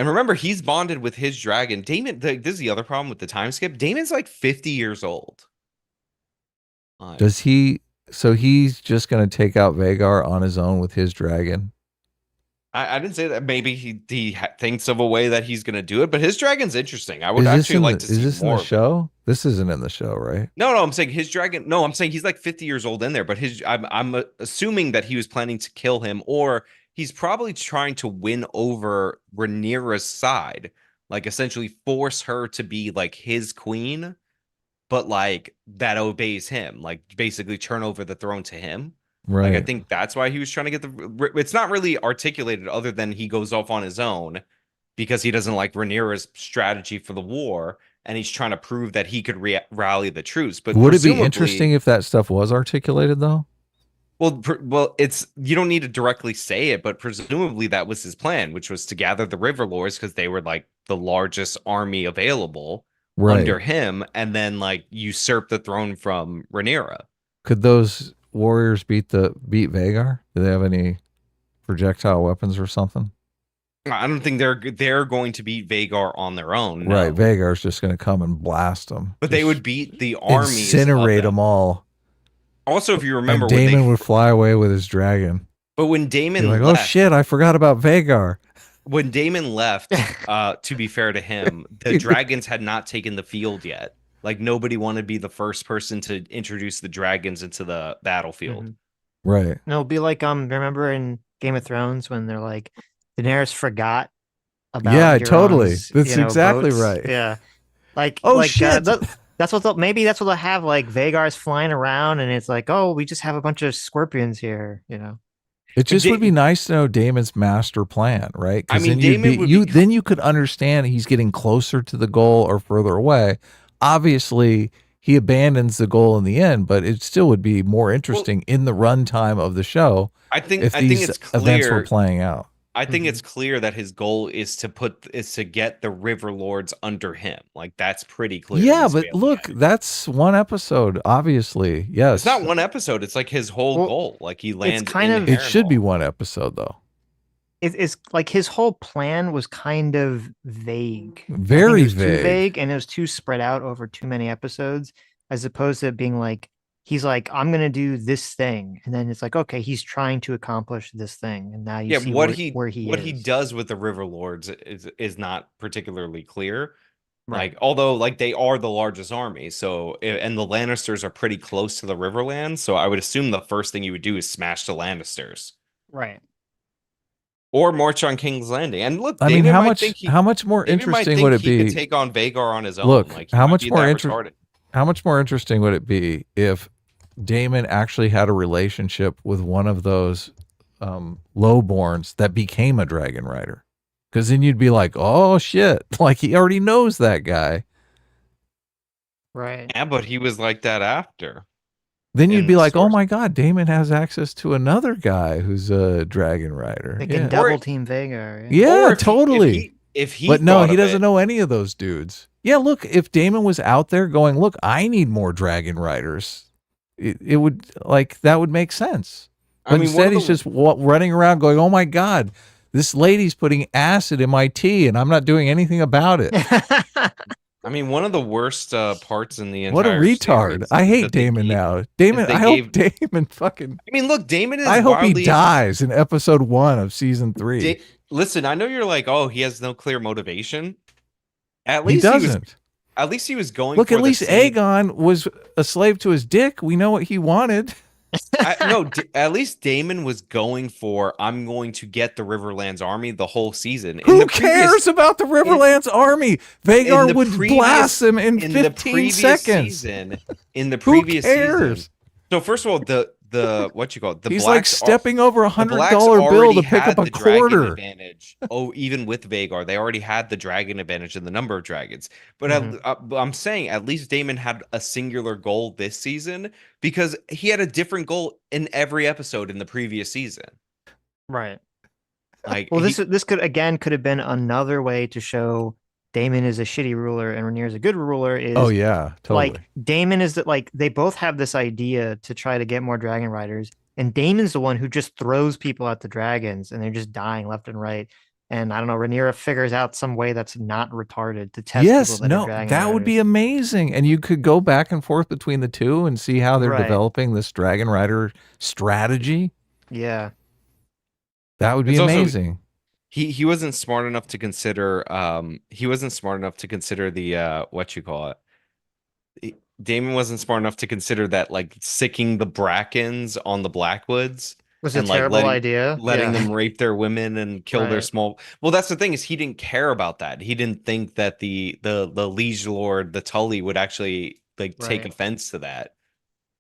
And remember, he's bonded with his dragon. Daemon, this is the other problem with the time skip. Daemon's like 50 years old. Does he? So he's just going to take out Vhagar on his own with his dragon? I didn't say that. Maybe he thinks of a way that he's going to do it, but his dragon's interesting. I would Is this actually in like the? to Is see this in the more of it. show? This isn't in the show, right? No, I'm saying his dragon. No, I'm saying he's like 50 years old in there, but I'm assuming that he was planning to kill him, or he's probably trying to win over Rhaenyra's side, like essentially force her to be like his queen, but like that obeys him, like basically turn over the throne to him. Like I Right. think that's why he was trying to get the. It's not really articulated other than he goes off on his own because he doesn't like Rhaenyra's strategy for the war, and he's trying to prove that he could rally the troops. But Would it be presumably, interesting if that stuff was articulated though? well, it's you don't need to directly say it, but presumably that was his plan, which was to gather the River Lords because they were like the largest army available Right. under him, and then like usurp the throne from Rhaenyra. Could those warriors beat Vhagar? Do they have any projectile weapons or something? I don't think they're going to beat Vhagar on their own, no. Right. Vhagar's just going to come and blast them. But they would beat the armies of incinerate them all. Also, if you remember, And when Daemon would fly away with his dragon. but when Be Daemon like, oh left, shit, I forgot about Vhagar. when Daemon left, to be fair to him, the dragons had not taken the field yet. Like nobody wanted to be the first person to introduce the dragons into the battlefield. Mm-hmm. Right. And it'll be like remember in Game of Thrones when they're like Daenerys forgot about totally. Euron's, That's exactly boats. right. Yeah, like shit. that's what maybe that's what they'll have, like Vhagar's flying around and it's like, oh, we just have a bunch of scorpions here. It just would be nice to know Damon's master plan, right? I Because mean, then you could understand he's getting closer to the goal or further away. Obviously, he abandons the goal in the end, but it still would be more interesting in the runtime of the show. I think if it's events were clear. playing out. I think it's clear that his goal is to get the River Lords under him. Like that's pretty clear. Yeah, He's but failing look, at it. that's one episode. Obviously, yes. It's not one episode. It's like his whole goal. Like he lands. kind of- It should be Harrenhal. one episode though. It's like his whole plan was kind of vague. I think Very it was too vague. vague, and it was too spread out over too many episodes, as opposed to it being like he's like, I'm gonna do this thing, and then it's like, okay, he's trying to accomplish this thing, and now you see what where he he is. does with the River Lords is not particularly clear. Right. Like although like they are the largest army, so and the Lannisters are pretty close to the Riverlands, so I would assume the first thing you would do is smash the Lannisters Right. or march on King's Landing. And look, I mean, Daemon how might much think he, how much more Daemon might interesting think would it he be? could take on Vhagar on his own. Look, Like he how might much be more that inter- retarded. How much more interesting would it be if Daemon actually had a relationship with one of those lowborns that became a dragon rider? Because then you'd be like, oh shit, like he already knows that guy. Right. Yeah, but he was like that after. Then you'd In be the like, oh source. my god, Daemon has access to another guy who's a dragon rider. They can Yeah, double team Vhagar. yeah, Or if totally. if he But no, thought he of doesn't it- know any of those dudes. Yeah, look, if Daemon was out there going, look, I need more dragon riders, it would like that would make sense. But I mean, instead, he's just running around going, oh my god, this lady's putting acid in my tea, and I'm not doing anything about it. I mean, one of the worst parts in the entire What a retard! series I is hate that they Daemon gave- now. Daemon, they I hope Daemon fucking. I mean, look, Daemon is. I hope he wildly, dies in episode 1 of season 3. Listen, I know you're like, oh, he has no clear motivation. At He least doesn't. At least he was going. Look, for at the least same- Aegon was a slave to his dick. We know what he wanted. At least Daemon was going for. I'm going to get the Riverlands army the whole season. Who cares about the Riverlands army? Vhagar would blast them in 15 seconds. Season, in the previous Who cares? season. So first of all, the what you call it? The He's like Blacks stepping over the Blacks $100 bill already to pick had up a the dragon quarter. advantage. Oh, even with Vhagar, they already had the dragon advantage in the number of dragons. But I'm saying at least Daemon had a singular goal this season because he had a different goal in every episode in the previous season. Right. Like, well, this could have been another way to show Daemon is a shitty ruler and Rhaenyra is a good ruler. Is Oh yeah, totally. like Daemon is that like they both have this idea to try to get more dragon riders, and Daemon's the one who just throws people at the dragons and they're just dying left and right. And I don't know, Rhaenyra figures out some way that's not retarded to test people Yes, that are no, dragon that would be riders. amazing. And you could go back and forth between the two and see how they're Right. developing this Dragon Rider strategy. Yeah. That would be It's also amazing. he wasn't smart enough to consider he wasn't smart enough to consider the what you call it. Daemon wasn't smart enough to consider that like sicking the Brackens on the Blackwoods Was a and like terrible idea. letting Yeah. them rape their women and kill their Right. small. Well, that's the thing is he didn't care about that. He didn't think that the liege lord, the Tully, would actually like take Right. offense to that.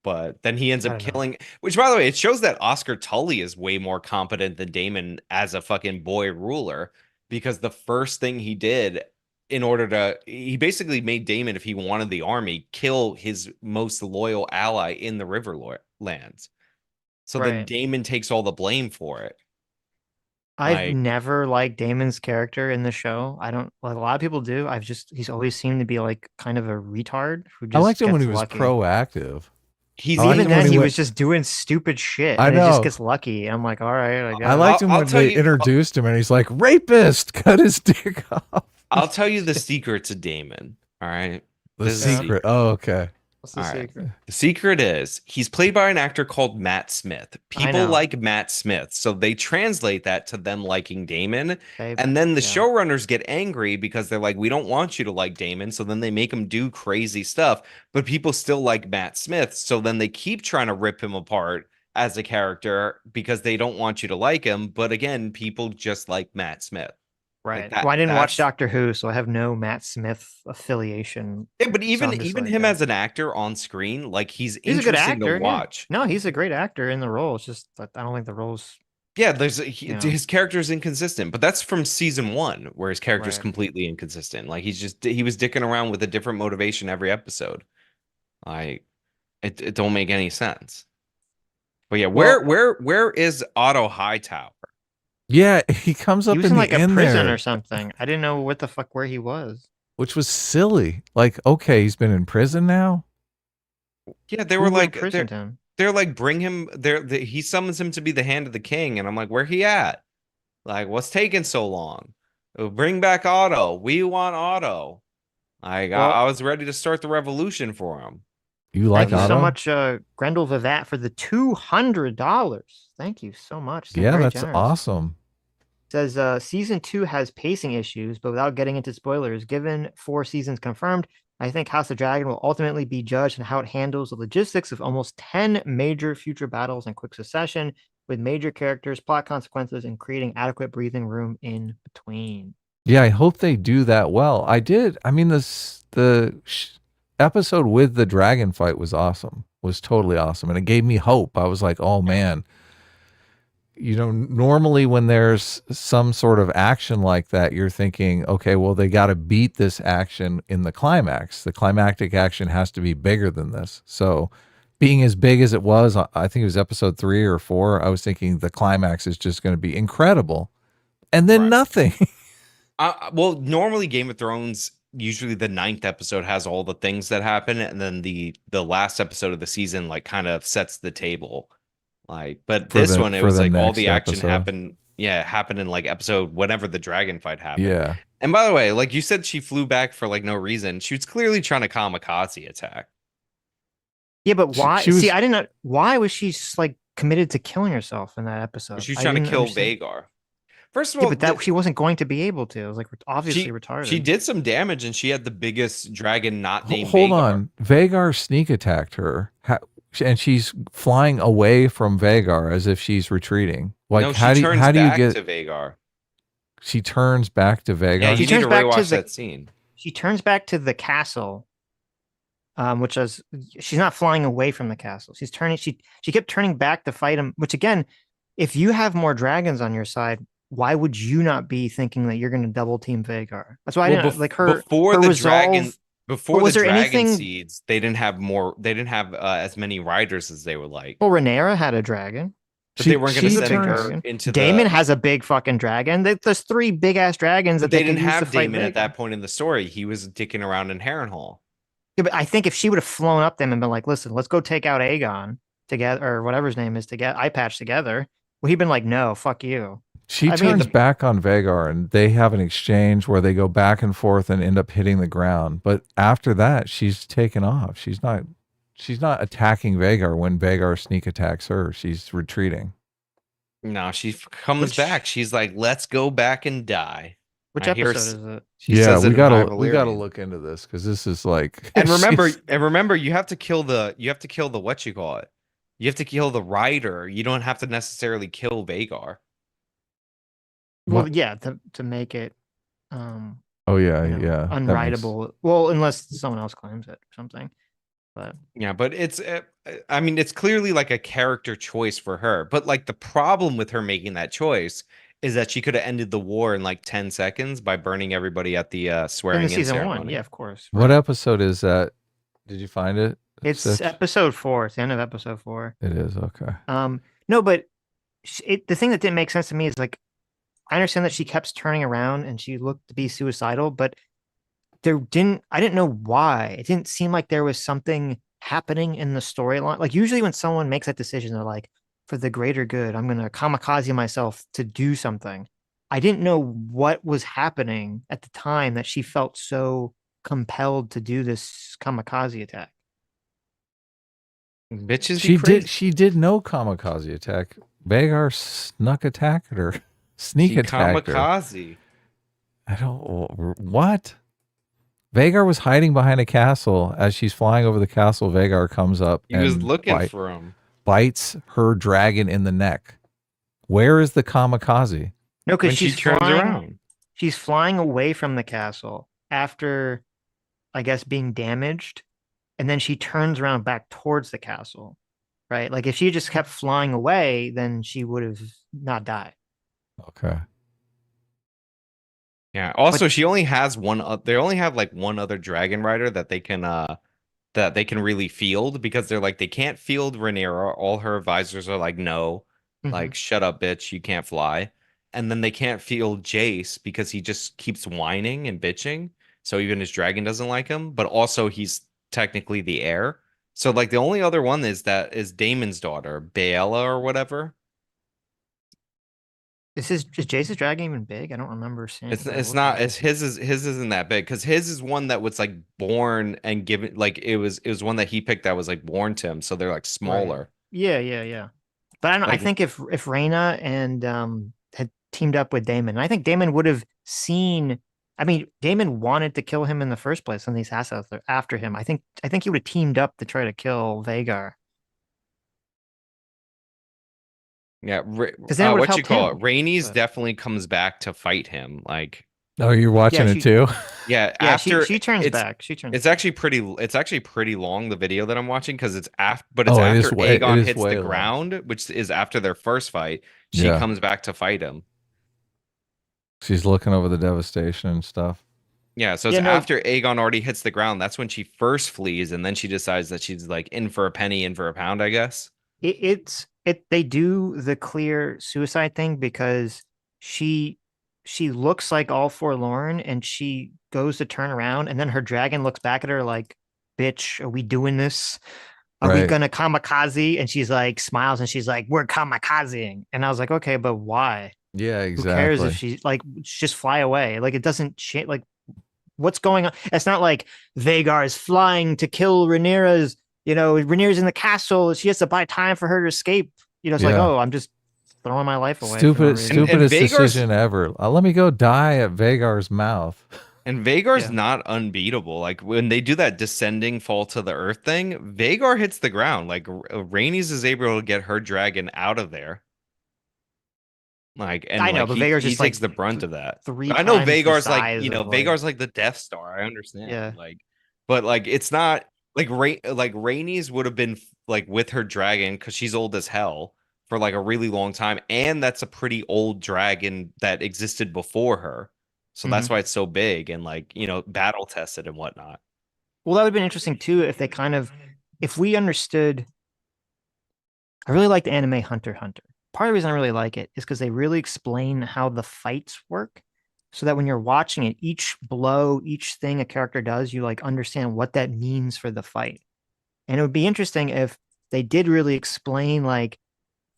But then he ends I up don't know. killing, which by the way, it shows that Oscar Tully is way more competent than Daemon as a fucking boy ruler because the first thing he did in order to, he basically made Daemon, if he wanted the army, kill his most loyal ally in the Riverlands. So then Right. Daemon takes all the blame for it. I've Like, never liked Damon's character in the show. I don't like a lot of people do. He's always seemed to be like kind of a retard who I liked just him when he gets was lucky. proactive. I he's But liked even him when then, he he went. was just doing stupid shit, I and it just know. gets lucky. I'm like, all right, I I liked guess. him I'll when tell they you, introduced him and he's like, rapist, cut his dick off. I'll tell you the secret to Daemon. All right. The This is a Yeah. secret. secret. Oh, okay. What's the All right. secret? The secret is he's played by an actor called Matt Smith. I People know. like Matt Smith, so they translate that to them liking Damon. They, And then the yeah, showrunners get angry because they're like, we don't want you to like Damon. So then they make him do crazy stuff, but people still like Matt Smith. So then they keep trying to rip him apart as a character because they don't want you to like him. But again, people just like Matt Smith. Like right. Well, that. I didn't watch That's Doctor Who, so I have no Matt Smith affiliation. yeah, but So even I'm just even like, him as an actor on screen, like he's he's a good interesting to actor. Yeah. watch. No, he's a great actor in the role. It's just that I don't think the role's, Yeah, you know, his character is inconsistent, but that's from season one, where his character is right. completely inconsistent. Like he was dicking around with a different motivation every episode. Like it don't make any sense. But yeah, Well, where is Otto Hightower? Yeah, he comes he up was in in the like a end prison or there, something. I didn't know what the fuck where he was. which was silly. Like, okay, he's been in prison now. Yeah, they were Who like imprisoned him? they're like bring him there. He summons him to be the hand of the king, and I'm like, where he at? Like, what's taking so long? Bring back Otto. We want Otto. Like I Well, was ready to start the revolution for him. You thank like And you so then Otto? much, Grendel Vivat, for the $200. Thank you so much. So Yeah, very that's generous. awesome. Says season two has pacing issues, but without getting into spoilers, given 4 seasons confirmed, I think House of Dragon will ultimately be judged on how it handles the logistics of almost 10 major future battles in quick succession, with major characters, plot consequences, and creating adequate breathing room in between. Yeah, I hope they do that well. I did. I mean, episode with the dragon fight was awesome. Was totally awesome, and it gave me hope. I was like, oh man, normally when there's some sort of action like that, you're thinking, okay, well, they got to beat this action in the climax. The climactic action has to be bigger than this. So, being as big as it was, I think it was episode 3 or 4, I was thinking the climax is just going to be incredible. And then right. nothing. Well, normally Game of Thrones, usually the ninth episode has all the things that happen, and then the last episode of the season like kind of sets the table. Like, but for this the one, it for was the like all next the action episode. happened. Yeah, happened in like episode whenever the dragon fight happened. Yeah. And by the way, like you said, she flew back for like no reason. She was clearly trying to kamikaze attack. Yeah, but why? She See, was I didn't. Why was she just like committed to killing herself in that episode? She was I trying to didn't kill understand. Vagar. First of Yeah, all, but that she wasn't going to be able to. It was like obviously she retarded. did some damage, and she had the biggest dragon not named hold Vagar. on. Vagar sneak attacked her. And she's flying away from Vagar as if she's retreating. Like No, she turns how do you back get to Vagar. she turns back to Yeah, Vagar? She you need turns to back to rewatch the that scene. she turns back to the castle, which is she's not flying away from the castle. She's turning. She kept turning back to fight him. Which again, if you have more dragons on your side, why would you not be thinking that you're going to double team Vagar? That's why I Well, didn't like before her the dragon, resolve. But before the was there dragon anything? seeds, they didn't have more. They didn't have as many riders as they would like. Well, Rhaenyra had a dragon. But they She weren't going to She's she a send big turns her dragon. into Daemon the. has a big fucking dragon. There's 3 big ass dragons But that they they could didn't use to have fight Daemon at Vagar. that point in the story. He was dicking around in Harrenhal. Yeah, but I think if she would have flown up them and been like, "Listen, let's go take out Aegon together, or whatever his name is, to get eye patch together," well, he'd been like, "No, fuck you." She I mean, turns back on Vagar and they have an exchange where they go back and forth and end up hitting the ground. But after that, she's taken off. She's not attacking Vagar when Vagar sneak attacks her. She's retreating. No, she comes back. which She's like, "Let's go back and die." which I hear episode is it? she Yeah, says we it in High gotta Valyrian. look into this because this is like And remember, she's you have to kill the what you call it. You have to kill the rider. You don't have to necessarily kill Vagar. Well, what? yeah, to make it, um, Oh yeah, yeah. That makes unwritable. Well, unless someone else claims it or something. But Yeah, but I mean, it's clearly like a character choice for her. But like the problem with her making that choice is that she could have ended the war in like 10 seconds by burning everybody at the in the swearing in season one, yeah, ceremony. of course, what right? episode is that? Did you find it? It's Six. episode 4. It's the end of episode 4. It is okay. No, but the thing that didn't make sense to me is like I understand that she kept turning around and she looked to be suicidal, but I didn't know why. It didn't seem like there was something happening in the storyline. Like usually when someone makes that decision, they're like, for the greater good, I'm gonna kamikaze myself to do something. I didn't know what was happening at the time that she felt so compelled to do this kamikaze attack. Bitches be She did. crazy. She did no kamikaze attack. Vagar snuck attacked her, sneak She attacked her. kamikaze. I don't. What? Vagar was hiding behind a castle. As she's flying over the castle, Vagar comes up He was and looking for him. bites her dragon in the neck. Where is the kamikaze? No, because When she turns around. she's flying away from the castle after, I guess, being damaged, and then she turns around back towards the castle, right? Like if she just kept flying away, then she would have not died. Okay. Yeah. Also, But she only has they only have like one other dragon rider that they can really field because they're like they can't field Rhaenyra. All her advisors are like, no, mhm. like shut up, bitch, you can't fly. And then they can't field Jace because he just keeps whining and bitching. So even his dragon doesn't like him, but also he's technically the heir. So like the only other one is Daemon's daughter, Baela or whatever. Is Jace's dragon even big? I don't remember seeing It's looking not at as it. his isn't that big because his is one that was like born and given like it was one that he picked that was like born to him, so they're like Right. smaller. Yeah, yeah, yeah. But I don't. I Like think if Reyna and had teamed up with Daemon, I think Daemon would have seen. I mean, Daemon wanted to kill him in the first place, and these assassins after him. I think he would have teamed up to try to kill Vagar yeah, because then it would have what you helped call it? him. Rainey's But definitely comes back to fight him. Like Oh, you're yeah, watching it too? yeah, yeah, after she turns back. She turns it's back. actually pretty long the video that I'm watching because it's after but it's Oh, after it Aegon is hits the way long. ground, which is after their first fight. She Yeah. comes back to fight him. She's looking over the devastation and stuff. Yeah, so it's Yeah, no, after Aegon already hits the ground. That's when she first flees, and then she decides that she's like in for a penny, in for a pound, I guess. they do the clear suicide thing because she she looks like all forlorn and she goes to turn around and then her dragon looks back at her like, bitch, are we doing this? Are we Right. gonna kamikaze? And she's like smiles and she's like, we're kamikazing. And I was like, okay, but why? Yeah, Who cares if exactly. she like just fly away? Like it doesn't change. Like what's going on? It's not like Vagar is flying to kill Rhaenyra's. Rhaenyra's in the castle. She has to buy time for her to escape. It's like, Yeah. oh, I'm just throwing my life away for no reason. And Stupidest decision ever. Let me go die at Vagar's mouth. Vagar's Yeah, not unbeatable. Like when they do that descending fall to the earth thing, Vagar hits the ground. Like Rhaenys is able to get her dragon out of there. Like and I know, like but Vagar's he just takes like the brunt of that. three I know times the Vagar's like, size of like, Vagar's like the Death Star. I understand. yeah. Like, but like it's not like Rhaenys would have been like with her dragon because she's old as hell for like a really long time, and that's a pretty old dragon that existed before her. So Hmm. that's why it's so big and like, battle tested and whatnot. Well, that would have been interesting too if they if we understood. I really like the anime Hunter x Hunter. Part of the reason I really like it is because they really explain how the fights work so that when you're watching it, each blow, each thing a character does, you like understand what that means for the fight. And it would be interesting if they did really explain like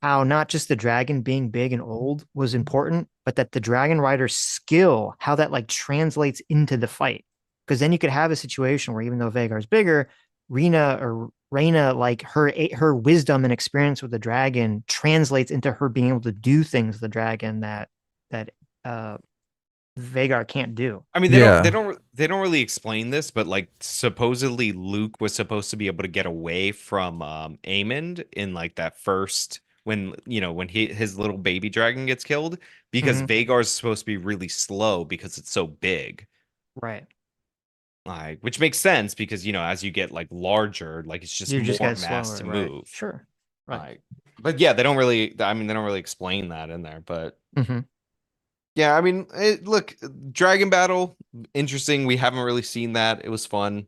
how not just the dragon being big and old was important, but that the dragon rider's skill, how that like translates into the fight. Because then you could have a situation where even though Vagar's bigger, Rhaena, like her wisdom and experience with the dragon translates into her being able to do things with the dragon that uh Vagar can't do. I mean, Yeah. they don't really explain this, but like supposedly Luke was supposed to be able to get away from Aemond in like that first when when his little baby dragon gets killed because Hmm. Vagar's supposed to be really slow because it's so big. Right. Like, which makes sense because as you get like larger, like it's just You just more get mass slower, to right? move. Sure. Right. Like, but yeah, they don't really. I mean, they don't really explain that in there, but Hmm. yeah, I mean, look, Dragon Battle, interesting. We haven't really seen that. It was fun.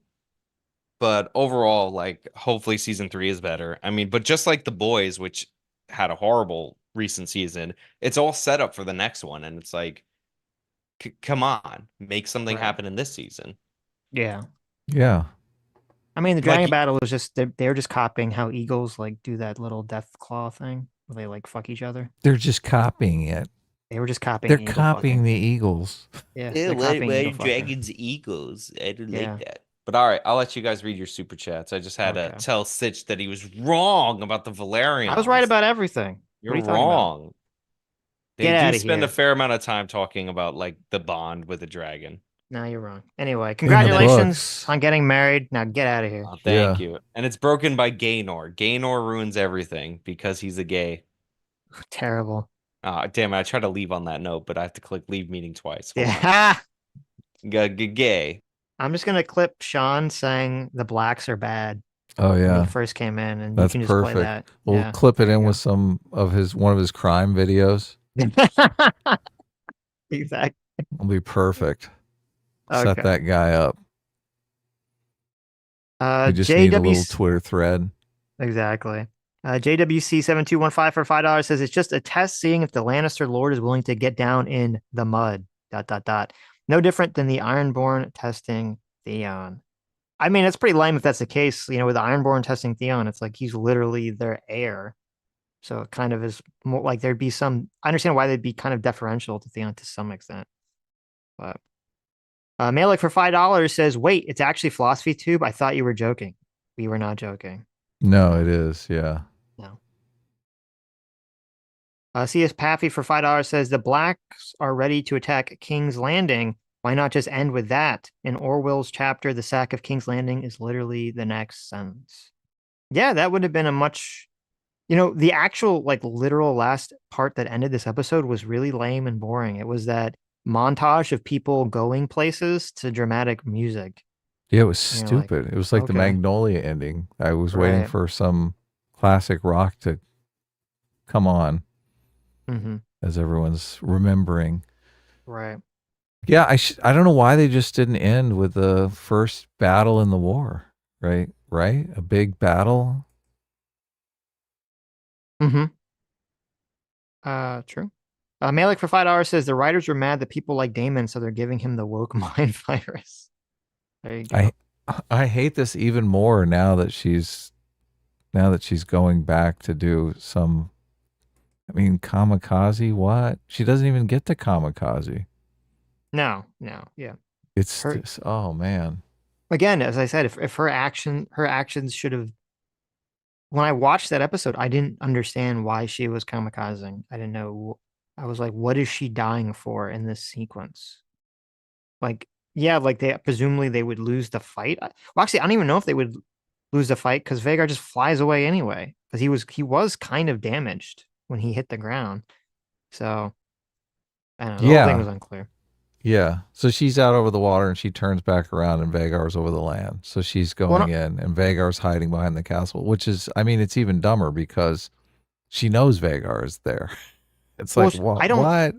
But overall, like, hopefully season three is better. I mean, but just like The Boys, which had a horrible recent season, it's all set up for the next one. And it's like, c come on, make something Right. happen in this season. Yeah. Yeah. I mean, the Like, dragon battle was just they're just copying how eagles like do that little death claw thing where they like fuck each other. They're just copying it. They were just They're copying eagle copying fucking. the Eagles. Yeah, ew, they're copying why eagle are fucking. dragons eagles? I don't like Yeah. that. But all right, I'll let you guys read your super chats. I just had to Okay. tell Sitch that he was wrong about the I was right Valerians. about everything. What You're are you talking about? wrong. They Get do out of spend a here. fair amount of time talking about like the bond with the dragon. No, you're wrong. Anyway, In the And then congratulations books. on getting married. Now get out of here. oh, thank Yeah. you. And it's broken by Gaynor. Gaynor ruins everything because he's a gay. Terrible. Damn it, I tried to leave on that note, but I have to click leave meeting twice. Hold on. Yeah. Gay. I'm just gonna clip Sean saying the blacks are bad Oh when he yeah. first came in, and you That's can just play perfect. that. We'll Yeah, clip it there in you with some of his one of his crime videos. go. Exactly. It'll be perfect. Set Okay. that guy up. We just need a JW. little Twitter thread. Exactly. JWC7215 for $5 says it's just a test seeing if the Lannister Lord is willing to get down in the mud. Dot dot dot. No different than the Ironborn testing Theon. I mean, it's pretty lame if that's the case. With the Ironborn testing Theon, it's like he's literally their heir. So it kind of is more like there'd be some. I understand why they'd be kind of deferential to Theon to some extent. But Malik for $5 says, "Wait, it's actually Philosophy Tube. I thought you were joking. We were not joking. No, No, it is. Yeah. no." CS Paffy for $5 says the blacks are ready to attack King's Landing. Why not just end with that? In Orwell's chapter, the sack of King's Landing is literally the next sentence. Yeah, that would have been a much, the actual like literal last part that ended this episode was really lame and boring. It was that montage of people going places to dramatic music. Yeah, it was And you're like, stupid. It was like the okay, Magnolia ending. I was waiting right. for some classic rock to come on Hmm. as everyone's remembering. Right. Yeah, I don't know why they just didn't end with the first battle in the war, right? Right? A big battle. Hmm. True. Malik for $5 says the writers were mad that people like Daemon, so they're giving him the woke mind virus. There you I go. I hate this even more now that she's going back to do some. I mean, kamikaze. What? She doesn't even get to kamikaze. No, no, yeah. It's Her just, oh man. again, as I said, if her actions should have. When I watched that episode, I didn't understand why she was kamikazing. I didn't know. I was like, what is she dying for in this sequence? Like, yeah, like they presumably they would lose the fight. Well, actually, I don't even know if they would lose the fight because Vagar just flies away anyway because he was kind of damaged when he hit the ground. So I don't know. The whole thing Yeah, was unclear. yeah. So she's out over the water and she turns back around and Vagar's over the land. So she's Well, going no, in and Vagar's hiding behind the castle, which is, I mean, it's even dumber because she knows Vagar is there. It's well, like, what? I don't. What?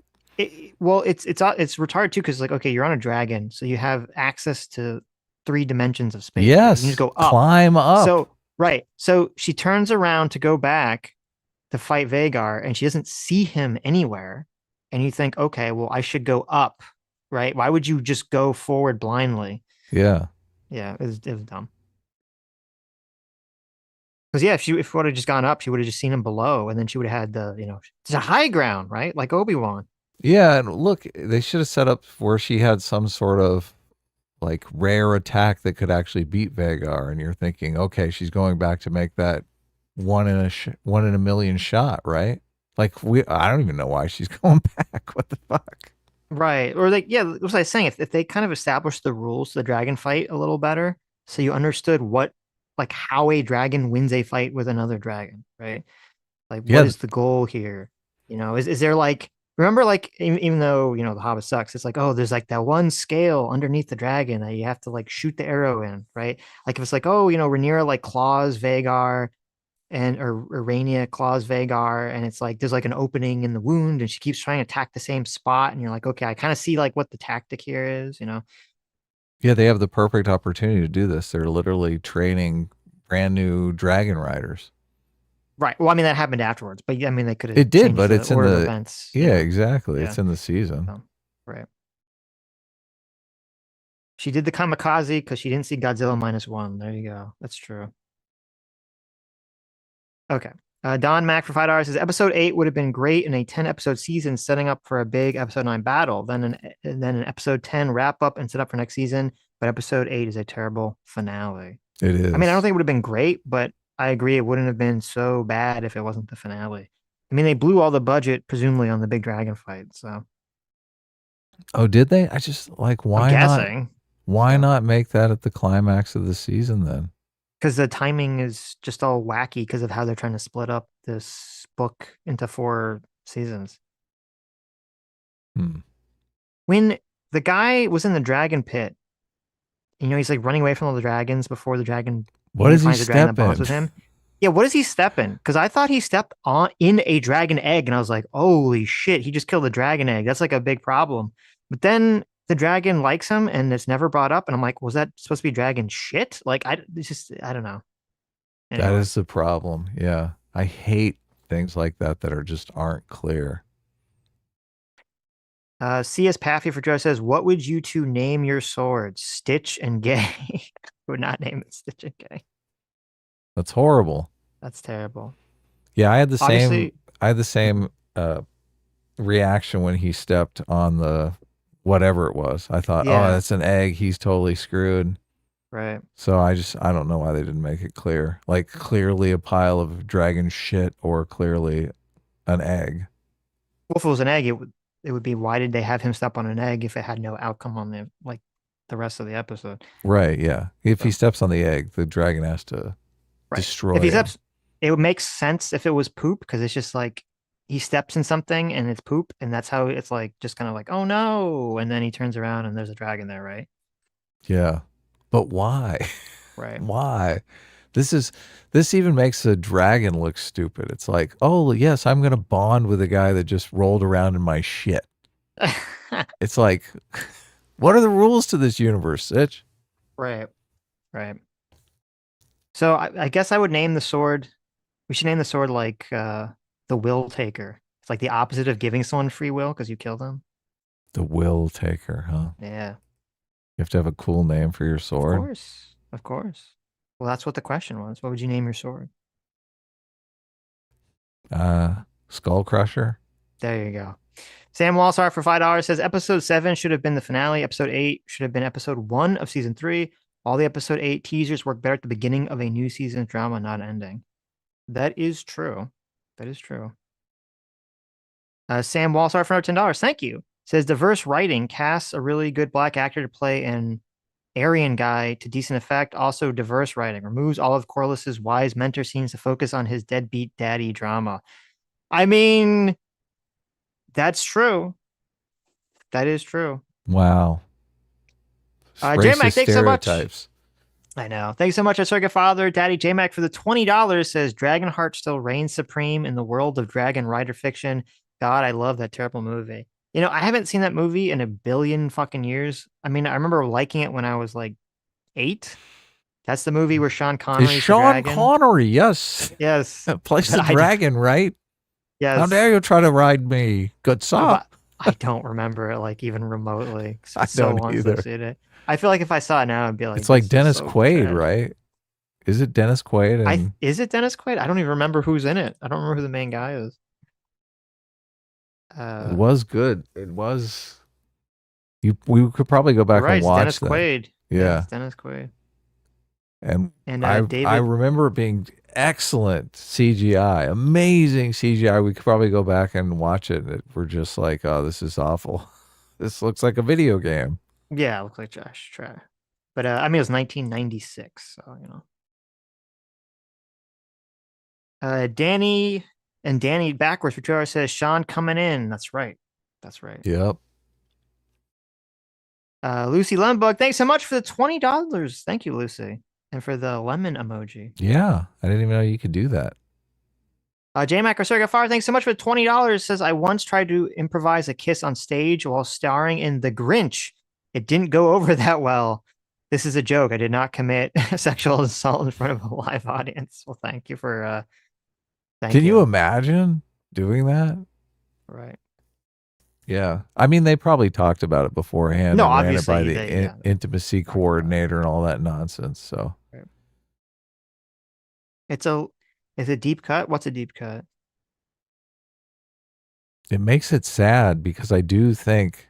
Well, it's retarded too because like okay, you're on a dragon, so you have access to 3 dimensions of space, right? You can just Yes, go up. climb up. So right, so she turns around to go back to fight Vagar, and she doesn't see him anywhere. And you think, okay, well, I should go up, right? Why would you just go forward blindly? Yeah. Yeah, it was dumb. Because yeah, if she would have just gone up, she would have just seen him below, and then she would have had it's a high ground, right? Like Obi-Wan. Yeah, and look, they should have set up where she had some sort of like rare attack that could actually beat Vagar, and you're thinking, okay, she's going back to make that one in a million shot, right? Like I don't even know why she's going back. What the fuck? Right. Or like, yeah, what was I saying? If they kind of established the rules to the dragon fight a little better, so you understood like how a dragon wins a fight with another dragon, right? Like, what Yeah, is the goal here? Is there like, remember, like, even though, The Hobbit sucks, it's like, oh, there's like that one scale underneath the dragon that you have to like shoot the arrow in, right? Like, if it's like, oh, Rhaenyra like claws Vagar or Rhaenyra claws Vagar, and it's like there's like an opening in the wound, and she keeps trying to attack the same spot, and you're like, okay, I kind of see like what the tactic here is. yeah, they have the perfect opportunity to do this. They're literally training brand new dragon riders. Right. Well, I mean that happened afterwards, but I mean they could have It did, changed but the it's in order of the events. yeah, Yeah. exactly. Yeah. It's in the season. Right. She did the kamikaze because she didn't see Godzilla -1. There you go. That's true. Okay. Don Mac for $5 says episode 8 would have been great in a 10-episode season, setting up for a big episode 9 battle. Then an episode 10 wrap up and set up for next season. But episode 8 is a terrible finale. It I mean, I don't is. think it would have been great, but I agree it wouldn't have been so bad if it wasn't the finale. I mean, they blew all the budget, presumably, on the big dragon fight. So Oh, did they? I just like I'm why not? guessing. Why not make that at the climax of the season then? Because the timing is just all wacky because of how they're trying to split up this book into 4 seasons. Hmm. When the guy was in the dragon pit, he's like running away from all the dragons before the dragon What does he finds a dragon that step bonds in? with him. Yeah, what does he step in? Because I thought he stepped on in a dragon egg, and I was like, holy shit, he just killed a dragon egg. That's like a big problem. But then the dragon likes him, and it's never brought up. And I'm like, was that supposed to be dragon shit? Like, I don't know. That Anyway. is the problem. Yeah. I hate things like that are just aren't clear. CS Paffy for Joe says, what would you two name your swords? Stitch and Gay. Would not name it Stitch and Gay. That's horrible. That's terrible. Yeah, Obviously, I had the same reaction when he stepped on the whatever it was. I thought, oh, yeah, that's an egg. He's totally screwed. right. So I don't know why they didn't make it clear. Like clearly a pile of dragon shit or clearly an egg. Well, if it was an egg, it would be why did they have him step on an egg if it had no outcome on the rest of the episode? Right, yeah. If he So, steps on the egg, the dragon has to right. If destroy he him. steps, it would make sense if it was poop because it's just like he steps in something and it's poop, and that's how it's like just kind of like, oh no, and then he turns around and there's a dragon there, right? Yeah. But why? Right. Why? This even makes the dragon look stupid. It's like, oh yes, I'm gonna bond with a guy that just rolled around in my shit. It's like, what are the rules to this universe, Sitch? Right. Right. So I guess I would name the sword. We should name the sword like the Will Taker. It's like the opposite of giving someone free will because you kill them. The will taker, huh? Yeah, You have to have a cool name for your of sword. course, of course. Well, that's what the question was. What would you name your sword? Skull Crusher. There you go. Sam Walsart for $5 says episode 7 should have been the finale. Episode 8 should have been episode 1 of season 3. All the episode 8 teasers work better at the beginning of a new season's drama, not ending. That is true. That is true. Sam Walsart for another $10. Thank you. Says diverse writing casts a really good black actor to play an Aryan guy to decent effect. Also, diverse writing removes all of Corliss's wise mentor scenes to focus on his deadbeat daddy drama. I mean, that's true. That is true. Wow. J-Mac, Racist thanks so much. stereotypes. I know. Thanks so much, Circuit Father. Daddy J-Mac for the $20 says Dragonheart still reigns supreme in the world of Dragon Rider fiction. God, I love that terrible movie. I haven't seen that movie in a billion fucking years. I mean, I remember liking it when I was like 8. That's the movie where Sean Is Connery's the Sean dragon. Connery? Yes. Yes. Plays the I dragon, right? How yes. dare you try to ride me? Good sir. But I don't remember it like even remotely. 'Cause I it's so don't long since I've either. seen it. I feel like if I saw it now, I'd be like, It's like this is Dennis so Quaid, trash. right? Is it Dennis Quaid? And Is it Dennis Quaid? I don't even remember who's in it. I don't remember who the main guy is. it was good. It was. We could probably go You're back right. and It's Dennis watch that. Quaid. Yeah, Yeah. it's Dennis Quaid. And And I David. remember it being excellent CGI, amazing CGI. We could probably go back and watch it. We're just like, oh, this is awful. This looks like a video game. Yeah, it looks like Josh Trash. But I mean, it was 1996, so you know. Danny backwards for 2 hours says Sean coming in. That's right. That's right. Yep. Lucy Lembug, thanks so much for the $20. Thank you, Lucy, and for the lemon emoji. Yeah. I didn't even know you could do that. J Mac or Serga Far, thanks so much for the $20. Says I once tried to improvise a kiss on stage while starring in The Grinch. It didn't go over that well. This is a joke. I did not commit sexual assault in front of a live audience. Well, thank you for Can you imagine doing that? Right. Yeah. I mean, they probably talked about it beforehand No, and ran it by obviously the intimacy coordinator and all that nonsense. So right. It's a deep cut. What's a deep cut? it makes it sad because I do think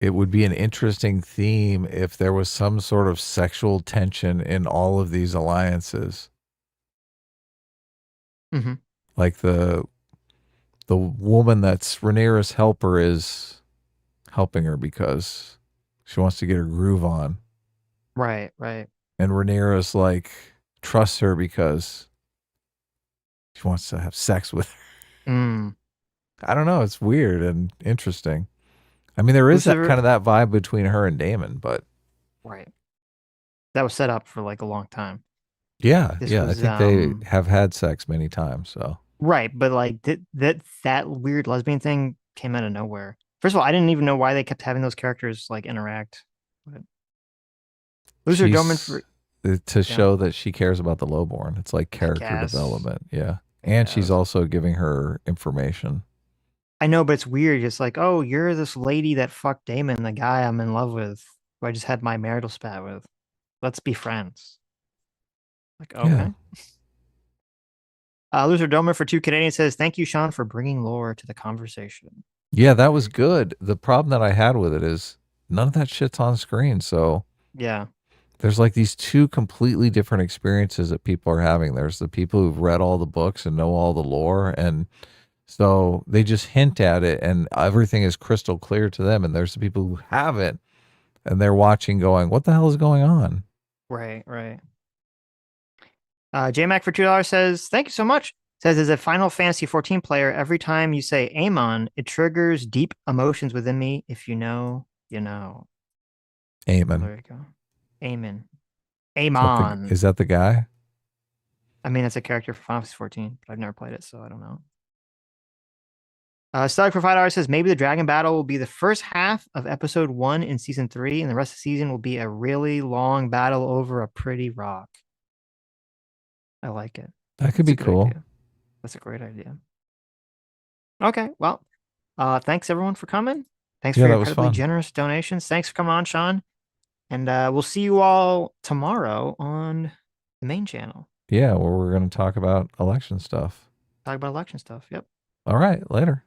it would be an interesting theme if there was some sort of sexual tension in all of these alliances. Mm-hmm. Like the woman that's Rhaenyra's helper is helping her because she wants to get her groove on. Right, right. And Rhaenyra's like trusts her because she wants to have sex with her. Mm. I don't know. It's weird and interesting. I mean, there is that kind of that vibe between her and Daemon, but right. That was set up for like a long time. Yeah, I think they have had sex many times. So right, but like that weird lesbian thing came out of nowhere. First of all, I didn't even know why they kept having those characters like interact. But Loser Doman for to show that she cares about the lowborn. It's like character development. Yeah, and she's also giving her information. I know, but it's weird. It's like, oh, you're this lady that fucked Daemon, the guy I'm in love with, who I just had my marital spat with. Let's be friends. Like, okay. Yeah. Loser Domer for 2 Canadians says, thank you, Sean, for bringing lore to the conversation. Yeah, that was good. The problem that I had with it is none of that shit's on screen. So yeah, there's like these two completely different experiences that people are having. There's the people who've read all the books and know all the lore, and so they just hint at it and everything is crystal clear to them. And there's the people who haven't and they're watching going, what the hell is going on? Right, right. JMac for $2 says, thank you so much. Says, as a Final Fantasy 14 player, every time you say Aemon, it triggers deep emotions within me. If you know, you know. Aemon. There you go. Aemon. Aemon. Is that the guy? I mean, it's a character for Final Fantasy 14, but I've never played it, so I don't know. Starlight for $5 says, maybe the dragon battle will be the first half of episode 1 in season 3, and the rest of the season will be a really long battle over a pretty rock. I like it. That could be cool. Idea. That's a great idea. Okay, well, thanks everyone for coming. Thanks for your incredibly generous donations. Thanks for coming on, Sean. And we'll see you all tomorrow on the main channel. Yeah, where we're going to talk about election stuff. Talk about election stuff. Yep. All right, later.